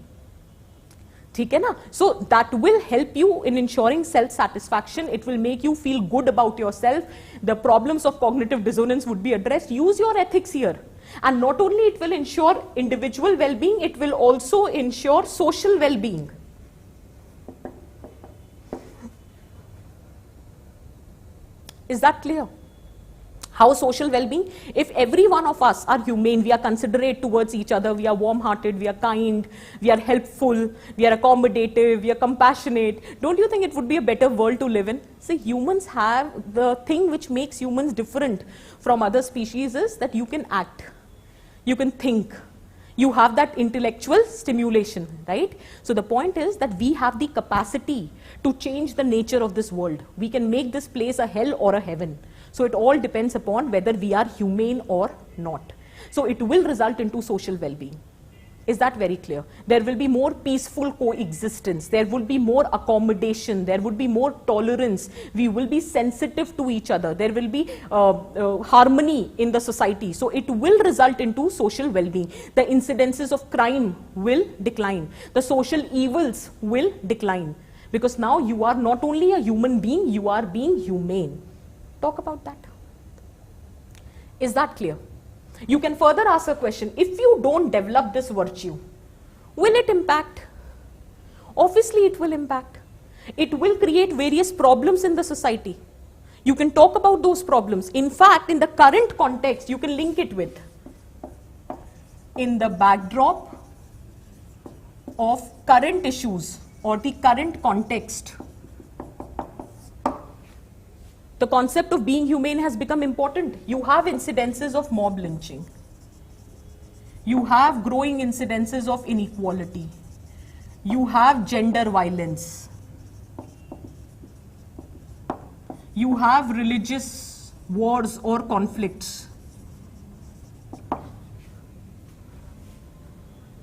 A: Okay, na? So that will help you in ensuring self-satisfaction. It will make you feel good about yourself. The problems of cognitive dissonance would be addressed. Use your ethics here. And not only it will ensure individual well-being, it will also ensure social well-being. Is that clear? How social well-being? If every one of us are humane, we are considerate towards each other, we are warm-hearted, we are kind, we are helpful, we are accommodative, we are compassionate, don't you think it would be a better world to live in? See, humans have the thing which makes humans different from other species is that you can act, you can think, you have that intellectual stimulation, right? So the point is that we have the capacity to change the nature of this world. We can make this place a hell or a heaven. So it all depends upon whether we are humane or not. So it will result into social well-being. Is that very clear? There will be more peaceful coexistence. There will be more accommodation. There would be more tolerance. We will be sensitive to each other. There will be harmony in the society. So it will result into social well-being. The incidences of crime will decline. The social evils will decline. Because now you are not only a human being, you are being humane. Talk about that. Is that clear? You can further ask a question. If you don't develop this virtue, will it impact? Obviously it will impact. It will create various problems in the society. You can talk about those problems. In fact, in the current context, you can link it with. In the backdrop of current issues or the current context, the concept of being humane has become important. You have incidences of mob lynching. You have growing incidences of inequality. You have gender violence. You have religious wars or conflicts.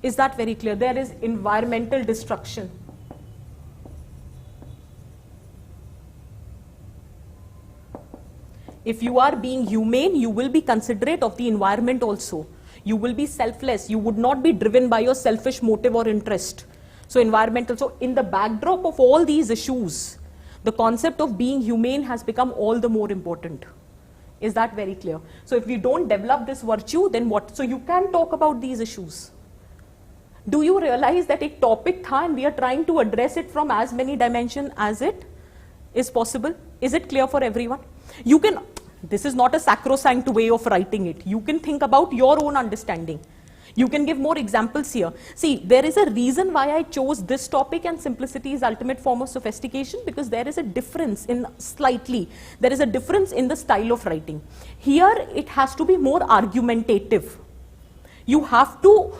A: Is that very clear? There is environmental destruction. If you are being humane, you will be considerate of the environment also. You will be selfless. You would not be driven by your selfish motive or interest. So environmental. So in the backdrop of all these issues, the concept of being humane has become all the more important. Is that very clear? So if we don't develop this virtue, then what? So you can talk about these issues. Do you realize that a topic tha and we are trying to address it from as many dimensions as it is possible? Is it clear for everyone? You can, This is not a sacrosanct way of writing it. You can think about your own understanding. You can give more examples here. See, there is a reason why I chose this topic, and simplicity is ultimate form of sophistication, because there is a difference in there is a difference in the style of writing. Here it has to be more argumentative. You have to,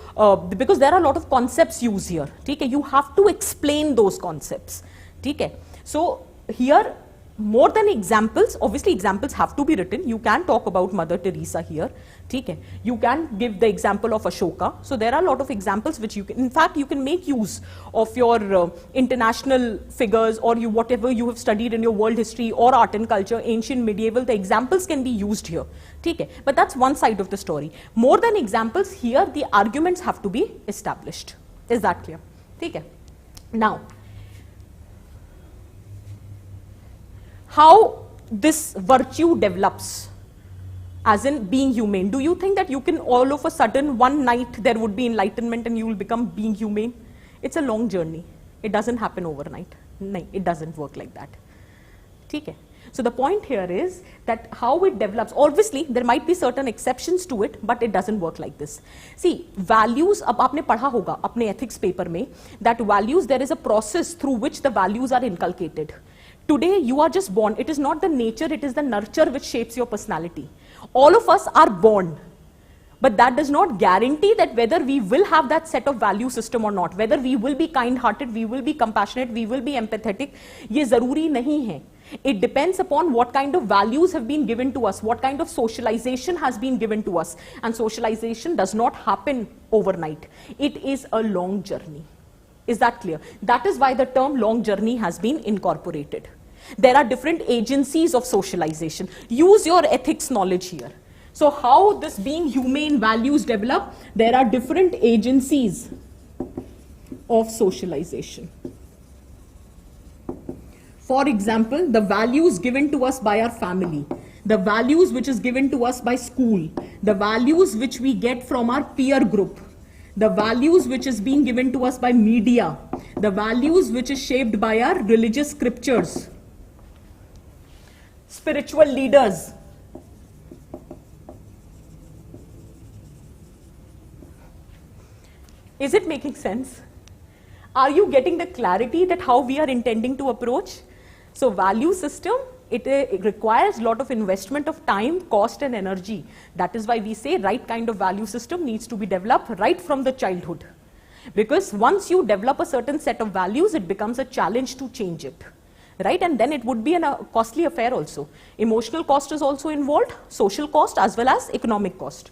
A: because there are a lot of concepts used here. Okay? You have to explain those concepts. Okay? So here, more than examples, obviously examples have to be written. You can talk about Mother Teresa here. Okay? You can give the example of Ashoka. So there are a lot of examples which you can, in fact, you can make use of your international figures, or whatever you have studied in your world history or art and culture, ancient, medieval, the examples can be used here. Okay? But that's one side of the story. More than examples, here the arguments have to be established. Is that clear? Okay? Now, how this virtue develops, as in being humane. Do you think that you can all of a sudden, one night there would be enlightenment and you will become being humane? It's a long journey. It doesn't happen overnight. No, it doesn't work like that. Okay? So the point here is that how it develops, obviously there might be certain exceptions to it, but it doesn't work like this. See, values, अब आपने पढ़ा होगा अपने ethics paper में, that values, there is a process through which the values are inculcated. Today you are just born. It is not the nature, it is the nurture which shapes your personality. All of us are born, but that does not guarantee that whether we will have that set of value system or not, whether we will be kind-hearted, we will be compassionate, we will be empathetic. ये ज़रूरी नहीं है. It depends upon what kind of values have been given to us, what kind of socialization has been given to us, and socialization does not happen overnight. It is a long journey. Is that clear? That is why the term long journey has been incorporated. There are different agencies of socialization. Use your ethics knowledge here. So how this being humane values develop? There are different agencies of socialization. For example, the values given to us by our family, the values which is given to us by school, the values which we get from our peer group, the values which is being given to us by media, the values which is shaped by our religious scriptures, spiritual leaders. Is it making sense? Are you getting the clarity that how we are intending to approach? So value system, it requires a lot of investment of time, cost and energy. That is why we say right kind of value system needs to be developed right from the childhood. Because once you develop a certain set of values, it becomes a challenge to change it. Right? And then it would be a costly affair also. Emotional cost is also involved, social cost as well as economic cost.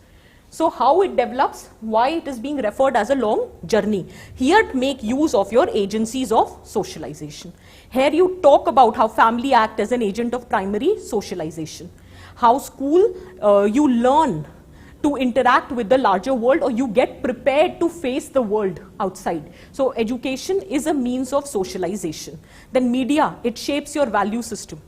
A: So how it develops, why it is being referred as a long journey. Here make use of your agencies of socialization. Here you talk about how family act as an agent of primary socialization. How school, you learn to interact with the larger world, or you get prepared to face the world outside. So education is a means of socialization. Then media, it shapes your value system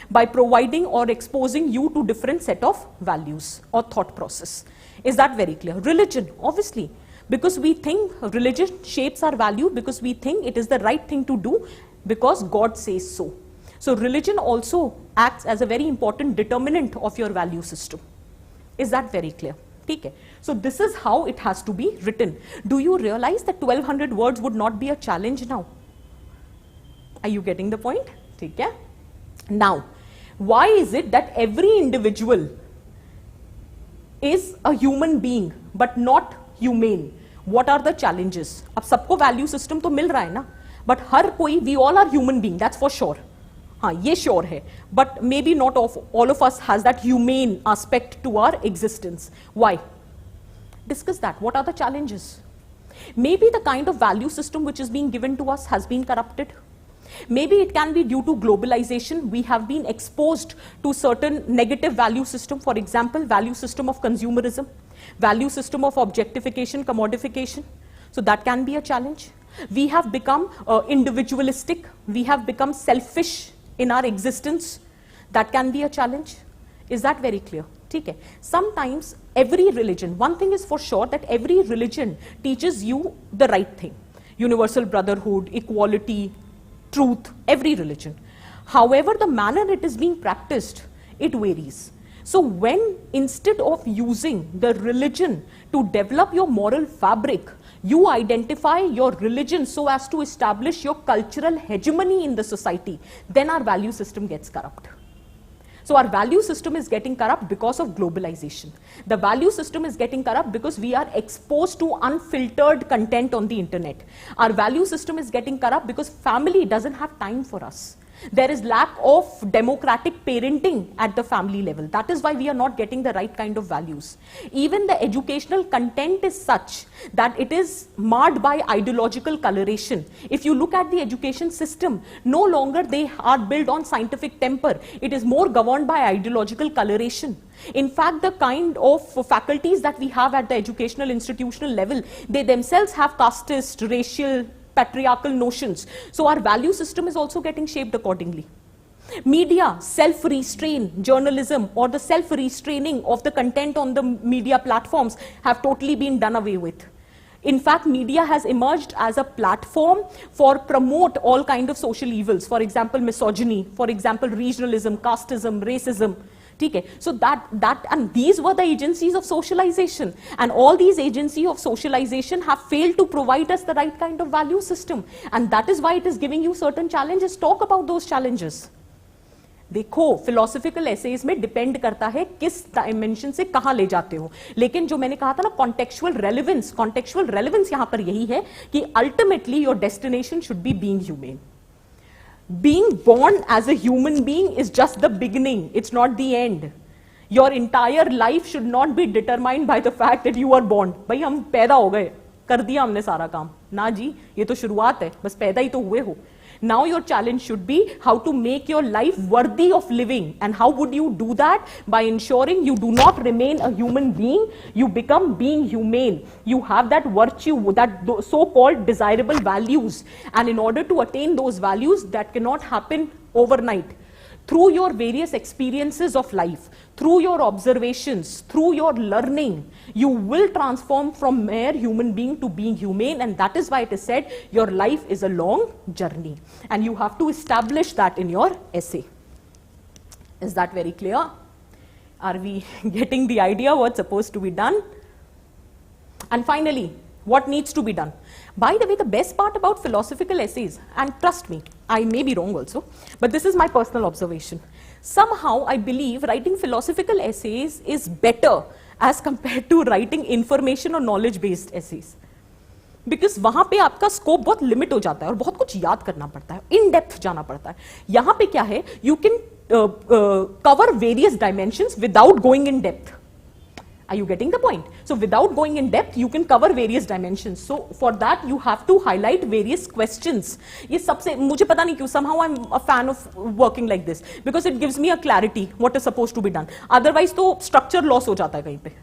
A: by providing or exposing you to different set of values or thought process. Is that very clear? Religion, obviously, because we think religion shapes our value, because we think it is the right thing to do, because God says so. So religion also acts as a very important determinant of your value system. Is that very clear? Okay. So this is how it has to be written. Do you realize that 1200 words would not be a challenge now? Are you getting the point? Okay. Now, why is it that every individual is a human being but not humane? What are the challenges? अब सबको value system तो मिल रहा है ना, but हर कोई, we all are human being, that's for sure. हाँ, ये sure है, but maybe not all of us has that humane aspect to our existence. Why? Discuss that. What are the challenges? Maybe the kind of value system which is being given to us has been corrupted. Maybe it can be due to globalization. We have been exposed to certain negative value system. For example, value system of consumerism, value system of objectification, commodification. So that can be a challenge. We have become individualistic. We have become selfish in our existence. That can be a challenge. Is that very clear? Okay. Sometimes every religion, one thing is for sure, that every religion teaches you the right thing. Universal brotherhood, equality, truth, every religion. However, the manner it is being practiced, it varies. So when instead of using the religion to develop your moral fabric, you identify your religion so as to establish your cultural hegemony in the society, then our value system gets corrupt. So our value system is getting corrupt because of globalization. The value system is getting corrupt because we are exposed to unfiltered content on the internet. Our value system is getting corrupt because family doesn't have time for us. There is lack of democratic parenting at the family level. That is why we are not getting the right kind of values. Even the educational content is such that it is marred by ideological coloration. If you look at the education system, no longer they are built on scientific temper. It is more governed by ideological coloration. In fact, the kind of faculties that we have at the educational institutional level, they themselves have casteist, racial, patriarchal notions. So our value system is also getting shaped accordingly. Media, self-restraint, journalism, or the self-restraining of the content on the media platforms have totally been done away with. In fact, media has emerged as a platform for promote all kind of social evils. For example, misogyny, for example, regionalism, casteism, racism. Okay. So and these were the agencies of socialization, and all these agencies of socialization have failed to provide us the right kind of value system, and that is why it is giving you certain challenges. Talk about those challenges. देखो philosophical essays में depend करता है किस dimension से कहां ले जाते हो, लेकिन जो मैंने कहा था ना contextual relevance यहां पर यही है कि ultimately your destination should be being humane. Being born as a human being is just the beginning, it's not the end. Your entire life should not be determined by the fact that you are born. भाई हम पैदा हो गए, कर दिया हमने सारा काम, ना जी, ये तो शुरुआत है, बस पैदा ही तो हुए हो. Now your challenge should be how to make your life worthy of living. And how would you do that? By ensuring you do not remain a human being, you become being humane. You have that virtue, that so-called desirable values. And in order to attain those values, that cannot happen overnight. Through your various experiences of life, through your observations, through your learning, you will transform from mere human being to being humane, and that is why it is said your life is a long journey, and you have to establish that in your essay. Is that very clear? Are we getting the idea what's supposed to be done? And finally, what needs to be done? By the way, the best part about philosophical essays, and trust me, I may be wrong also, but this is my personal observation. Somehow, I believe writing philosophical essays is better as compared to writing information or knowledge-based essays. Because वहाँ पे आपका scope बहुत limit हो जाता है और बहुत कुछ याद करना पड़ता है, इन डेप्थ जाना पड़ता है. यहाँ पे क्या है, you can cover various dimensions without going in depth. Are you getting the point? So without going in depth, you can cover various dimensions. So for that, you have to highlight various questions. ये सबसे मुझे पता नहीं क्यों, somehow I'm a fan of working like this because it gives me a clarity what is supposed to be done. Otherwise तो structure loss हो जाता है कहीं पे.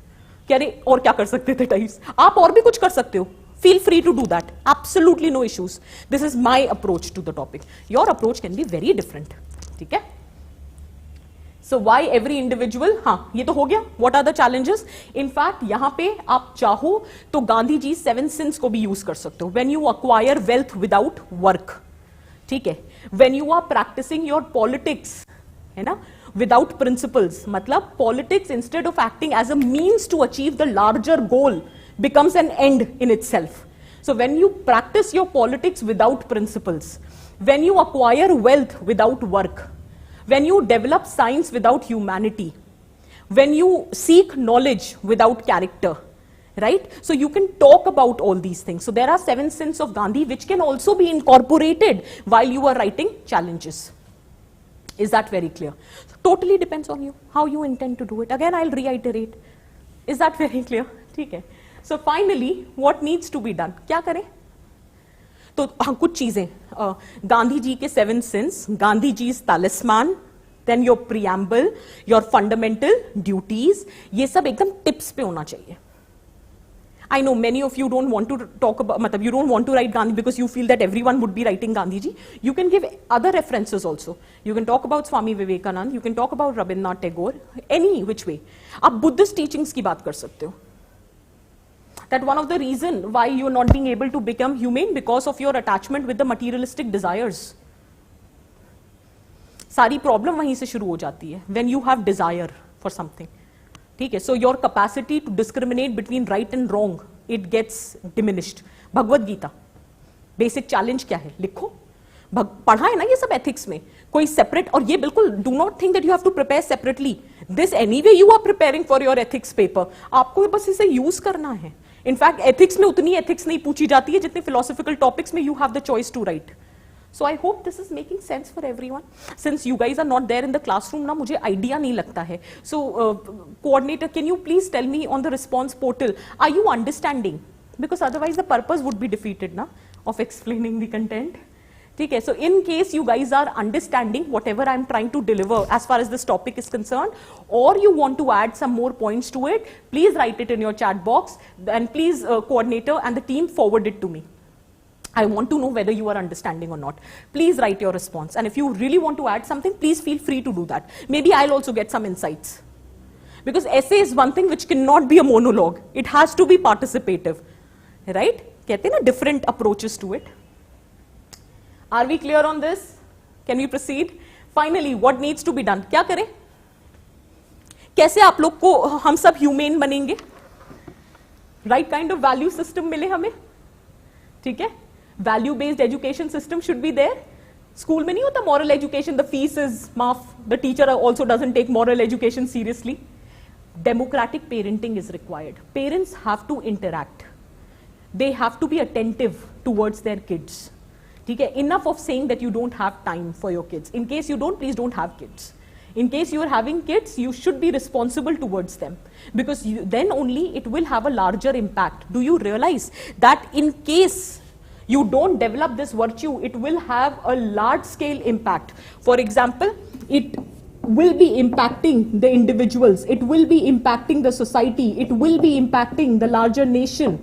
A: क्या रे और क्या कर सकते थे types? आप और भी कुछ कर सकते हो. Feel free to do that. Absolutely no issues. This is my approach to the topic. Your approach can be very different. ठीक है? So why every individual? हाँ, ये तो हो गया. What are the challenges? In fact, यहाँ पे आप चाहो तो गांधी जी 7 sins को भी यूज कर सकते हो. When you acquire wealth without work, ठीक है? When you are practicing your politics, है ना? Without principles, मतलब politics instead of acting as a means to achieve the larger goal becomes an end in itself. So when you practice your politics without principles, when you acquire wealth without work, when you develop science without humanity, when you seek knowledge without character, right? So you can talk about all these things. So there are 7 sins of Gandhi which can also be incorporated while you are writing challenges. Is that very clear? So totally depends on you, how you intend to do it. Again, I'll reiterate. Is that very clear? ठीक है. So finally, what needs to be done? क्या करें? तो हाँ, कुछ चीजें, गांधी जी के 7 sins, Gandhi जी's talisman, then your preamble, your fundamental duties, ये सब एकदम टिप्स पे होना चाहिए. I know many of you don't want to talk about, मतलब you don't want to write Gandhi because you feel that everyone would be writing Gandhi ji. You can give other references also. You can talk about Swami Vivekanand, you can talk about Rabindranath Tagore, any which way. आप Buddhist teachings की बात कर सकते हो. That one of the reason why you're not being able to become humane because of your attachment with the materialistic desires. सारी problem वहीं से शुरू हो जाती है. When you have desire, for something. ठीक है, so your capacity to discriminate between right and wrong, it gets diminished. Bhagavad Gita basic challenge क्या है, लिखो. पढ़ा है ना ये सब एथिक्स में, कोई सेपरेट, और ये बिल्कुल do not think that you have to prepare separately. This anyway you are preparing for your ethics paper, आपको बस इसे यूज करना है. इनफैक्ट एथिक्स में उतनी एथिक्स नहीं पूछी जाती है जितने फिलोसॉफिकल टॉपिक्स में you have the choice to write. So I hope this is making sense for everyone. Since you guys are not there in the classroom ना, मुझे आइडिया नहीं लगता है. So coordinator, can you please tell me on the response portal, are you understanding? Because otherwise the purpose would be defeated ना of explaining the content. ठीक है, so in case you guys are understanding whatever I'm trying to deliver as far as this topic is concerned, or you want to add some more points to it, please write it in your chat box, and please coordinator and the team forward it to me. I want to know whether you are understanding or not. Please write your response, and if you really want to add something, please feel free to do that. Maybe I'll also get some insights. Because essay is one thing which cannot be a monologue. It has to be participative. Right? कहते हैं ना, different approaches to it. Are we clear on this? Can we proceed? Finally, what needs to be done? क्या करें? कैसे आप लोग को हम सब humane बनेंगे? Right kind of value system मिले हमें? ठीक है? Value based education system should be there. School में नहीं होता moral education, the fees is maaf, the teacher also doesn't take moral education seriously. Democratic parenting is required. Parents have to interact. They have to be attentive towards their kids. ठीक है? Enough of saying that you don't have time for your kids. In case you don't, please don't have kids. In case you are having kids, you should be responsible towards them, because then only it will have a larger impact. Do you realize that in case you don't develop this virtue, it will have a large scale impact. For example, it will be impacting the individuals, it will be impacting the society, it will be impacting the larger nation.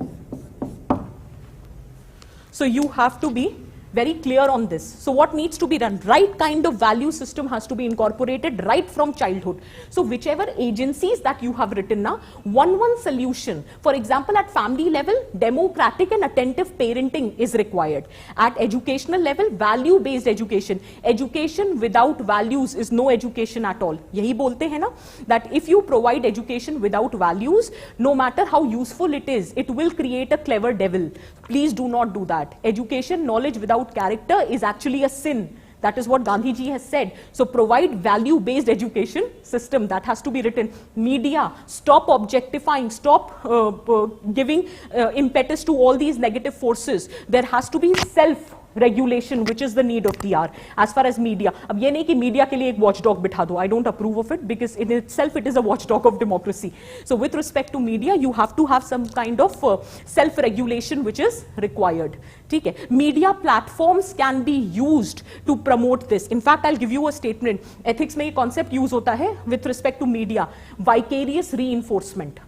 A: So you have to be very clear on this. So what needs to be done? Right kind of value system has to be incorporated right from childhood. So whichever agencies that you have written now, one solution. For example, at family level, democratic and attentive parenting is required. At educational level, value based education. Education without values is no education at all. यही बोलते हैं ना, that if you provide education without values, no matter how useful it is, it will create a clever devil. Please do not do that. Education, knowledge without character is actually a sin. That is what Gandhi ji has said. So provide value based education system, that has to be written. Media, stop objectifying, stop giving impetus to all these negative forces. There has to be self regulation, which is the need of the hour as far as media. अब ये नहीं कि media के लिए एक watchdog बिठा दो. I don't approve of it, because in itself it is a watchdog of democracy. So with respect to media, you have to have some kind of self regulation which is required. ठीक है? Media platforms can be used to promote this. In fact, I'll give you a statement. Ethics में ये concept use होता है with respect to media. Vicarious reinforcement.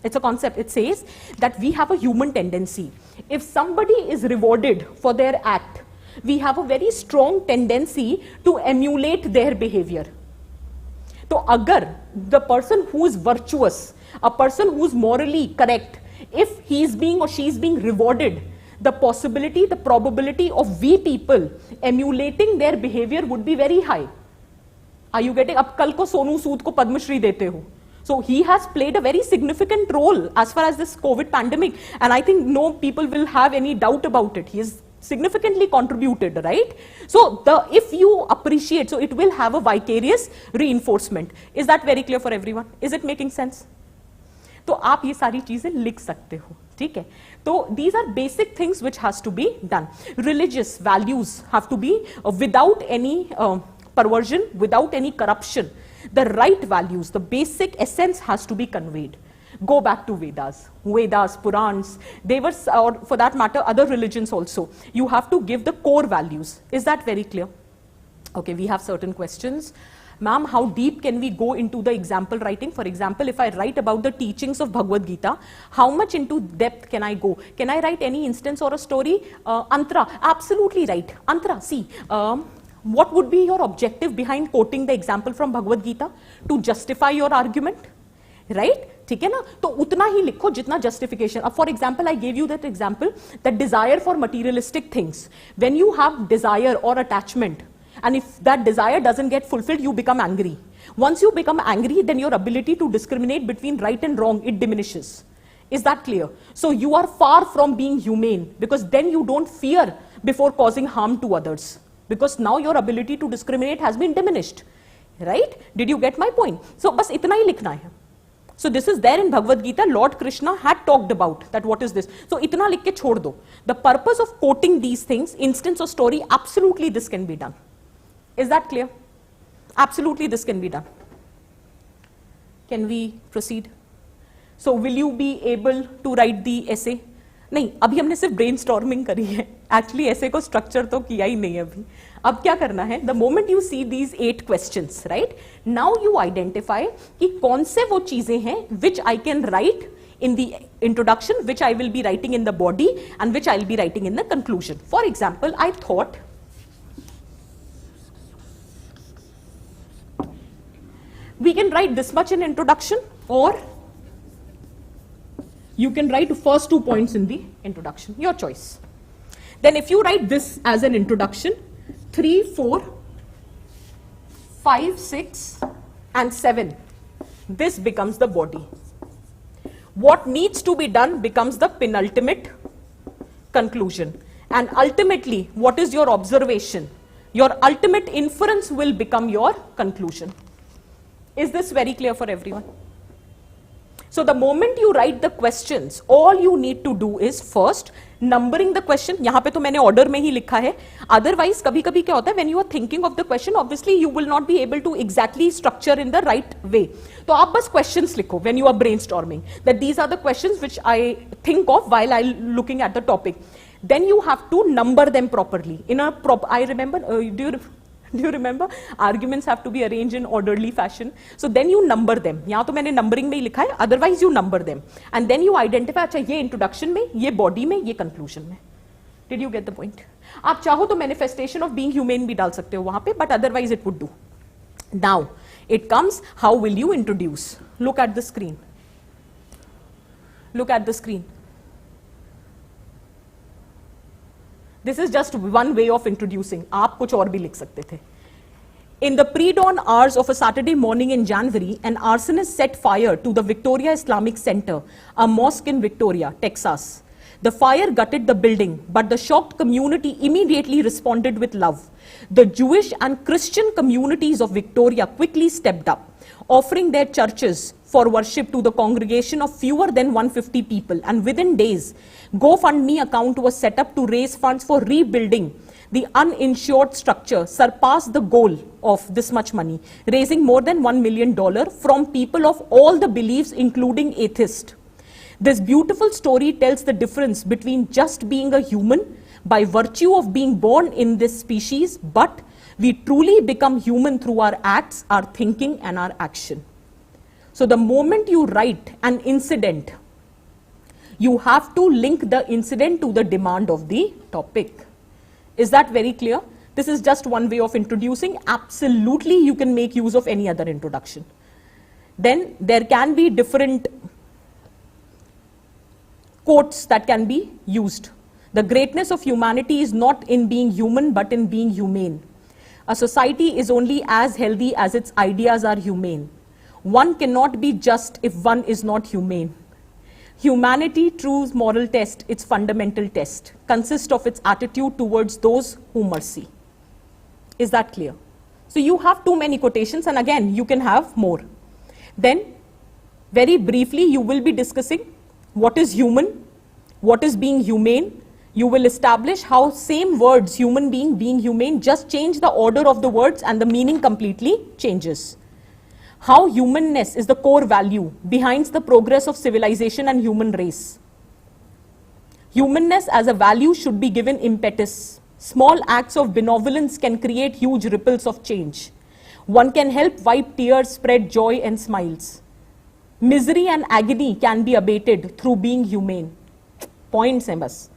A: It's a concept. It says that we have a human tendency. If somebody is rewarded for their act, we have a very strong tendency to emulate their behavior. So agar the person who is virtuous, a person who is morally correct, if he is being or she is being rewarded, the possibility, the probability of we people emulating their behavior would be very high. Are you getting? अब कल को सोनू सूद को पद्मश्री देते हो. So he has played a very significant role as far as this COVID pandemic, and I think no people will have any doubt about it. He has significantly contributed, right? So if you appreciate, so it will have a vicarious reinforcement. Is that very clear for everyone? Is it making sense? तो आप ये सारी चीजें लिख सकते हो, ठीक है? तो these are basic things which has to be done. Religious values have to be without any perversion, without any corruption. The right values, the basic essence has to be conveyed. Go back to Vedas, Purans, they were, or for that matter, other religions also. You have to give the core values. Is that very clear? Okay, we have certain questions. Ma'am, how deep can we go into the example writing? For example, if I write about the teachings of Bhagavad Gita, how much into depth can I go? Can I write any instance or a story? Antara, absolutely right. Antara, see, what would be your objective behind quoting the example from Bhagavad Gita? To justify your argument, right? ठीक है ना? तो उतना ही लिखो जितना justification. For example, I gave you that example, that desire for materialistic things. When you have desire or attachment, And if that desire doesn't get fulfilled, you become angry. Once you become angry, then your ability to discriminate between right and wrong, it diminishes. Is that clear? So you are far from being humane, because then you don't fear before causing harm to others, because now your ability to discriminate has been diminished. Right? Did you get my point? So bas itna hi likhna hai. So this is there in Bhagavad Gita. Lord Krishna had talked about that. What is this? So itna likh ke chhod do. The purpose of quoting these things, instance or story, absolutely this can be done. Is that clear? Absolutely this can be done. Can we proceed? So will you be able to write the essay? नहीं, अभी हमने सिर्फ brainstorming करी है. Actually ऐसे को structure तो किया ही नहीं अभी. अब क्या करना है? The moment you see these 8 questions, right, now you identify कि कौन से वो चीजें हैं which I can write in the introduction, which I will be writing in the body, and which I will be writing in the conclusion. For example, I thought we can write this much in introduction, or you can write first 2 points in the introduction, your choice. Then if you write this as an introduction, 3, 4, 5, 6 and 7, this becomes the body. What needs to be done becomes the penultimate conclusion. And ultimately, what is your observation? Your ultimate inference will become your conclusion. Is this very clear for everyone? So the moment you write the questions, all you need to do is first numbering the question. यहाँ पे तो मैंने order में ही लिखा है. Otherwise, कभी-कभी क्या होता है, when you are thinking of the question, obviously you will not be able to exactly structure in the right way. तो आप बस questions लिखो when you are brainstorming. That these are the questions which I think of while I looking at the topic. Then you have to number them properly. In a I remember. Do you remember? Arguments have to be arranged in orderly fashion. So then you number them. यहाँ तो मैंने numbering में ही लिखा है. Otherwise you number them. And then you identify, अच्छा ये introduction में, ये body में, ये conclusion में. Did you get the point? आप चाहो तो manifestation of being humane भी डाल सकते हो वहाँ पे, but otherwise it would do. Now, it comes, how will you introduce? Look at the screen. Look at the screen. This is just one way of introducing. आप कुछ और भी लिख सकते थे. In the pre-dawn hours of a Saturday morning in January, an arsonist set fire to the Victoria Islamic Center, a mosque in Victoria, Texas. The fire gutted the building, but the shocked community immediately responded with love. The Jewish and Christian communities of Victoria quickly stepped up, offering their churches for worship to the congregation of fewer than 150 people, and within days, GoFundMe account was set up to raise funds for rebuilding the uninsured structure, surpassed the goal of this much money, raising more than $1 million from people of all the beliefs, including atheists. This beautiful story tells the difference between just being a human by virtue of being born in this species, but we truly become human through our acts, our thinking and our action. So the moment you write an incident, you have to link the incident to the demand of the topic. Is that very clear? This is just one way of introducing. Absolutely, you can make use of any other introduction. Then there can be different quotes that can be used. The greatness of humanity is not in being human, but in being humane. A society is only as healthy as its ideas are humane. One cannot be just if one is not humane. Humanity, true moral test, its fundamental test, consists of its attitude towards those who mercy. Is that clear? So you have too many quotations, and again, you can have more. Then, very briefly, you will be discussing what is human, what is being humane. You will establish how same words, human being humane, just change the order of the words and the meaning completely changes. How humanness is the core value behind the progress of civilization and human race. Humanness as a value should be given impetus. Small acts of benevolence can create huge ripples of change. One can help wipe tears, spread joy and smiles. Misery and agony can be abated through being humane. Points हैं बस.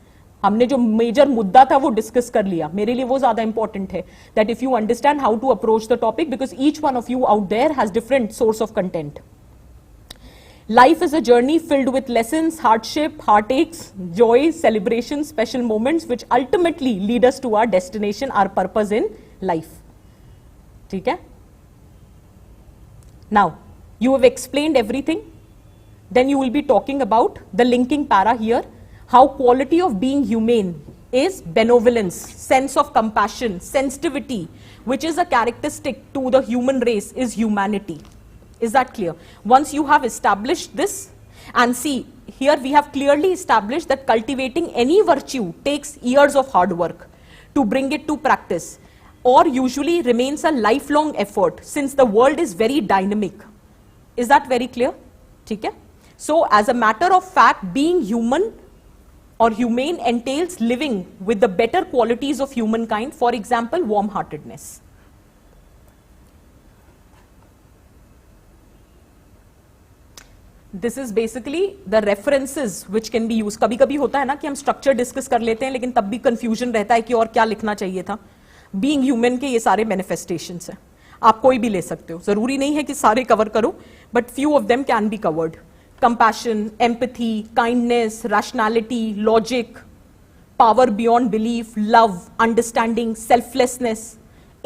A: हमने जो major मुद्दा था वो discuss कर लिया. मेरे लिए वो ज्यादा इंपॉर्टेंट है that if you understand how to approach the topic, because each one of you out there has different source of content. Life is a journey filled with lessons, hardship, heartaches, joy, celebrations, special moments which ultimately lead us to our destination, our purpose in life. ठीक है. Now you have explained everything. Then you will be talking about the linking para here, how quality of being humane is benevolence, sense of compassion, sensitivity, which is a characteristic to the human race, is humanity. Is that clear? Once you have established this, and see, here we have clearly established that cultivating any virtue takes years of hard work to bring it to practice, or usually remains a lifelong effort since the world is very dynamic. Is that very clear? ठीक है. So as a matter of fact, being human or humane entails living with the better qualities of humankind, for example, warm-heartedness. This is basically the references which can be used. कभी कभी होता है ना कि हम structure discuss कर लेते हैं लेकिन तब भी कंफ्यूजन रहता है कि और क्या लिखना चाहिए था. बीइंग ह्यूमन के ये सारे मैनिफेस्टेशंस हैं, आप कोई भी ले सकते हो, जरूरी नहीं है कि सारे कवर करो, but few of them can be covered. Compassion, empathy, kindness, rationality, logic, power beyond belief, love, understanding, selflessness,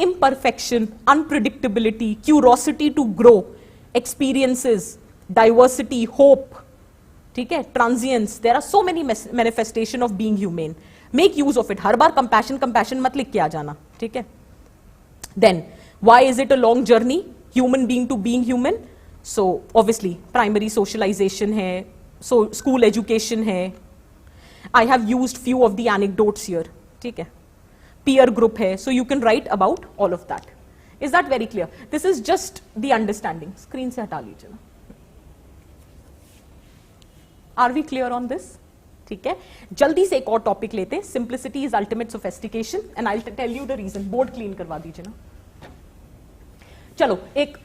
A: imperfection, unpredictability, curiosity to grow, experiences, diversity, hope, ठीक है, transience. There are so many manifestation of being humane. Make use of it. Her bar compassion मत लिख के आ जाना, ठीक है. Then, why is it a long journey? Human being to being human. So obviously primary socialization है, so school education है. I have used few of the anecdotes here, ठीक है. Peer group है, so you can write about all of that. Is that very clear? This is just the understanding. Screen से हटा लीजिए ना. Are we clear on this? ठीक है. जल्दी से एक और टॉपिक लेते हैं. Simplicity is ultimate sophistication, and I'll tell you the reason. Board clean करवा दीजिए ना. चलो एक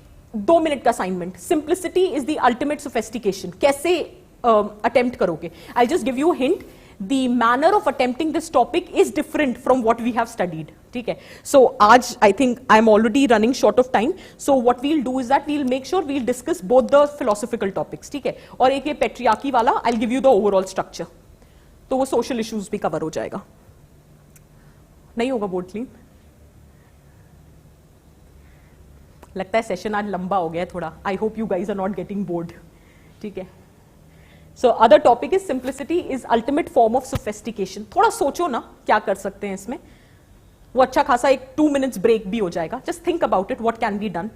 A: 2 मिनट का assignment. Simplicity is the ultimate sophistication. कैसे अटेम्प्ट करोगे? I just give you hint. The manner of attempting this topic is different from what we have studied. ठीक है. सो आज I think I am already running short of time, so what we'll do is that we'll make sure we'll discuss both the philosophical topics. ठीक है. और एक ये patriarchy वाला, I give you the overall structure, तो वो social issues भी cover हो जाएगा. नहीं होगा बोर्ड क्लीन? लगता है सेशन आज लंबा हो गया थोड़ा. I hope you guys are not getting bored. ठीक है. So other topic is simplicity is ultimate form of sophistication. थोड़ा सोचो ना क्या कर सकते हैं इसमें. वो अच्छा खासा एक 2 मिनट्स ब्रेक भी हो जाएगा. Just think about it, what can be done.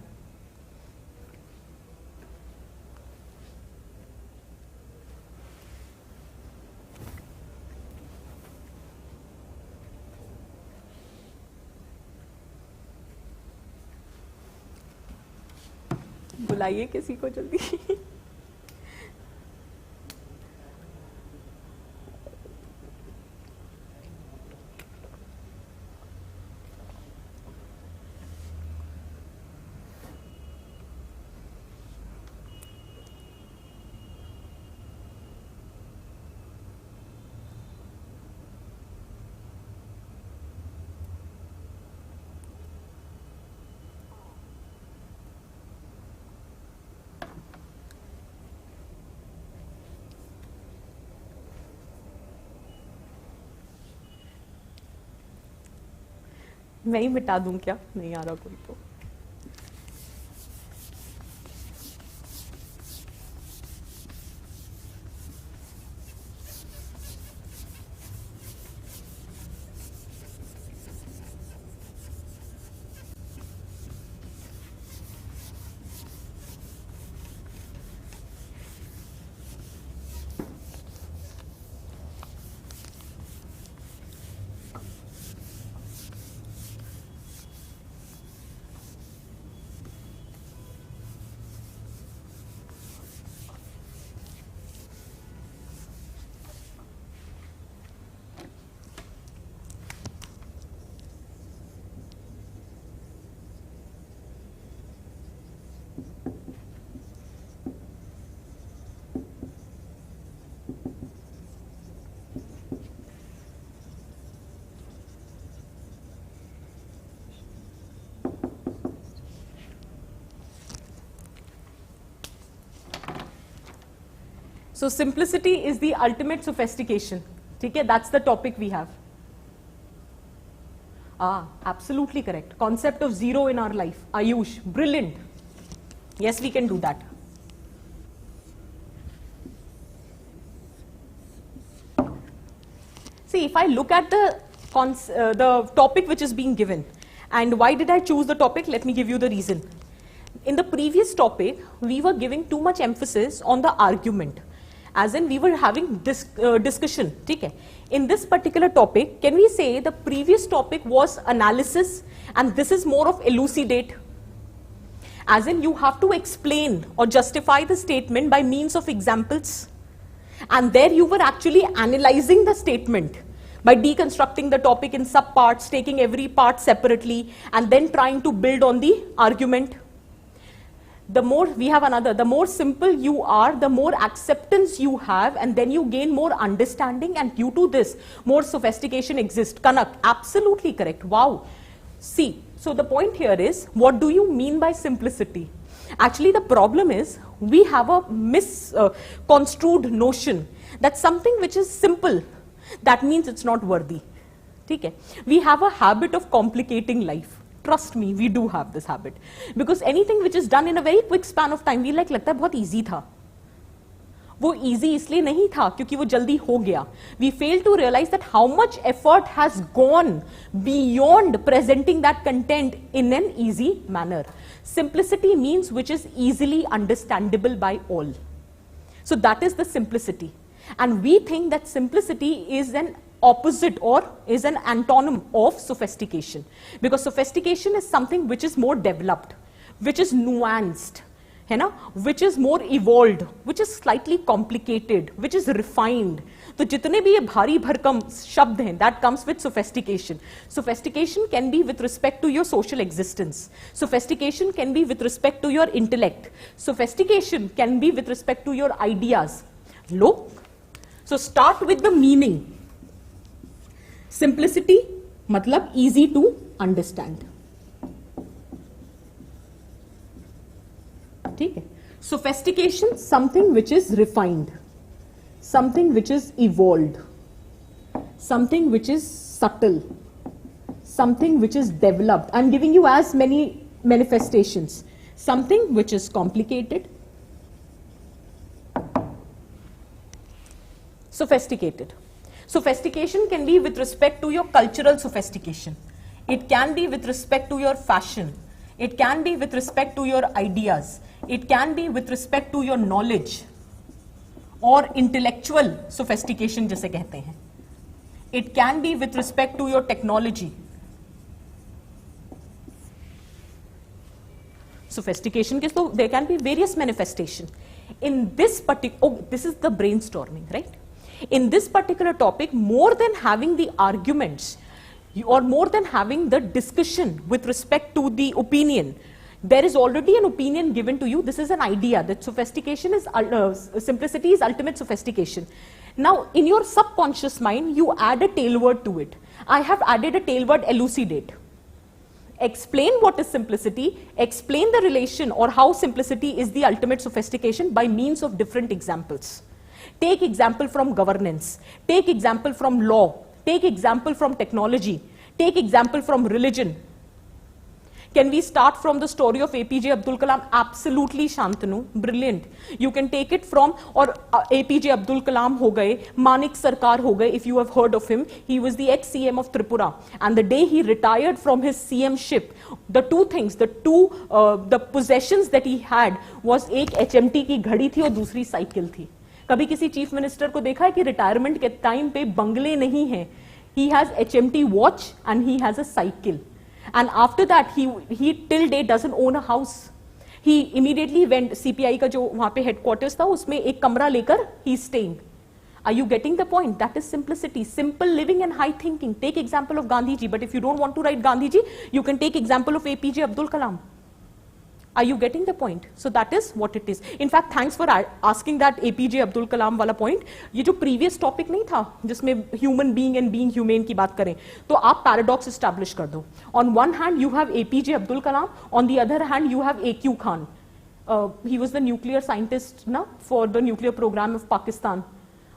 A: बुलाइए किसी को जल्दी. मैं ही मिटा दूं क्या? नहीं आ रहा कोई तो. So simplicity is the ultimate sophistication. ठीक है, that's the topic we have. Absolutely correct. Concept of zero in our life. Ayush, brilliant. Yes, we can do that. See, if I look at the topic which is being given, and why did I choose the topic? Let me give you the reason. In the previous topic, we were giving too much emphasis on the argument, as in we were having discussion. Okay? In this particular topic, can we say the previous topic was analysis and this is more of elucidate? As in you have to explain or justify the statement by means of examples. And there you were actually analyzing the statement by deconstructing the topic in sub-parts, taking every part separately and then trying to build on the argument. The more we have another, the more simple you are, the more acceptance you have, and then you gain more understanding, and due to this, more sophistication exists. Kanak, absolutely correct. Wow. See, so the point here is, what do you mean by simplicity? Actually, the problem is, we have a misconstrued notion that something which is simple, that means it's not worthy. Okay? We have a habit of complicating life. Trust me, we do have this habit. Because anything which is done in a very quick span of time, we like, लगता है बहुत easy था. वो easy इसलिए नहीं था क्योंकि वो जल्दी हो गया. We fail to realize that how much effort has gone beyond presenting that content in an easy manner. Simplicity means which is easily understandable by all. So that is the simplicity. And we think that simplicity is an opposite or is an antonym of sophistication, because sophistication is something which is more developed, which is nuanced, which is more evolved, which is slightly complicated, which is refined. So jitne bhi ye bhari bharkam shabd hain, that comes with sophistication. Sophistication can be with respect to your social existence. Sophistication can be with respect to your intellect. Sophistication can be with respect to your ideas. Look, so start with the meaning. Simplicity matlab easy to understand. Okay? Sophistication, something which is refined, something which is evolved, something which is subtle, something which is developed. I'm giving you as many manifestations. Something which is complicated, sophisticated. Sophistication can be with respect to your cultural sophistication. It can be with respect to your fashion. It can be with respect to your ideas. It can be with respect to your knowledge or intellectual sophistication जिसे कहते हैं. It can be with respect to your technology. Sophistication, so there can be various manifestations. In this particular, this is the brainstorming, right? In this particular topic, more than having the arguments or more than having the discussion with respect to the opinion, there is already an opinion given to you. This is an idea that sophistication is, simplicity is ultimate sophistication. Now, in your subconscious mind, you add a tail word to it. I have added a tail word, elucidate. Explain what is simplicity, explain the relation or how simplicity is the ultimate sophistication by means of different examples. Take example from governance, take example from law, take example from technology, take example from religion. Can we start from the story of APJ Abdul Kalam? Absolutely, Shantanu, brilliant. You can take it from, or APJ Abdul Kalam ho gaye, Manik Sarkar ho gaye, if you have heard of him. He was the ex-CM of Tripura. And the day he retired from his CM-ship, the two things, the possessions that he had was एक HMT की घड़ी थी और दूसरी cycle थी. कभी किसी chief minister को देखा है कि रिटायरमेंट के टाइम पे बंगले नहीं हैं? He has HMT watch and he has a cycle. And after that, he till date doesn't own a house. He immediately went, CPI का जो वहाँ पे headquarters था, उसमें एक कमरा लेकर he's staying. Are you getting the point? That is simplicity, simple living and high thinking. Take example of Gandhiji, but if you don't want to write Gandhiji, you can take example of APJ Abdul Kalam. Are you getting the point? So that is what it is. In fact, thanks for asking that APJ Abdul Kalam वाला point. ये जो previous topic नहीं था, जिसमें human being and being humane की बात करें, तो आप paradox establish कर दो. On one hand, you have APJ Abdul Kalam. On the other hand, you have AQ Khan. He was the nuclear scientist for the nuclear program of Pakistan.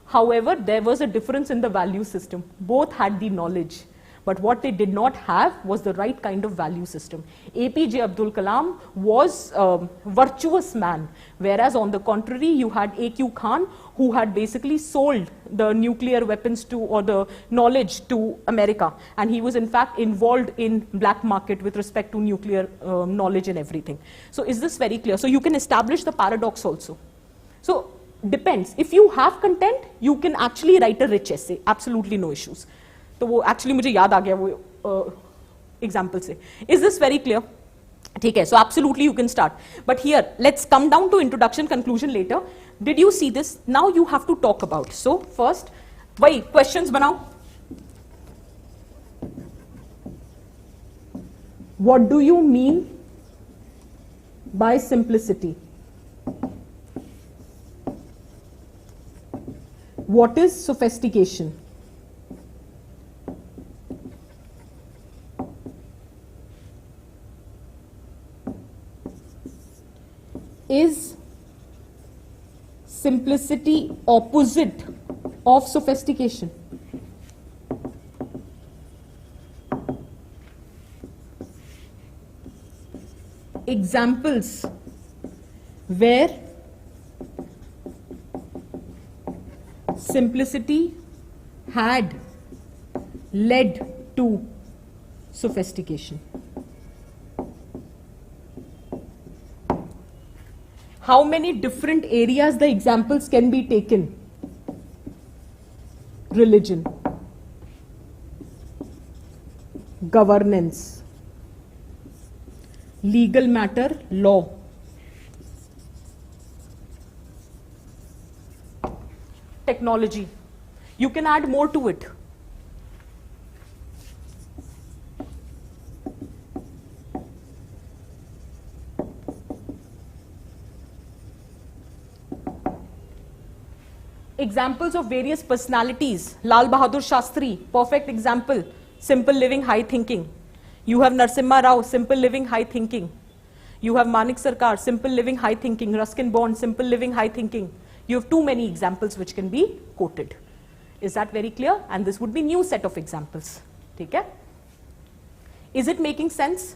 A: However, there was a difference in the value system. Both had the knowledge, But what they did not have was the right kind of value system. APJ Abdul Kalam was a virtuous man, whereas on the contrary, you had AQ Khan, who had basically sold the nuclear weapons to, or the knowledge to America. And he was in fact involved in black market with respect to nuclear knowledge and everything. So is this very clear? So you can establish the paradox also. So depends. If you have content, you can actually write a rich essay. Absolutely no issues. तो वो actually मुझे याद आ गया वो example से. Is this very clear? ठीक है. So absolutely you can start. But here, let's come down to introduction, conclusion later. Did you see this? Now you have to talk about. So first, वही questions बनाओ. What do you mean by simplicity? What is sophistication? Is simplicity opposite of sophistication? Examples where simplicity had led to sophistication. How many different areas the examples can be taken? Religion, governance, legal matter, law. Technology. You can add more to it. Examples of various personalities. Lal Bahadur Shastri, perfect example. Simple living, high thinking. You have Narasimha Rao, simple living, high thinking. You have Manik Sarkar, simple living, high thinking. Ruskin Bond, simple living, high thinking. You have too many examples which can be quoted. Is that very clear? And this would be new set of examples. Okay? Is it making sense?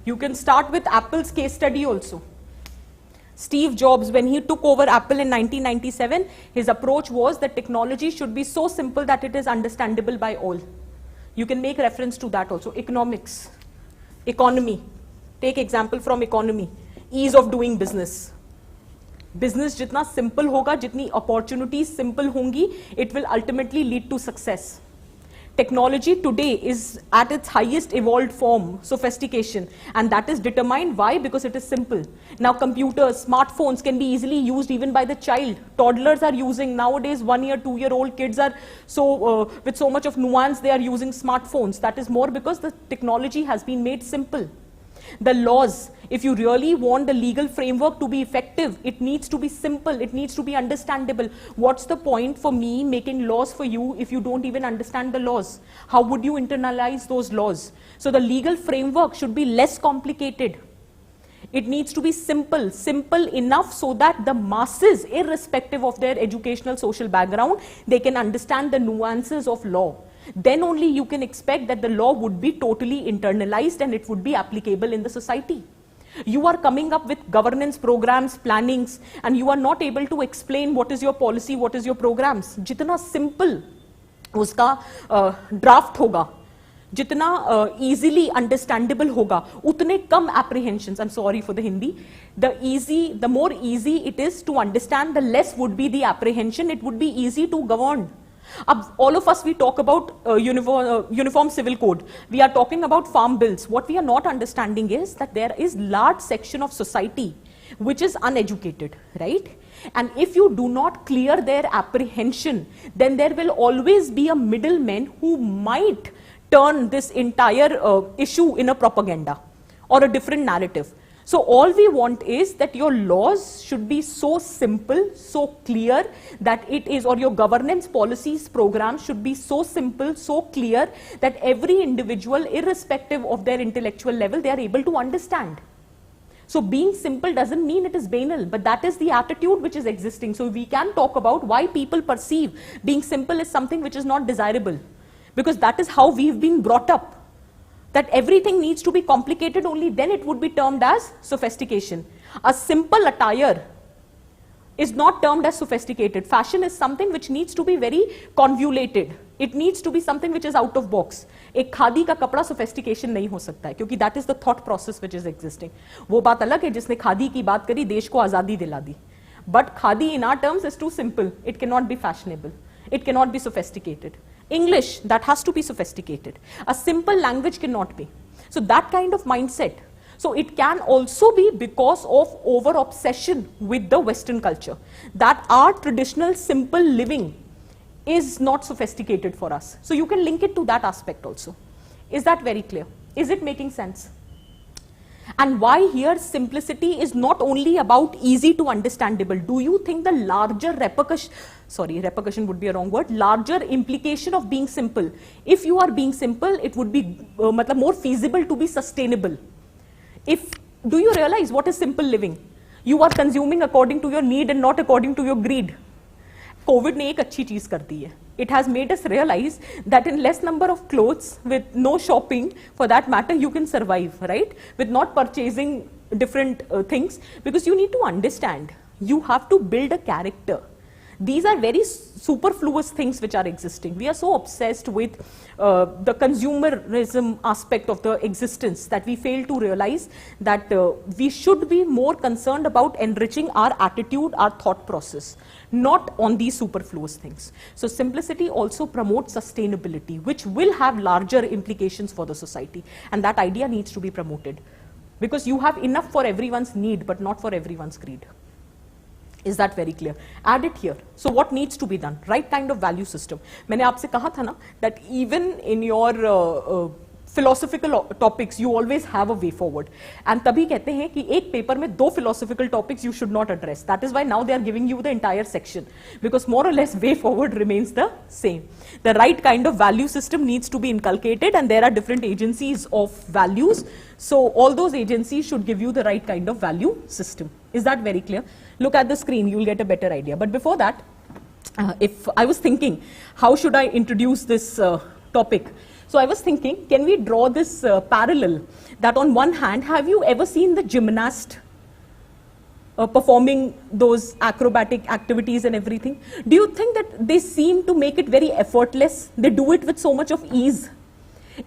A: You can start with Apple's case study also. Steve Jobs, when he took over Apple in 1997, his approach was that technology should be so simple that it is understandable by all. You can make reference to that also. Economics, economy. Take example from economy. Ease of doing business. Business jitna simple hoga, jitni opportunities simple hongi, it will ultimately lead to success. Technology today is at its highest evolved form, sophistication, and that is determined why? Because it is simple. Now computers, smartphones can be easily used even by the child. Toddlers are using nowadays 1 year, 2 year old kids are so with so much of nuance they are using smartphones. That is more because the technology has been made simple. The laws, if you really want the legal framework to be effective, it needs to be simple, it needs to be understandable. What's the point for me making laws for you if you don't even understand the laws? How would you internalize those laws? So the legal framework should be less complicated. It needs to be simple, simple enough so that the masses, irrespective of their educational, social background, they can understand the nuances of law. Then only you can expect that the law would be totally internalized and it would be applicable in the society. You are coming up with governance programs, plannings, and you are not able to explain what is your policy, what is your programs. Jitna simple uska draft hoga, jitna easily understandable hoga, utne kam apprehensions. I'm sorry for the Hindi. The more easy it is to understand, the less would be the apprehension. It would be easy to govern. All of us, we talk about uniform civil code. We are talking about farm bills. What we are not understanding is that there is large section of society which is uneducated, right? And if you do not clear their apprehension, then there will always be a middleman who might turn this entire issue in a propaganda or a different narrative. So all we want is that your laws should be so simple, so clear that it is, or your governance policies programs should be so simple, so clear that every individual, irrespective of their intellectual level, they are able to understand. So being simple doesn't mean it is banal, but that is the attitude which is existing. So we can talk about why people perceive being simple as something which is not desirable, because that is how we've been brought up. That everything needs to be complicated, only then it would be termed as sophistication. A simple attire is not termed as sophisticated. Fashion is something which needs to be very convoluted. It needs to be something which is out of box. एक खादी का कपड़ा sophistication नहीं हो सकता है, क्योंकि that is the thought process which is existing. वो बात अलग है जिसने खादी की बात करी, देश को आजादी दिला दी. But khadi in our terms is too simple. It cannot be fashionable. It cannot be sophisticated. English, that has to be sophisticated. A simple language cannot be. So that kind of mindset. So it can also be because of over obsession with the Western culture, that our traditional simple living is not sophisticated for us. So you can link it to that aspect also. Is that very clear? Is it making sense? And why here simplicity is not only about easy to understandable. Do you think the larger repercussion would be a wrong word, larger implication of being simple? If you are being simple, it would be more feasible to be sustainable. Do you realize what is simple living? You are consuming according to your need and not according to your greed. COVID ने एक अच्छी चीज कर दी है. It has made us realize that in less number of clothes, with no shopping, for that matter, you can survive, right? With not purchasing different things, because you need to understand, you have to build a character. These are very superfluous things which are existing. We are so obsessed with the consumerism aspect of the existence that we fail to realize that we should be more concerned about enriching our attitude, our thought process, not on these superfluous things. So simplicity also promotes sustainability, which will have larger implications for the society, and that idea needs to be promoted, because you have enough for everyone's need but not for everyone's greed. Is that very clear? Add it here. So what needs to be done? Right kind of value system. मैंने आपसे कहा था ना that even in your philosophical topics you always have a way forward. And तभी कहते हैं कि एक पेपर में 2 philosophical topics you should not address. That is why now they are giving you the entire section, because more or less way forward remains the same. The right kind of value system needs to be inculcated, and there are different agencies of values. So all those agencies should give you the right kind of value system. Is that very clear? Look at the screen, you will get a better idea. But before that, if I was thinking, how should I introduce this topic? So I was thinking, can we draw this parallel that on one hand, have you ever seen the gymnast performing those acrobatic activities and everything? Do you think that they seem to make it very effortless? They do it with so much of ease.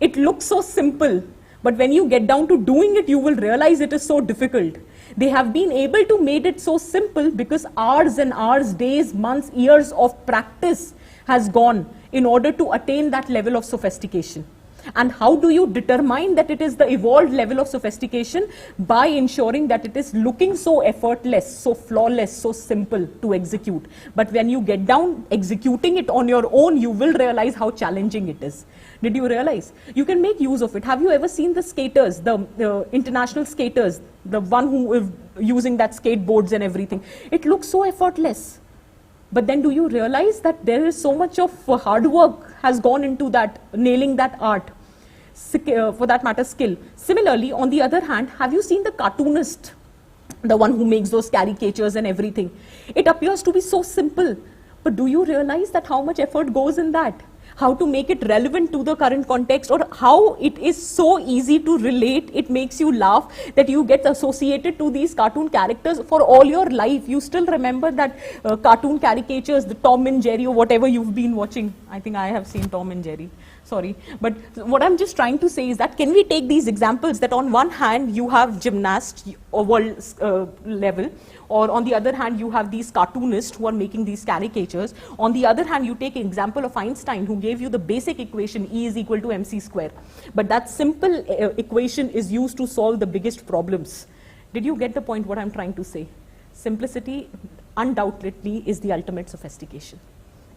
A: It looks so simple, but when you get down to doing it, you will realize it is so difficult. They have been able to make it so simple because hours and hours, days, months, years of practice has gone in order to attain that level of sophistication. And how do you determine that it is the evolved level of sophistication? By ensuring that it is looking so effortless, so flawless, so simple to execute. But when you get down executing it on your own, you will realize how challenging it is. Did you realize? You can make use of it. Have you ever seen the skaters, the international skaters, the one who is using that skateboards and everything? It looks so effortless. But then do you realize that there is so much of hard work has gone into that, nailing that art, for that matter skill. Similarly, on the other hand, have you seen the cartoonist, the one who makes those caricatures and everything? It appears to be so simple, but do you realize that how much effort goes in that? How to make it relevant to the current context, or how it is so easy to relate, it makes you laugh that you get associated to these cartoon characters for all your life. You still remember that cartoon caricatures, the Tom and Jerry or whatever you've been watching. I think I have seen Tom and Jerry. Sorry, but what I'm just trying to say is that can we take these examples that on one hand you have gymnasts or world level, or on the other hand you have these cartoonists who are making these caricatures. On the other hand, you take an example of Einstein, who gave you the basic equation E is equal to mc square. But that simple equation is used to solve the biggest problems. Did you get the point what I'm trying to say? Simplicity undoubtedly is the ultimate sophistication.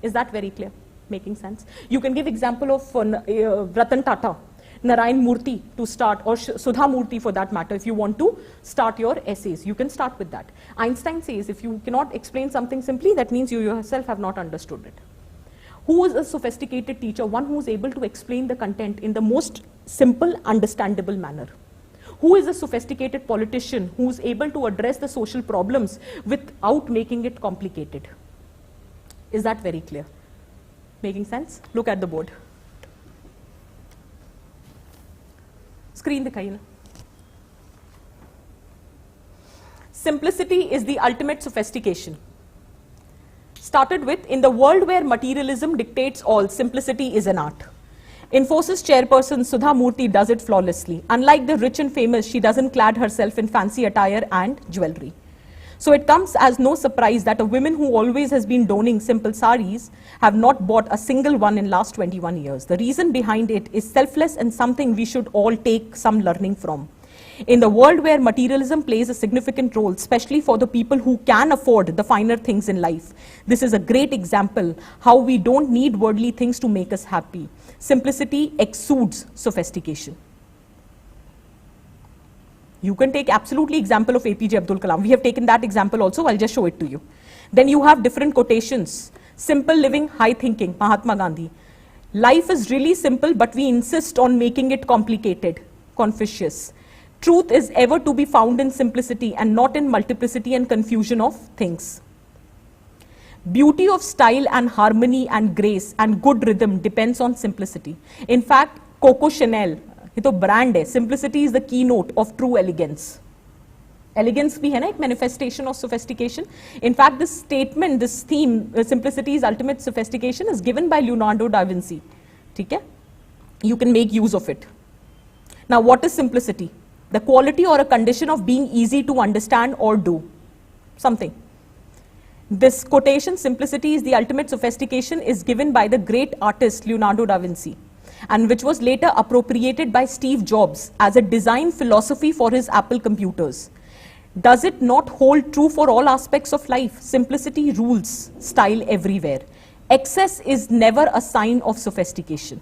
A: Is that very clear? Making sense? You can give example of Ratan Tata, Narayan Murthy to start, or Sudha Murthy for that matter. If you want to start your essays, you can start with that. Einstein says if you cannot explain something simply, that means you yourself have not understood it. Who is a sophisticated teacher? One who is able to explain the content in the most simple, understandable manner. Who is a sophisticated politician who is able to address the social problems without making it complicated? Is that very clear? Making sense? Look at the board. Screen दिखाइए ना. Simplicity is the ultimate sophistication. Started with, in the world where materialism dictates all, simplicity is an art. Infosys chairperson Sudha Murthy does it flawlessly. Unlike the rich and famous, she doesn't clad herself in fancy attire and jewelry. So it comes as no surprise that a woman who always has been donning simple saris have not bought a single one in last 21 years. The reason behind it is selfless and something we should all take some learning from. In the world where materialism plays a significant role, especially for the people who can afford the finer things in life, this is a great example how we don't need worldly things to make us happy. Simplicity exudes sophistication. You can take absolutely example of APJ Abdul Kalam. We have taken that example also. I'll just show it to you. Then you have different quotations. Simple living, high thinking, Mahatma Gandhi. Life is really simple, but we insist on making it complicated, Confucius. Truth is ever to be found in simplicity and not in multiplicity and confusion of things. Beauty of style and harmony and grace and good rhythm depends on simplicity. In fact, Coco Chanel, ये तो brand है. Simplicity is the keynote of true elegance. Elegance भी है ना एक manifestation of sophistication. In fact, this statement, this theme, simplicity is ultimate sophistication, is given by Leonardo da Vinci. ठीक है? You can make use of it. Now, what is simplicity? The quality or a condition of being easy to understand or do something. This quotation, simplicity is the ultimate sophistication, is given by the great artist Leonardo da Vinci, and which was later appropriated by Steve Jobs as a design philosophy for his Apple computers. Does it not hold true for all aspects of life? Simplicity rules style everywhere. Excess is never a sign of sophistication.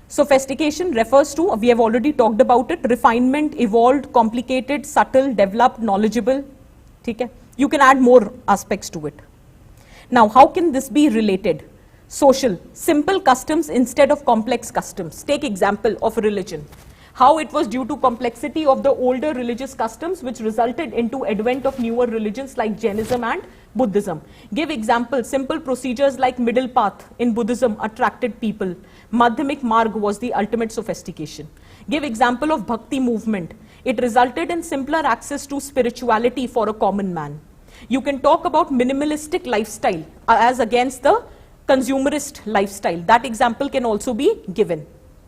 A: Sophistication refers to, we have already talked about it, refinement, evolved, complicated, subtle, developed, knowledgeable. Okay? You can add more aspects to it. Now, how can this be related? Social, simple customs instead of complex customs. Take example of religion. How it was due to complexity of the older religious customs which resulted into advent of newer religions like Jainism and Buddhism. Give example, simple procedures like middle path in Buddhism attracted people. Madhyamik Marg was the ultimate sophistication. Give example of Bhakti movement. It resulted in simpler access to spirituality for a common man. You can talk about minimalistic lifestyle as against the consumerist lifestyle. That example can also be given.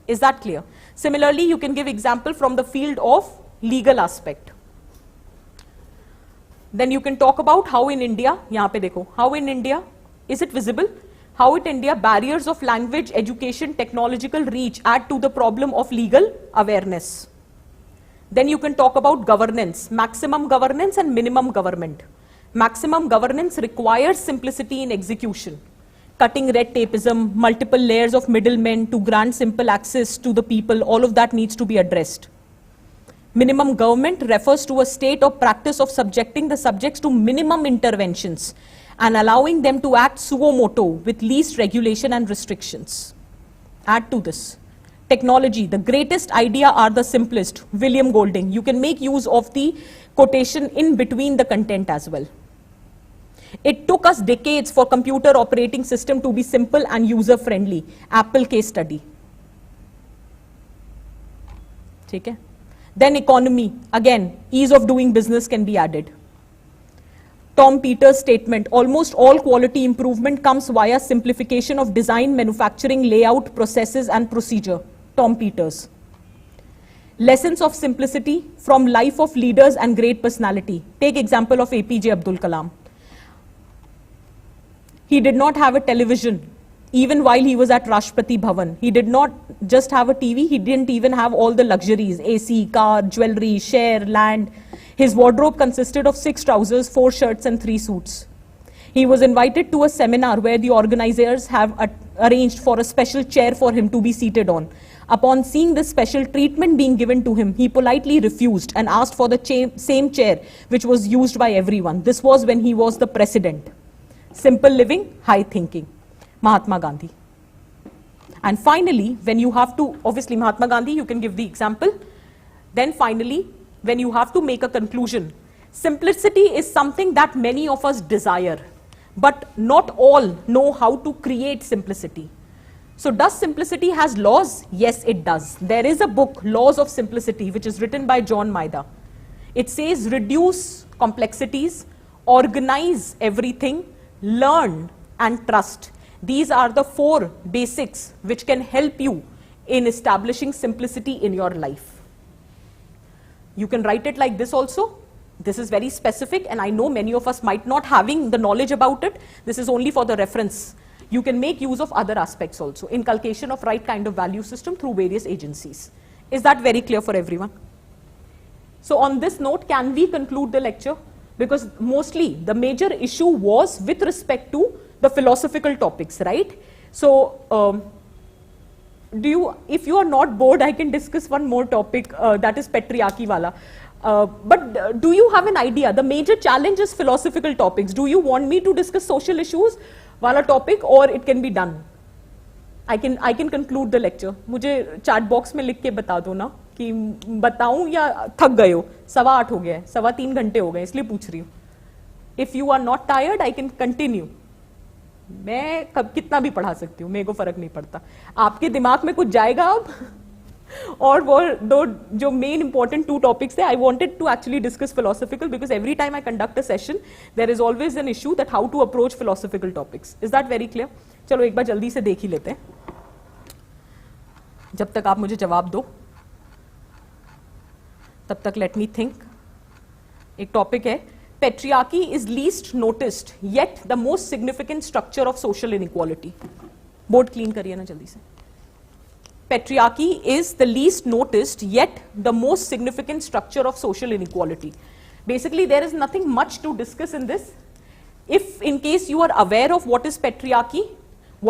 A: Is that clear? Similarly, you can give example from the field of legal aspect. Then you can talk about how in India, यहाँ पे देखो, how in India, is it visible? How in India barriers of language, education, technological reach add to the problem of legal awareness. Then you can talk about governance, maximum governance and minimum government. Maximum governance requires simplicity in execution. Cutting red tapeism, multiple layers of middlemen to grant simple access to the people, all of that needs to be addressed. Minimum government refers to a state or practice of subjecting the subjects to minimum interventions and allowing them to act suo moto with least regulation and restrictions. Add to this. Technology, the greatest idea are the simplest. William Golding. You can make use of the quotation in between the content as well. It took us decades for computer operating system to be simple and user friendly. Apple case study. Okay? Then economy, again, ease of doing business can be added. Tom Peters' statement, almost all quality improvement comes via simplification of design, manufacturing, layout, processes and procedure. Tom Peters. Lessons of simplicity from life of leaders and great personality. Take example of APJ Abdul Kalam. He did not have a television even while he was at Rashtrapati Bhavan. He did not just have a TV, he didn't even have all the luxuries, AC, car, jewelry, share, land. His wardrobe consisted of 6 trousers, 4 shirts and 3 suits. He was invited to a seminar where the organizers have arranged for a special chair for him to be seated on. Upon seeing this special treatment being given to him, he politely refused and asked for the same chair which was used by everyone. This was when he was the president. Simple living, high thinking. Mahatma Gandhi. And finally, when you have to, obviously Mahatma Gandhi, you can give the example. Then finally, when you have to make a conclusion, simplicity is something that many of us desire, but not all know how to create simplicity. So does simplicity has laws? Yes, it does. There is a book, Laws of Simplicity, which is written by John Maida. It says reduce complexities, organize everything, learn and trust. These are the 4 basics which can help you in establishing simplicity in your life. You can write it like this also. This is very specific, and I know many of us might not having the knowledge about it. This is only for the reference. You can make use of other aspects also. Inculcation of right kind of value system through various agencies. Is that very clear for everyone? So on this note, can we conclude the lecture? Because mostly the major issue was with respect to the philosophical topics, right? So if you are not bored, I can discuss one more topic, that is patriarchy wala. But do you have an idea? The major challenge is philosophical topics. Do you want me to discuss social issues wala topic, or it can be done? I can conclude the lecture. मुझे chat box में लिख के बता दो ना कि बताऊं या थक गए हो. 8:15 हो गया है, 3.25 घंटे हो गए, इसलिए पूछ रही हूँ. If you are not tired, I can continue. मैं कितना भी पढ़ा सकती हूँ, मेरे को फर्क नहीं पड़ता. आपके दिमाग में कुछ जाएगा अब? और वो दो जो मेन इंपॉर्टेंट 2 टॉपिक्स थे, I wanted to actually discuss philosophical because every time I conduct a session there is always an issue that how to approach philosophical topics. Is that very clear? चलो एक बार जल्दी से देख ही लेते हैं, जब तक आप मुझे जवाब दो तब तक लेट मी थिंक. एक टॉपिक है patriarchy is least noticed yet the most significant structure of social inequality. Board clean करिए ना जल्दी से. Patriarchy is the least noticed yet the most significant structure of social inequality. Basically, there is nothing much to discuss in this. If in case you are aware of what is patriarchy,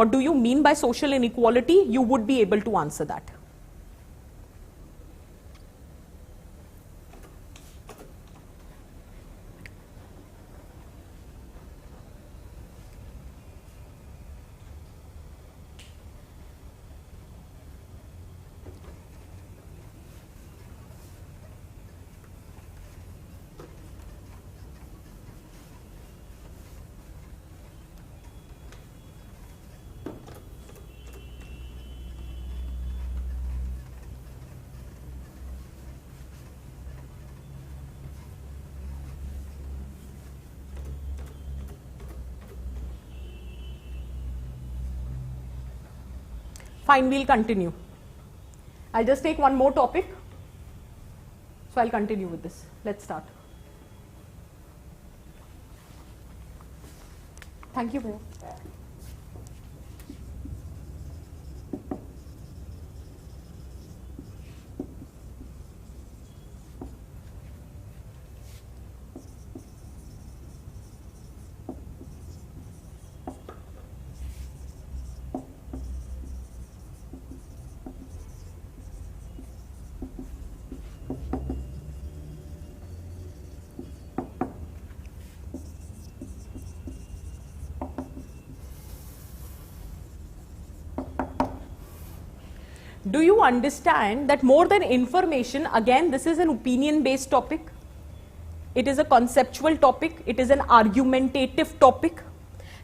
A: what do you mean by social inequality, you would be able to answer that. Fine, we'll continue. I'll just take one more topic. So I'll continue with this. Let's start. Thank you, Bhaiya. Do you understand that more than information, again, this is an opinion-based topic. It is a conceptual topic. It is an argumentative topic.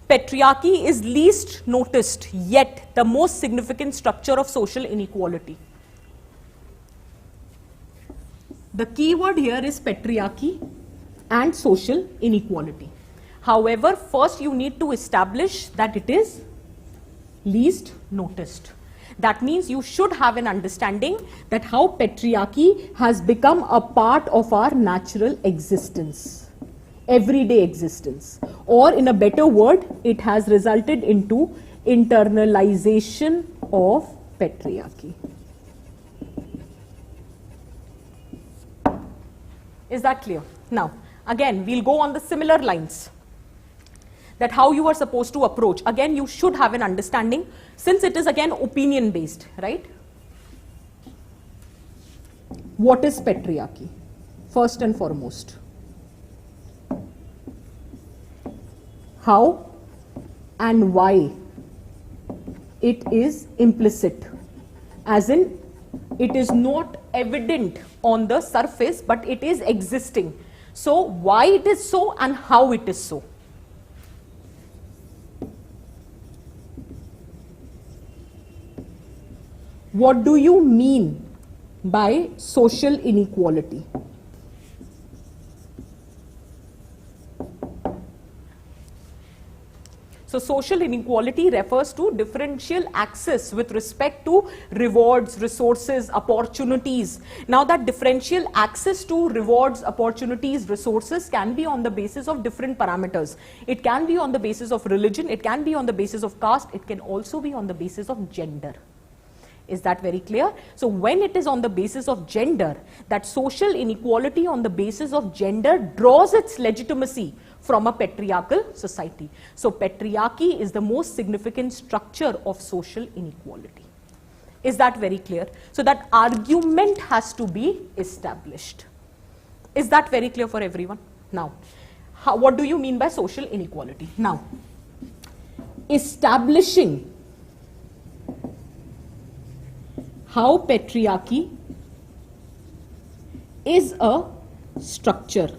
A: Patriarchy is least noticed, yet the most significant structure of social inequality. The key word here is patriarchy and social inequality. However, first you need to establish that it is least noticed. That means you should have an understanding that how patriarchy has become a part of our natural existence, everyday existence, or in a better word, it has resulted into internalization of patriarchy. Is that clear? Now, again, we'll go on the similar lines. that how you are supposed to approach. Again, you should have an understanding, since it is again opinion based, right? What is patriarchy? First and foremost. How and why it is implicit, as in it is not evident on the surface, but it is existing. So why it is so and how it is so. What do you mean by social inequality? So social inequality refers to differential access with respect to rewards, resources, opportunities. Now that differential access to rewards, opportunities, resources can be on the basis of different parameters. It can be on the basis of religion, it can be on the basis of caste, it can also be on the basis of gender. Is that very clear? So when it is on the basis of gender, that social inequality on the basis of gender draws its legitimacy from a patriarchal society. So patriarchy is the most significant structure of social inequality. Is that very clear? So that argument has to be established. Is that very clear for everyone? Now, what do you mean by social inequality? Now, establishing how patriarchy is a structure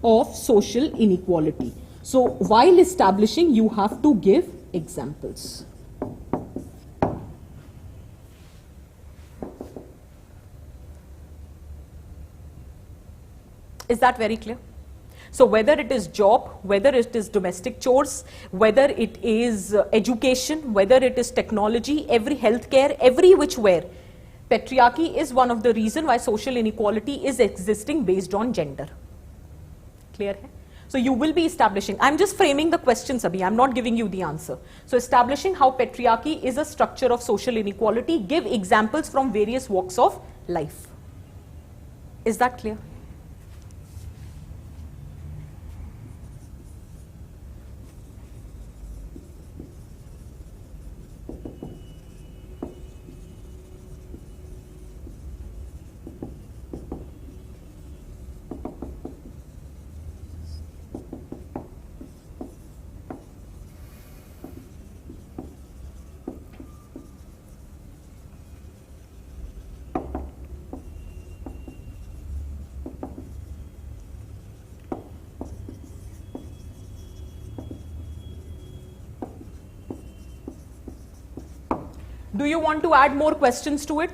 A: of social inequality. So while establishing, you have to give examples. Is that very clear? So whether it is job, whether it is domestic chores, whether it is education, whether it is technology, every healthcare, every which where, patriarchy is one of the reasons why social inequality is existing based on gender. Clear hai? So you will be establishing, I'm just framing the questions abhi, I'm not giving you the answer. So establishing how patriarchy is a structure of social inequality, give examples from various walks of life. Is that clear? Do you want to add more questions to it?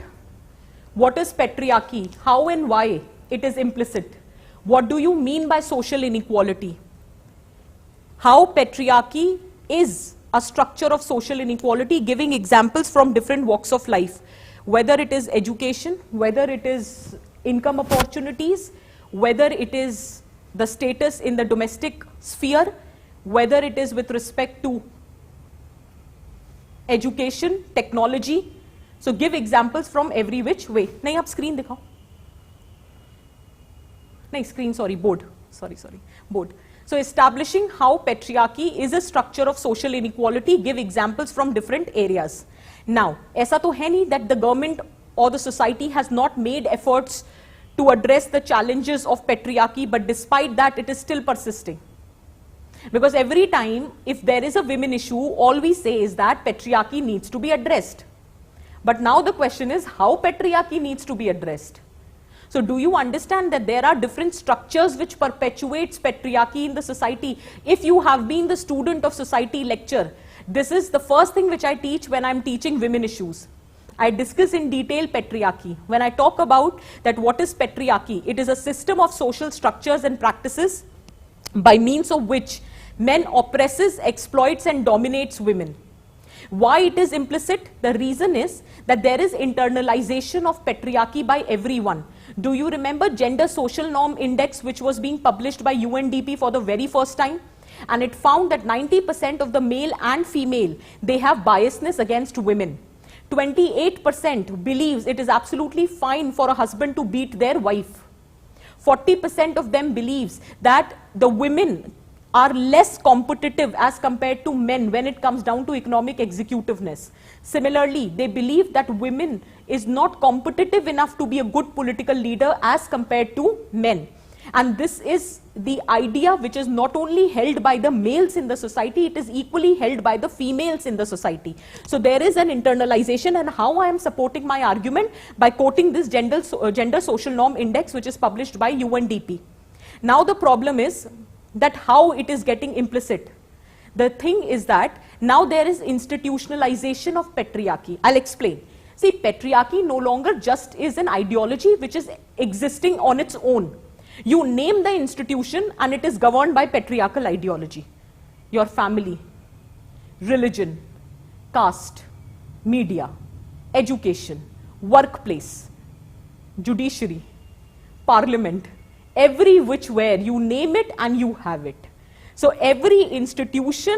A: What is patriarchy? How and why it is implicit? What do you mean by social inequality? How patriarchy is a structure of social inequality, giving examples from different walks of life, whether it is education, whether it is income opportunities, whether it is the status in the domestic sphere, whether it is with respect to education, technology. So give examples from every which way. नहीं आप screen दिखाओ. नहीं screen, sorry, board. Sorry, board. So establishing how patriarchy is a structure of social inequality, give examples from different areas. Now, ऐसा तो है नहीं that the government or the society has not made efforts to address the challenges of patriarchy, but despite that it is still persisting. Because every time, if there is a women issue, all we say is that patriarchy needs to be addressed. But now the question is how patriarchy needs to be addressed. So do you understand that there are different structures which perpetuates patriarchy in the society? If you have been the student of society lecture, this is the first thing which I teach when I'm teaching women issues. I discuss in detail patriarchy. When I talk about that what is patriarchy, it is a system of social structures and practices by means of which men oppresses, exploits and dominates women. Why it is implicit? The reason is that there is internalization of patriarchy by everyone. Do you remember Gender Social Norm Index, which was being published by UNDP for the very first time? And it found that 90% of the male and female, they have biasness against women. 28% believes it is absolutely fine for a husband to beat their wife. 40% of them believes that the women are less competitive as compared to men when it comes down to economic executiveness. Similarly, they believe that women is not competitive enough to be a good political leader as compared to men. And this is the idea which is not only held by the males in the society, it is equally held by the females in the society. So there is an internalization, and how I am supporting my argument by quoting this gender social norm index which is published by UNDP. Now the problem is that how it is getting implicit. The thing is that now there is institutionalization of patriarchy. I'll explain. See, patriarchy no longer just is an ideology which is existing on its own. You name the institution and it is governed by patriarchal ideology. Your family, religion, caste, media, education, workplace, judiciary, parliament, every which where you name it and you have it. So every institution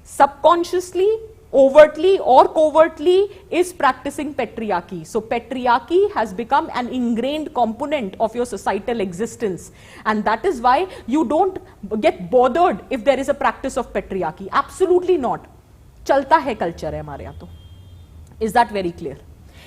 A: subconsciously, overtly or covertly is practicing patriarchy. So patriarchy has become an ingrained component of your societal existence, and that is why you don't get bothered if there is a practice of patriarchy. Absolutely not. Chalta hai culture hai hamare yahan to. Is that very clear?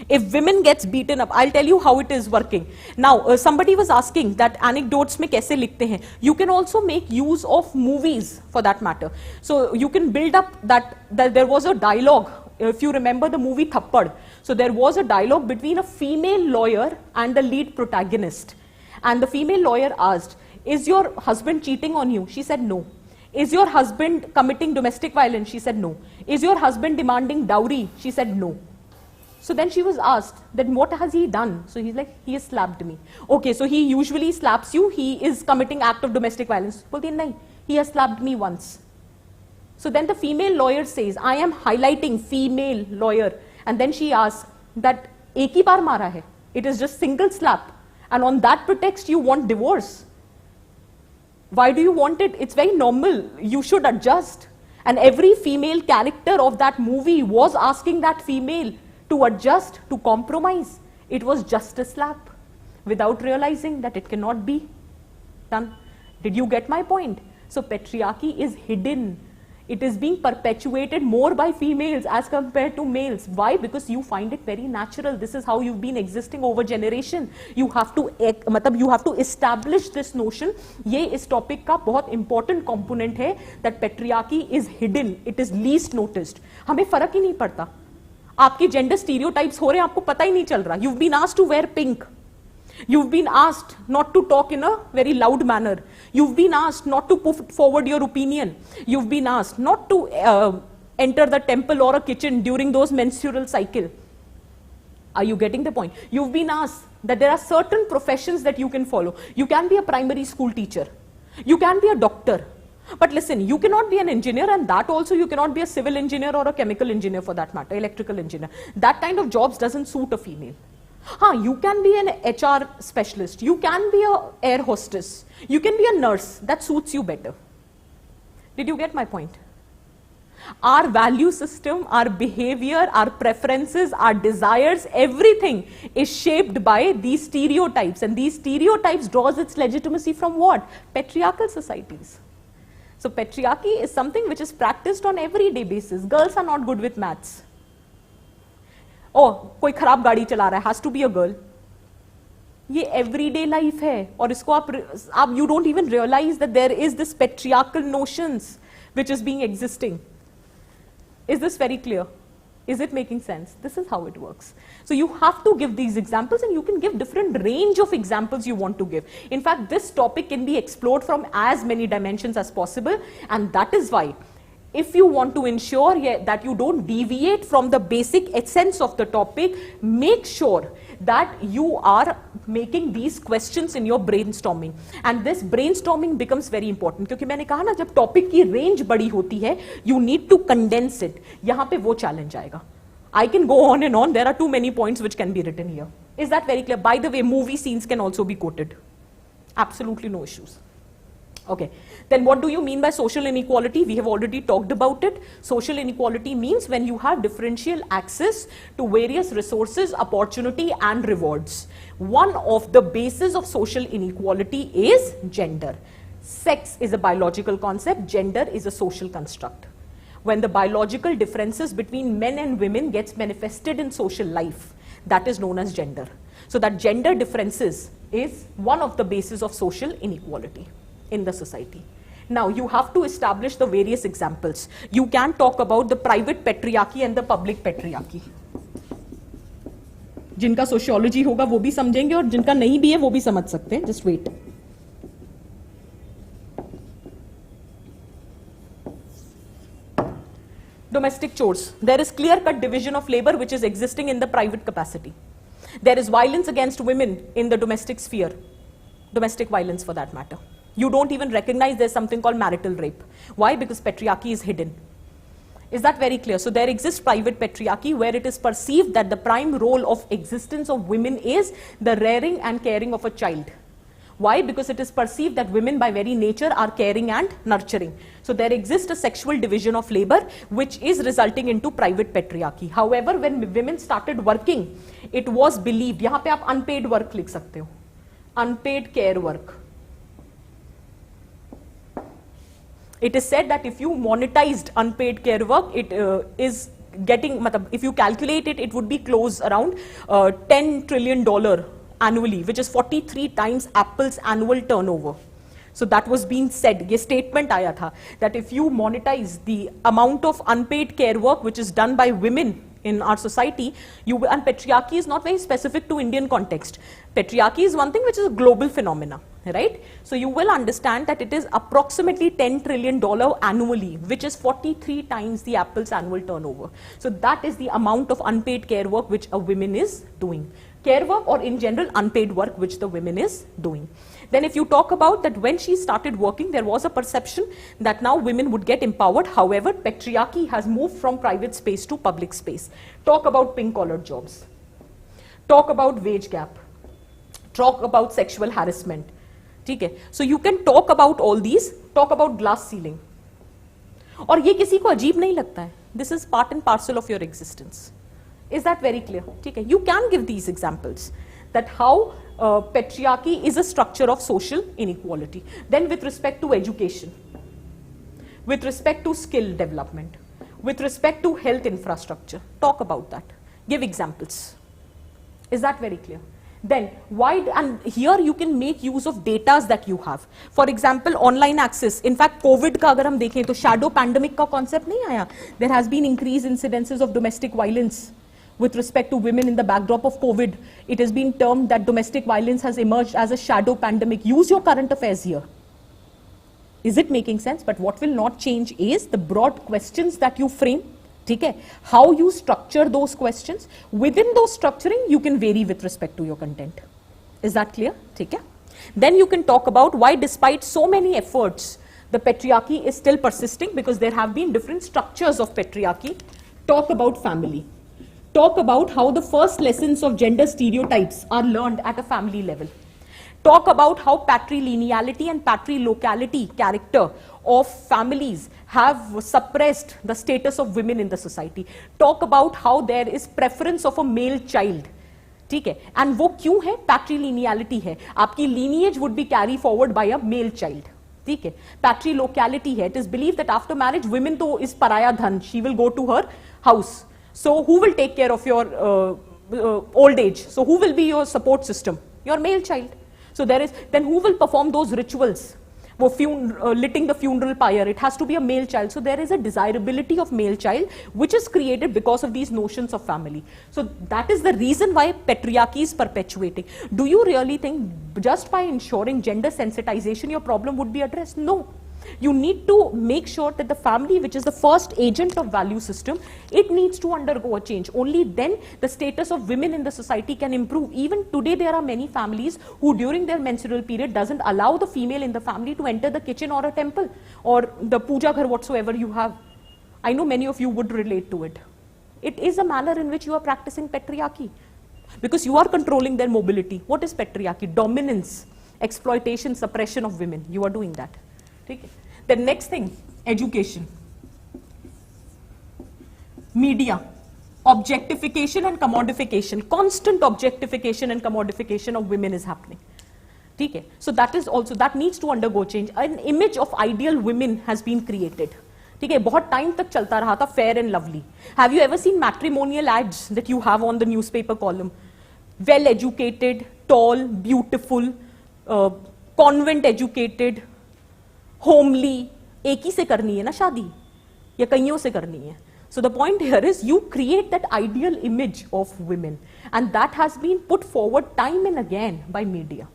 A: If women gets beaten up, I'll tell you how it is working. Now, somebody was asking that anecdotes mein kaise likhte hain. You can also make use of movies for that matter. So you can build up that there was a dialogue. If you remember the movie Thappad, so there was a dialogue between a female lawyer and the lead protagonist. And the female lawyer asked, "Is your husband cheating on you?" She said, "No." "Is your husband committing domestic violence?" She said, "No." "Is your husband demanding dowry?" She said, "No." So then she was asked, then what has he done? So he's like, "He has slapped me." "Okay, so he usually slaps you, he is committing act of domestic violence." Bolte nahi, "He has slapped me once." So then the female lawyer says, I am highlighting female lawyer, and then she asks that ek hi baar mara hai, it is just single slap, and on that pretext you want divorce. Why do you want it? It's very normal, you should adjust. And every female character of that movie was asking that female to adjust, to compromise. It was just a slap without realizing that it cannot be done. Did you get my point? So patriarchy is hidden. It is being perpetuated more by females as compared to males. Why? Because you find it very natural. This is how you've been existing over generation. You have to establish this notion. ये इस topic का बहुत important component है that patriarchy is hidden. It is least noticed. हमें फर्क ही नहीं पड़ता. आपके जेंडर स्टीरियोटाइप्स हो रहे हैं, आपको पता ही नहीं चल रहा. You've been asked to wear pink. You've been asked not to talk in a very loud manner. You've been asked not to put forward your opinion. You've been asked not to enter the temple or a kitchen during those menstrual cycle. Are you getting the point? You've been asked that there are certain professions that you can follow. You can be a primary school teacher. You can be a doctor. But listen, you cannot be an engineer, and that also you cannot be a civil engineer or a chemical engineer for that matter, electrical engineer. That kind of jobs doesn't suit a female. You can be an HR specialist, you can be an air hostess, you can be a nurse, that suits you better. Did you get my point? Our value system, our behavior, our preferences, our desires, everything is shaped by these stereotypes, and these stereotypes draws its legitimacy from what? Patriarchal societies. So patriarchy is something which is practiced on everyday basis. Girls are not good with maths. Oh, कोई खराब गाड़ी चला रहा है, has to be a girl. ये everyday life है, और इसको आप you don't even realize that there is this patriarchal notions which is being existing. Is this very clear? Is it making sense? This is how it works. So you have to give these examples, and you can give different range of examples you want to give. In fact, this topic can be explored from as many dimensions as possible, and that is why if you want to ensure that you don't deviate from the basic essence of the topic, make sure that you are making these questions in your brainstorming. And this brainstorming becomes very important. क्योंकि मैंने कहा ना, जब topic की range बड़ी होती है, you need to condense it. यहाँ पे वो challenge आएगा. I can go on and on. There are too many points which can be written here. Is that very clear? By the way, movie scenes can also be quoted. Absolutely no issues. Okay, then what do you mean by social inequality? We have already talked about it. Social inequality means when you have differential access to various resources, opportunity and rewards. One of the bases of social inequality is gender. Sex is a biological concept, gender is a social construct. When the biological differences between men and women gets manifested in social life, that is known as gender. So that gender differences is one of the bases of social inequality in the society. Now you have to establish the various examples. You can talk about the private patriarchy and the public patriarchy. जिनका sociology होगा वो भी समझेंगे और जिनका नहीं भी है वो भी समझ सकते हैं. Just wait. Domestic chores. There is clear-cut division of labor which is existing in the private capacity. There is violence against women in the domestic sphere. Domestic violence for that matter. You don't even recognize there's something called marital rape. Why? Because patriarchy is hidden. Is that very clear? So there exists private patriarchy where it is perceived that the prime role of existence of women is the rearing and caring of a child. Why? Because it is perceived that women by very nature are caring and nurturing. So there exists a sexual division of labor which is resulting into private patriarchy. However, when women started working, it was believed, यहाँ पे आप unpaid work लिख सकते हो, unpaid care work. It is said that if you monetized unpaid care work, it is getting, if you calculate it, it would be close around $10 trillion annually, which is 43 times Apple's annual turnover. So that was being said, ये statement आया था, that if you monetize the amount of unpaid care work which is done by women in our society, and patriarchy is not very specific to Indian context. Patriarchy is one thing which is a global phenomena, right? So you will understand that it is approximately $10 trillion annually, which is 43 times the Apple's annual turnover. So that is the amount of unpaid care work which a woman is doing. Care work or in general unpaid work which the women is doing. Then if you talk about that when she started working, there was a perception that now women would get empowered. However, patriarchy has moved from private space to public space. Talk about pink collar jobs. Talk about wage gap. Talk about sexual harassment. Okay? So you can talk about all these. Talk about glass ceiling. और ये किसी को अजीब नहीं लगता है. This is part and parcel of your existence. Is that very clear? Okay. You can give these examples that how patriarchy is a structure of social inequality. Then with respect to education, with respect to skill development, with respect to health infrastructure, talk about that. Give examples. Is that very clear? Then why, and here you can make use of data that you have. For example, online access. In fact, COVID का अगर हम देखें तो shadow pandemic का concept नहीं आया. There has been increased incidences of domestic violence with respect to women in the backdrop of COVID. It has been termed that domestic violence has emerged as a shadow pandemic. Use your current affairs here. Is it making sense? But what will not change is the broad questions that you frame. Okay? How you structure those questions. Within those structuring, you can vary with respect to your content. Is that clear? Okay? Then you can talk about why despite so many efforts, the patriarchy is still persisting because there have been different structures of patriarchy. Talk about family. Talk about how the first lessons of gender stereotypes are learned at a family level. Talk about how patrilineality and patrilocality character of families have suppressed the status of women in the society. Talk about how there is preference of a male child. ठीक है? And वो क्यों है? Patrilineality है. आपकी lineage would be carried forward by a male child. ठीक है? Patrilocality है. It is believed that after marriage, women तो is paraya dhan. She will go to her house. So who will take care of your old age? So who will be your support system? Your male child. So there is, then who will perform those rituals? Lighting the funeral pyre, it has to be a male child. So there is a desirability of male child which is created because of these notions of family. So that is the reason why patriarchy is perpetuating. Do you really think just by ensuring gender sensitization your problem would be addressed? No. You need to make sure that the family, which is the first agent of value system, it needs to undergo a change. Only then the status of women in the society can improve. Even today there are many families who during their menstrual period doesn't allow the female in the family to enter the kitchen or a temple or the puja ghar whatsoever you have. I know many of you would relate to it. It is a manner in which you are practicing patriarchy because you are controlling their mobility. What is patriarchy? Dominance, exploitation, suppression of women. You are doing that. The next thing, education, media, objectification and commodification, constant objectification and commodification of women is happening. ठीक है. So that is also, that needs to undergo change. An image of ideal women has been created. ठीक है, बहुत time तक चलता रहा था fair and lovely. Have you ever seen matrimonial ads that you have on the newspaper column? Well educated, tall, beautiful, convent educated, homely. एक ही से करनी है ना शादी, या कईयों से करनी है. So the point here is you create that ideal image of women, and that has been put forward time and again by media.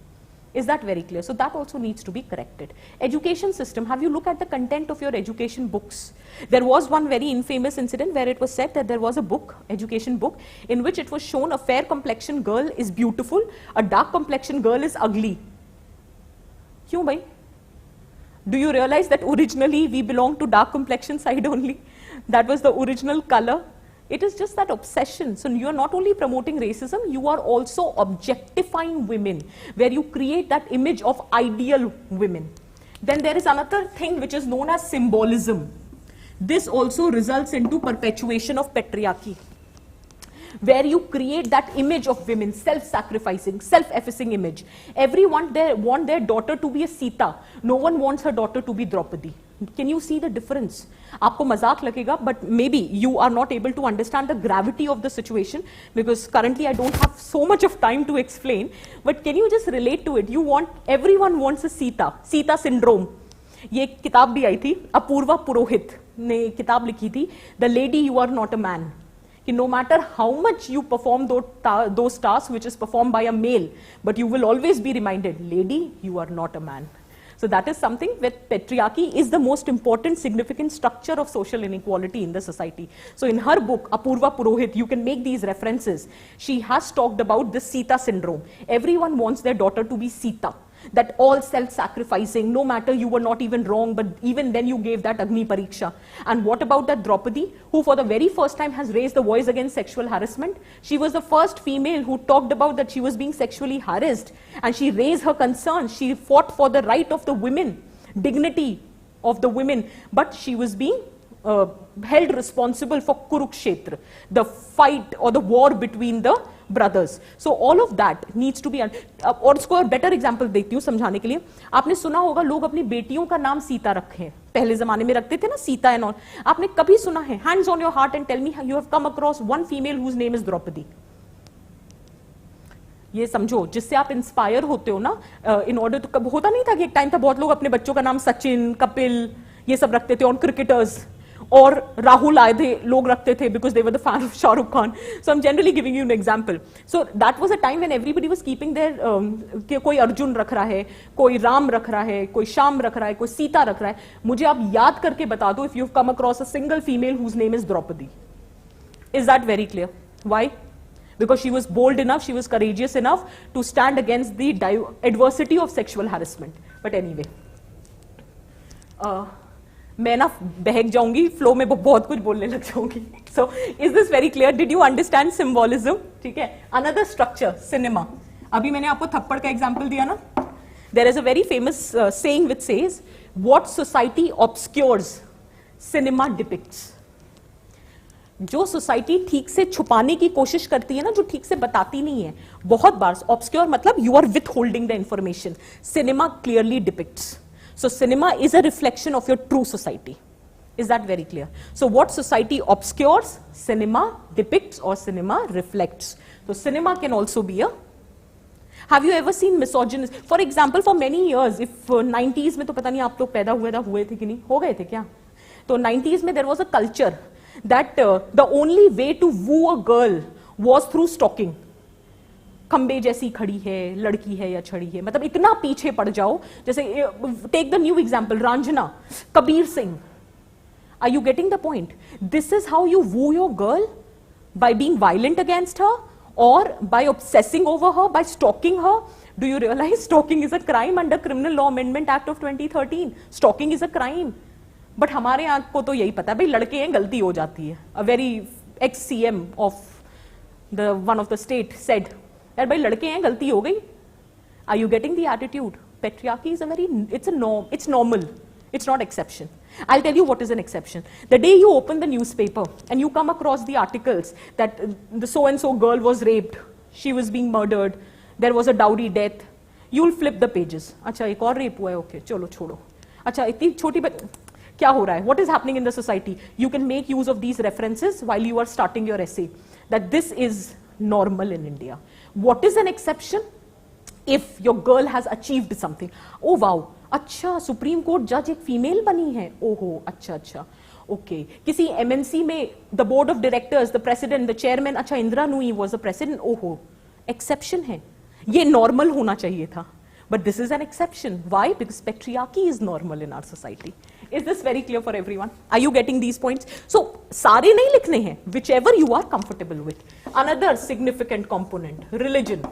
A: Is that very clear? So that also needs to be corrected. Education system, have you looked at the content of your education books? There was one very infamous incident where it was said that there was a book, education book, in which it was shown a fair complexion girl is beautiful, a dark complexion girl is ugly. Kyun bhai? Do you realize that originally we belong to dark complexion side only? That was the original color. It is just that obsession. So you are not only promoting racism, you are also objectifying women, where you create that image of ideal women. Then there is another thing which is known as symbolism. This also results into perpetuation of patriarchy, where you create that image of women, self-sacrificing, self-effacing image. Everyone want their daughter to be a Sita. No one wants her daughter to be Draupadi. Can you see the difference? आपको मजाक लगेगा, but maybe you are not able to understand the gravity of the situation, because currently I don't have so much of time to explain. But can you just relate to it? Everyone wants a Sita. Sita syndrome. ये एक किताब भी आई थी, अपूर्वा पुरोहित ने किताब लिखी थी, The Lady You Are Not a Man. कि no matter how much you perform those tasks which is performed by a male, but you will always be reminded, lady, you are not a man. So that is something where patriarchy is the most important significant structure of social inequality in the society. So in her book, Apurva Purohit, you can make these references. She has talked about the Sita syndrome. Everyone wants their daughter to be Sita. That all self-sacrificing, no matter you were not even wrong, but even then you gave that Agni Pariksha. And what about that Draupadi, who for the very first time has raised the voice against sexual harassment? She was the first female who talked about that she was being sexually harassed, and she raised her concerns. She fought for the right of the women, dignity of the women, but she was being held responsible for Kurukshetra, the fight or the war between the brothers. So all of that needs to be और इसको better example देती हूँ समझाने के लिए. आपने सुना होगा लोग अपनी बेटियों का नाम सीता रखे हैं, पहले जमाने में रखते थे ना सीता एंड ऑल. आपने कभी सुना है, hands on your heart and tell me you have come across one female whose name is Draupadi? ये समझो, जिससे आप इंस्पायर होते हो ना, इन ऑर्डर तो कब होता नहीं था कि एक टाइम था बहुत लोग अपने बच्चों का नाम सचिन, कपिल ये सब रखते थे, और क्रिकेटर्स, और राहुल आधे लोग रखते थे because they were the fan of Shah Rukh Khan. So I'm generally giving you an example. So that was a time when everybody was keeping their कोई अर्जुन रख रहा है, कोई राम रख रहा है, कोई श्याम रख रहा है, कोई सीता रख रहा है. मुझे आप याद करके बता दो if you've come across a single female whose name is Draupadi. Is that very clear? Why? Because she was bold enough, she was courageous enough to stand against the adversity of sexual harassment. But anyway, मैं ना बहक जाऊंगी, flow में बहुत कुछ बोलने लग जाऊंगी. So is this very clear? Did you understand symbolism? ठीक है. Another structure, cinema. अभी मैंने आपको थप्पड़ का एग्जाम्पल दिया ना. There is a very famous saying which says, what society obscures, cinema depicts. जो सोसाइटी ठीक से छुपाने की कोशिश करती है ना, जो ठीक से बताती नहीं है, बहुत बार obscure मतलब you are withholding the information. Cinema clearly depicts. So cinema is a reflection of your true society. Is that very clear? So what society obscures, cinema depicts or cinema reflects. So cinema can also be a... Have you ever seen misogynist? For example, for many years, if 90s में तो पता नहीं आप लोग पैदा हुए थे कि नहीं, हो गए थे क्या? तो 90s में there was a culture that the only way to woo a girl was through stalking. खंबे जैसी खड़ी है, लड़की है या छड़ी है, मतलब इतना पीछे पड़ जाओ. जैसे take the new example, Raanjhanaa, Kabir Singh. Are you getting the point? This is how you woo your girl, by being violent against her or by obsessing over her, by stalking her. Do you realize stalking is a crime under Criminal Law Amendment Act of 2013? Stalking is a crime. But हमारे यहाँ को तो यही पता है भाई, लड़के हैं गलती हो जाती है. A very ex-CM of one of the state said, यार भाई लड़के हैं गलती हो गई. Are you getting the attitude? Patriarchy is it's a norm, it's normal, it's not exception. I'll tell you what is an exception. The day you open the newspaper and you come across the articles that the so-and-so girl was raped, she was being murdered, there was a dowry death, you'll flip the pages. अच्छा एक और rape हुआ है, okay, चलो छोड़ो. अच्छा इतनी छोटी क्या हो रहा है? What is happening in the society? You can make use of these references while you are starting your essay. That this is normal in India. What is an exception? If your girl has achieved something. Oh wow, अच्छा supreme court जज एक female बनी है. ओहो अच्छा अच्छा okay. किसी MNC में the board of directors, the president, the chairman, अच्छा Indira Nooyi was the president. ओहो, एक्सेप्शन है. ये नॉर्मल होना चाहिए था. But this is an exception. Why? Because patriarchy is normal in our society. Is this very clear for everyone? Are you getting these points? So, सारे नहीं लिखने हैं. Whichever you are comfortable with. Another significant component, religion.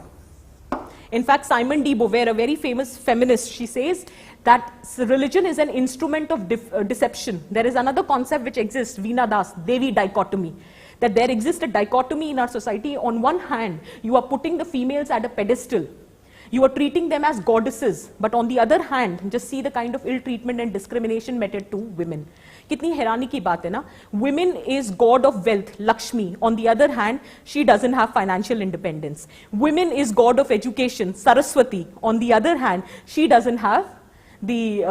A: In fact, Simone de Beauvoir, a very famous feminist, she says that religion is an instrument of deception. There is another concept which exists, Veena Das, Devi dichotomy. That there exists a dichotomy in our society. On one hand, you are putting the females at a pedestal. You are treating them as goddesses, but on the other hand, just see the kind of ill treatment and discrimination meted to women. कितनी हैरानी की बात है ना? Women is god of wealth, Lakshmi. On the other hand, she doesn't have financial independence. Women is god of education, Saraswati. On the other hand, she doesn't have the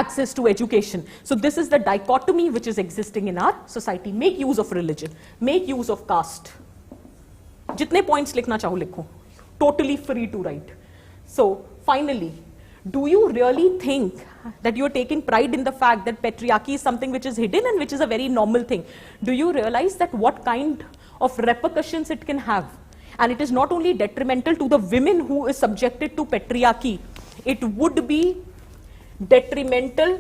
A: access to education. So this is the dichotomy which is existing in our society. Make use of religion. Make use of caste. जितने points लिखना चाहो लिखो. Totally free to write. So finally, do you really think that you are taking pride in the fact that patriarchy is something which is hidden and which is a very normal thing? Do you realize that what kind of repercussions it can have? And it is not only detrimental to the women who is subjected to patriarchy, it would be detrimental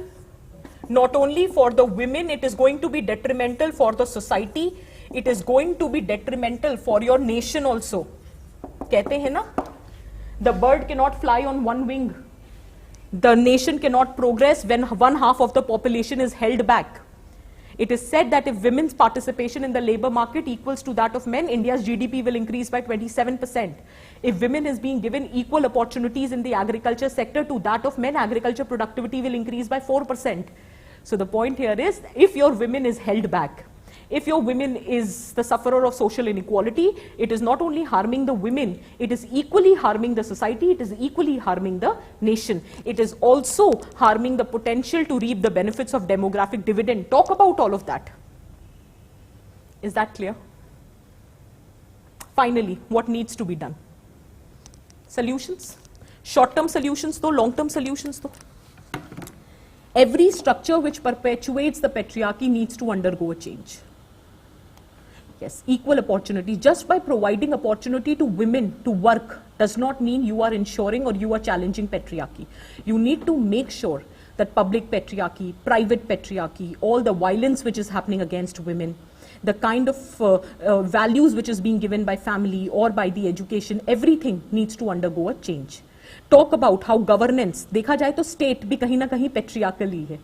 A: not only for the women, it is going to be detrimental for the society, it is going to be detrimental for your nation also. कहते हैं ना, the bird cannot fly on one wing. The nation cannot progress when one half of the population is held back. It is said that if women's participation in the labor market equals to that of men, India's GDP will increase by 27%. If women is being given equal opportunities in the agriculture sector to that of men, agriculture productivity will increase by 4%. So the point here is, if your women is held back, if your women is the sufferer of social inequality, it is not only harming the women, it is equally harming the society, it is equally harming the nation. It is also harming the potential to reap the benefits of demographic dividend. Talk about all of that. Is that clear? Finally, what needs to be done? Solutions. Short-term solutions though, long-term solutions though. Every structure which perpetuates the patriarchy needs to undergo a change. Yes, equal opportunity. Just by providing opportunity to women to work does not mean you are ensuring or you are challenging patriarchy. You need to make sure that public patriarchy, private patriarchy, all the violence which is happening against women, the kind of values which is being given by family or by the education, everything needs to undergo a change. Talk about how governance, देखा जाए तो state भी कहीं ना कहीं patriarchal ही है.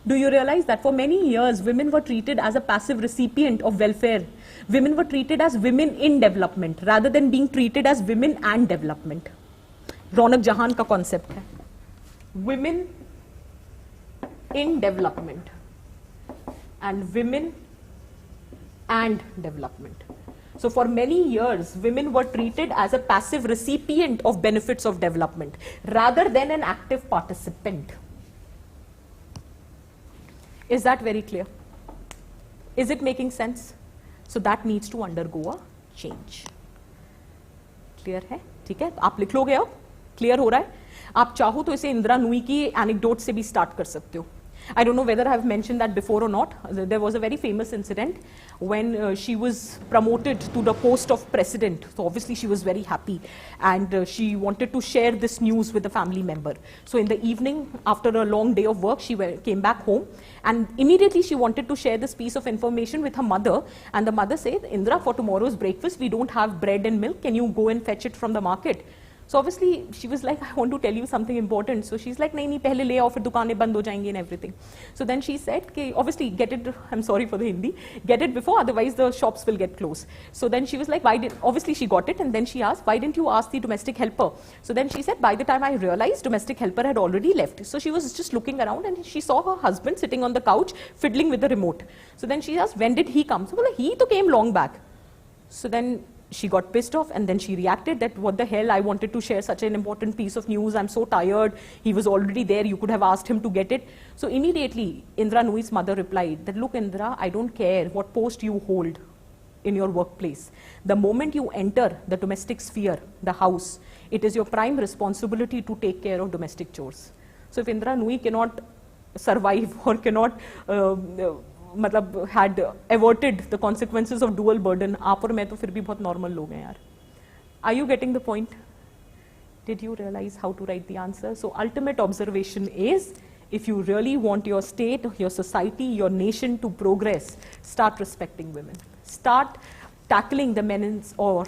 A: Do you realize that for many years women were treated as a passive recipient of welfare? Women were treated as women in development rather than being treated as women and development. रौनक जहान का concept है. Women in development and women and development. So for many years, women were treated as a passive recipient of benefits of development rather than an active participant. Is that very clear? Is it making sense? So that needs to undergo a change. Clear है? ठीक है? आप लिख लोगे अब? Clear हो रहा है? आप चाहो तो इसे इंदिरा नूई की anecdote से भी start कर सकते हो. I don't know whether I have mentioned that before or not. There was a very famous incident when she was promoted to the post of president. So obviously she was very happy and she wanted to share this news with a family member. So in the evening, after a long day of work, she came back home and immediately she wanted to share this piece of information with her mother. And the mother said, Indra, for tomorrow's breakfast, we don't have bread and milk. Can you go and fetch it from the market? So obviously she was like, I want to tell you something important. So she's like, नहीं पहले ले आओ फिर दुकानें बंद हो जाएंगी and everything. So then she said, कि obviously get it. I'm sorry for the Hindi. Get it before, otherwise the shops will get closed. So then she was like, obviously she got it and then she asked, why didn't you ask the domestic helper? So then she said, by the time I realized, domestic helper had already left. So she was just looking around and she saw her husband sitting on the couch fiddling with the remote. So then she asked, when did he come? So well, he too came long back. So then she got pissed off and then she reacted that what the hell, I wanted to share such an important piece of news, I'm so tired, he was already there, you could have asked him to get it. So immediately Indra Nui's mother replied that, look Indra, I don't care what post you hold in your workplace. The moment you enter the domestic sphere, the house, it is your prime responsibility to take care of domestic chores. So if Indra Nui cannot survive or cannot had averted the consequences of dual burden, आप और मैं तो फिर भी बहुत normal लोग हैं यार. Are you getting the point? Did you realize how to write the answer? So ultimate observation is, if you really want your state, your society, your nation to progress, start respecting women. Start tackling the menace or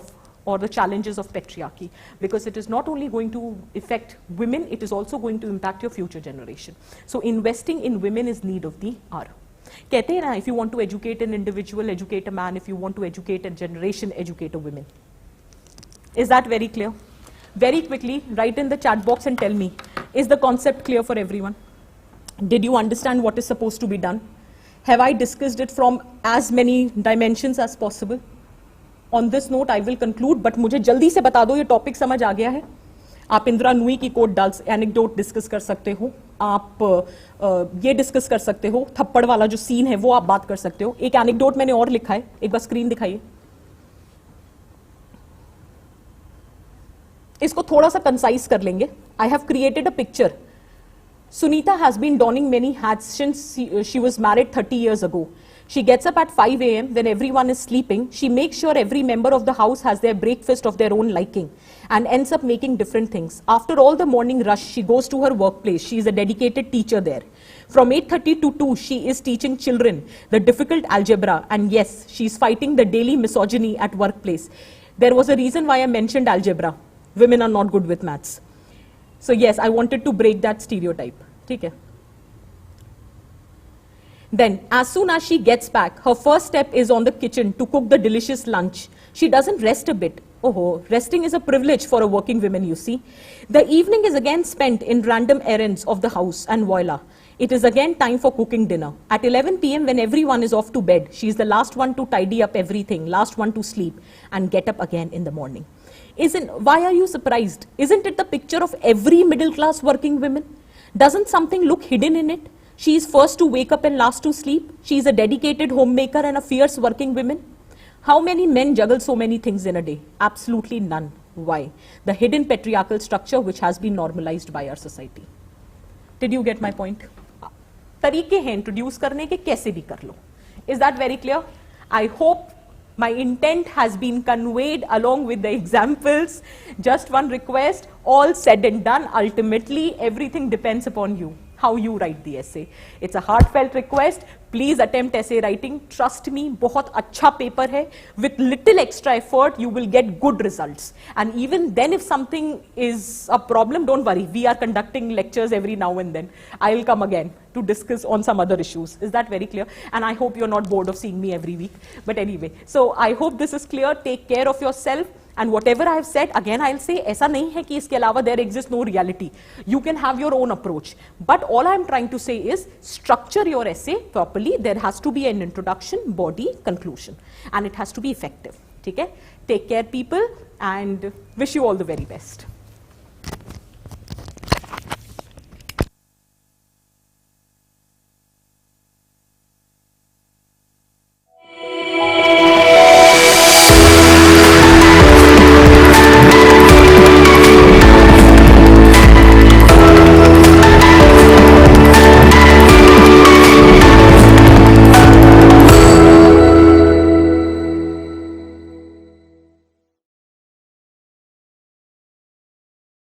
A: the challenges of patriarchy, because it is not only going to affect women, it is also going to impact your future generation. So investing in women is need of the hour. कहते हैं ना, if you want to educate an individual, educate a man. If you want to educate a generation, educate a woman. Is that very clear? Very quickly, write in the chat box and tell me, is the concept clear for everyone? Did you understand what is supposed to be done? Have I discussed it from as many dimensions as possible? On this note, I will conclude, but मुझे जल्दी से बता दो ये topic समझ आ गया है. आप इंदिरा नुई की कोट एनेक्डोट डिस्कस कर सकते हो, आप ये डिस्कस कर सकते हो, थप्पड़ वाला जो सीन है वो आप बात कर सकते हो. एक एनेक्डोट मैंने और लिखा है, एक बार स्क्रीन दिखाइए. इसको थोड़ा सा कंसाइज कर लेंगे. I have created a picture. Sunita has been donning many hats since she was married 30 years ago. She gets up at 5 a.m. when everyone is sleeping. She makes sure every member of the house has their breakfast of their own liking and ends up making different things. After all the morning rush, she goes to her workplace. She is a dedicated teacher there. From 8:30 to 2, she is teaching children the difficult algebra. And yes, she is fighting the daily misogyny at workplace. There was a reason why I mentioned algebra. Women are not good with maths. So yes, I wanted to break that stereotype. ठीक है. Then, as soon as she gets back, her first step is on the kitchen to cook the delicious lunch. She doesn't rest a bit. Oh, resting is a privilege for a working woman, you see. The evening is again spent in random errands of the house, and voila, it is again time for cooking dinner. At 11 p.m. when everyone is off to bed, she is the last one to tidy up everything, last one to sleep, and get up again in the morning. Why are you surprised? Isn't it the picture of every middle-class working woman? Doesn't something look hidden in it? She is first to wake up and last to sleep. She is a dedicated homemaker and a fierce working woman. How many men juggle so many things in a day? Absolutely none. Why? The hidden patriarchal structure which has been normalized by our society. Did you get my point? तरीके हैं introduce करने के, कैसे भी कर लो. Is that very clear? I hope my intent has been conveyed along with the examples. Just one request, all said and done, ultimately everything depends upon you, how you write the essay. It's a heartfelt request. Please attempt essay writing. Trust me, बहुत अच्छा paper है. With little extra effort, you will get good results. And even then, if something is a problem, don't worry. We are conducting lectures every now and then. I'll come again to discuss on some other issues. Is that very clear? And I hope you're not bored of seeing me every week. But anyway, so I hope this is clear. Take care of yourself. And whatever I have said, again I'll say, ऐसा नहीं है कि इसके अलावा there exists no reality. You can have your own approach. But all I'm trying to say is, structure your essay properly. There has to be an introduction, body, conclusion. And it has to be effective. ठीक है? Take care people and wish you all the very best.